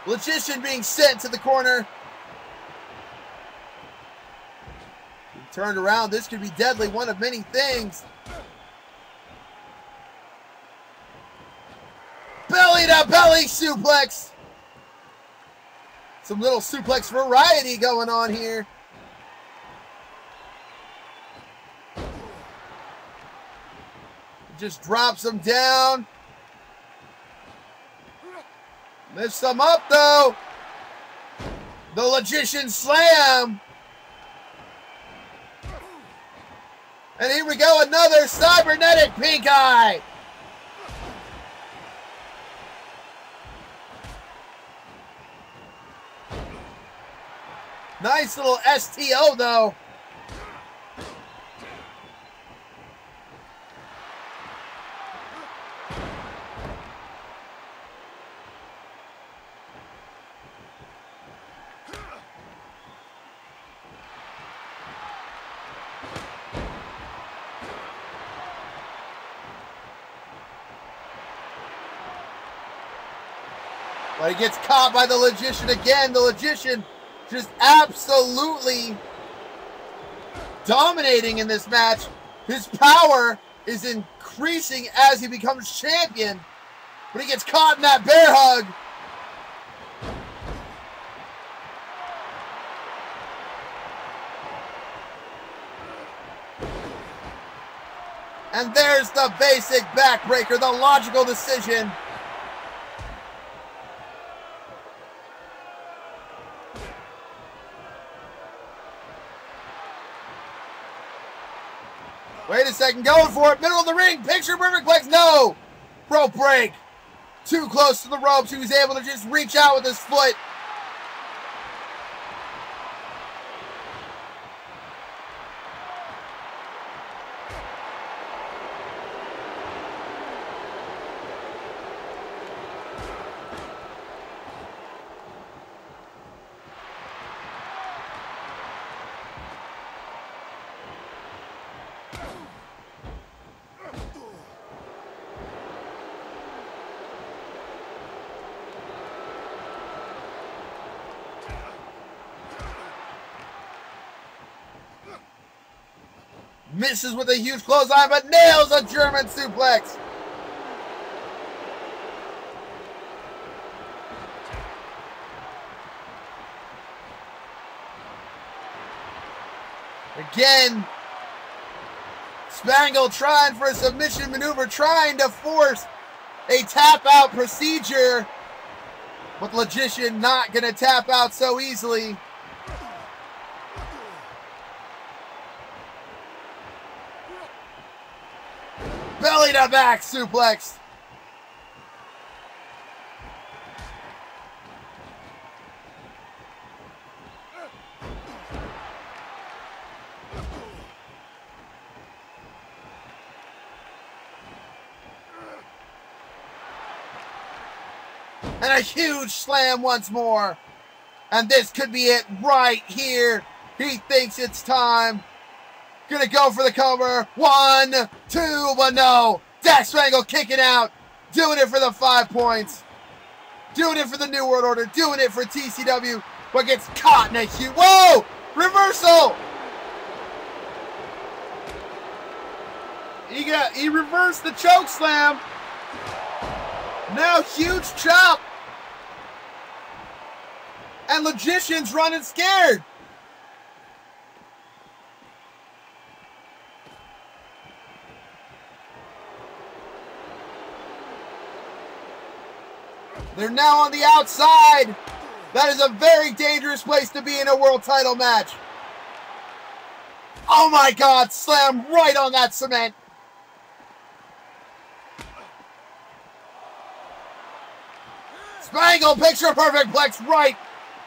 Logician being sent to the corner. He turned around. This could be deadly. One of many things. Belly to belly suplex. Some little suplex variety going on here. Just drops him down. Lifts him up though. The Logician slam. And here we go, another cybernetic pink eye. Nice little STO though. But he gets caught by the Logician again. The Logician just absolutely dominating in this match. His power is increasing as he becomes champion. But he gets caught in that bear hug. And there's the basic backbreaker, the logical decision. Wait a second, going for it, middle of the ring, picture perfect plex, no! Rope break, too close to the ropes, he was able to just reach out with his foot. Misses with a huge clothesline, but nails a German suplex. Again, Spangle trying for a submission maneuver, trying to force a tap out procedure, but Logician not going to tap out so easily. Belly to back suplex. And a huge slam once more. And this could be it right here. He thinks it's time. Gonna go for the cover. 1, 2, but no. Dax Spangle kicking out. Doing it for the 5 points. Doing it for the New World Order. Doing it for T.C.W. But gets caught in a huge... Whoa! Reversal! He reversed the choke slam. Now huge chop. And Logician's running scared. They're now on the outside. That is a very dangerous place to be in a world title match. Oh my God, slam right on that cement. Spangle picture perfect plex right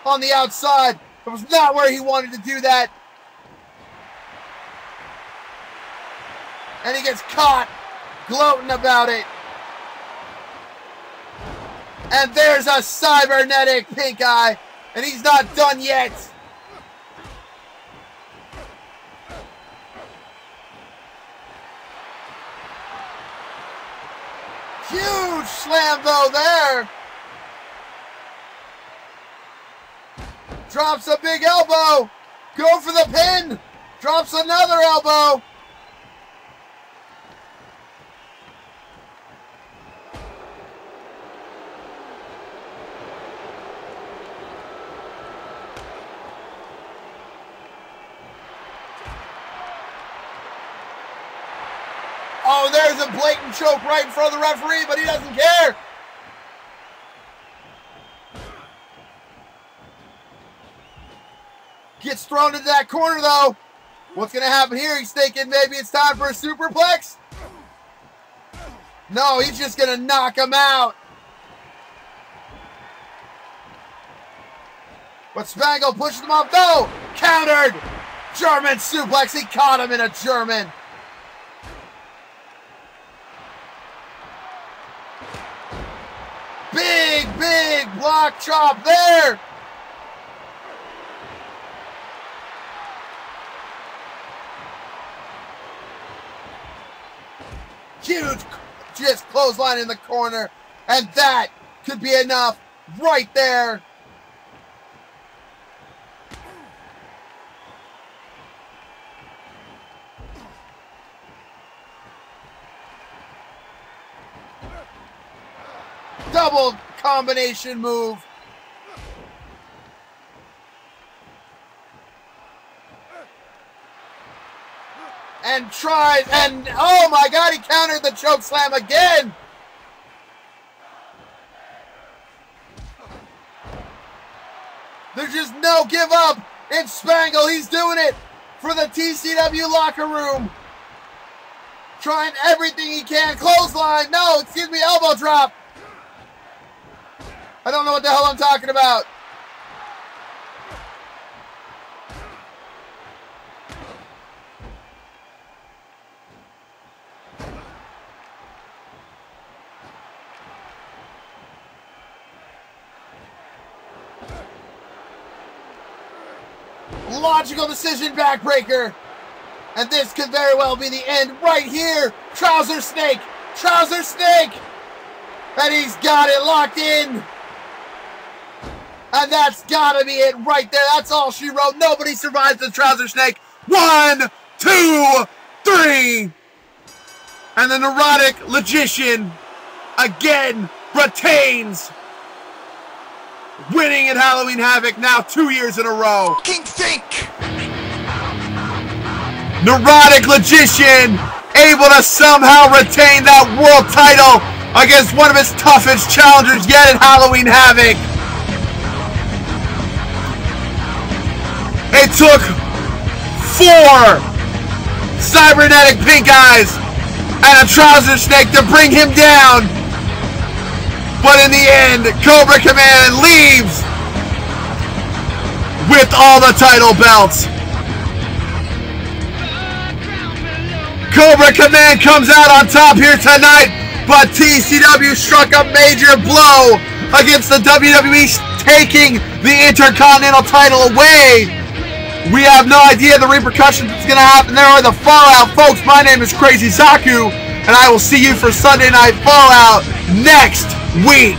on the outside. It was not where he wanted to do that. And he gets caught gloating about it. And there's a cybernetic pink eye. And he's not done yet. Huge slam though there. Drops a big elbow. Go for the pin. Drops another elbow. Oh, there's a blatant choke right in front of the referee, but he doesn't care. Gets thrown into that corner, though. What's going to happen here? He's thinking maybe it's time for a superplex. No, he's just going to knock him out. But Spangle pushes him off. No! Countered! German suplex. He caught him in a German. Big block chop there. Huge just clothesline in the corner. And that could be enough right there. Double combination move. And tries, and oh my God, he countered the choke slam again. There's just no give up. It's Spangle. He's doing it for the T.C.W. locker room. Trying everything he can. Clothesline. No, excuse me, elbow drop. I don't know what the hell I'm talking about. Logical decision backbreaker. And this could very well be the end right here. Trouser snake. Trouser snake. And he's got it locked in. And that's gotta be it right there. That's all she wrote. Nobody survives the trouser snake. 1, 2, 3. And the neurotic logician again retains, winning at Halloween Havoc now 2 years in a row. King Think! Neurotic logician able to somehow retain that world title against one of his toughest challengers yet at Halloween Havoc. It took 4 cybernetic pink eyes and a trouser snake to bring him down. But in the end, Cobra Command leaves with all the title belts. Cobra Command comes out on top here tonight, but T.C.W. struck a major blow against the WWE, taking the Intercontinental title away. We have no idea the repercussions that's going to happen there or the fallout. Folks, my name is Crazy Zaku, and I will see you for Sunday Night Fallout next week.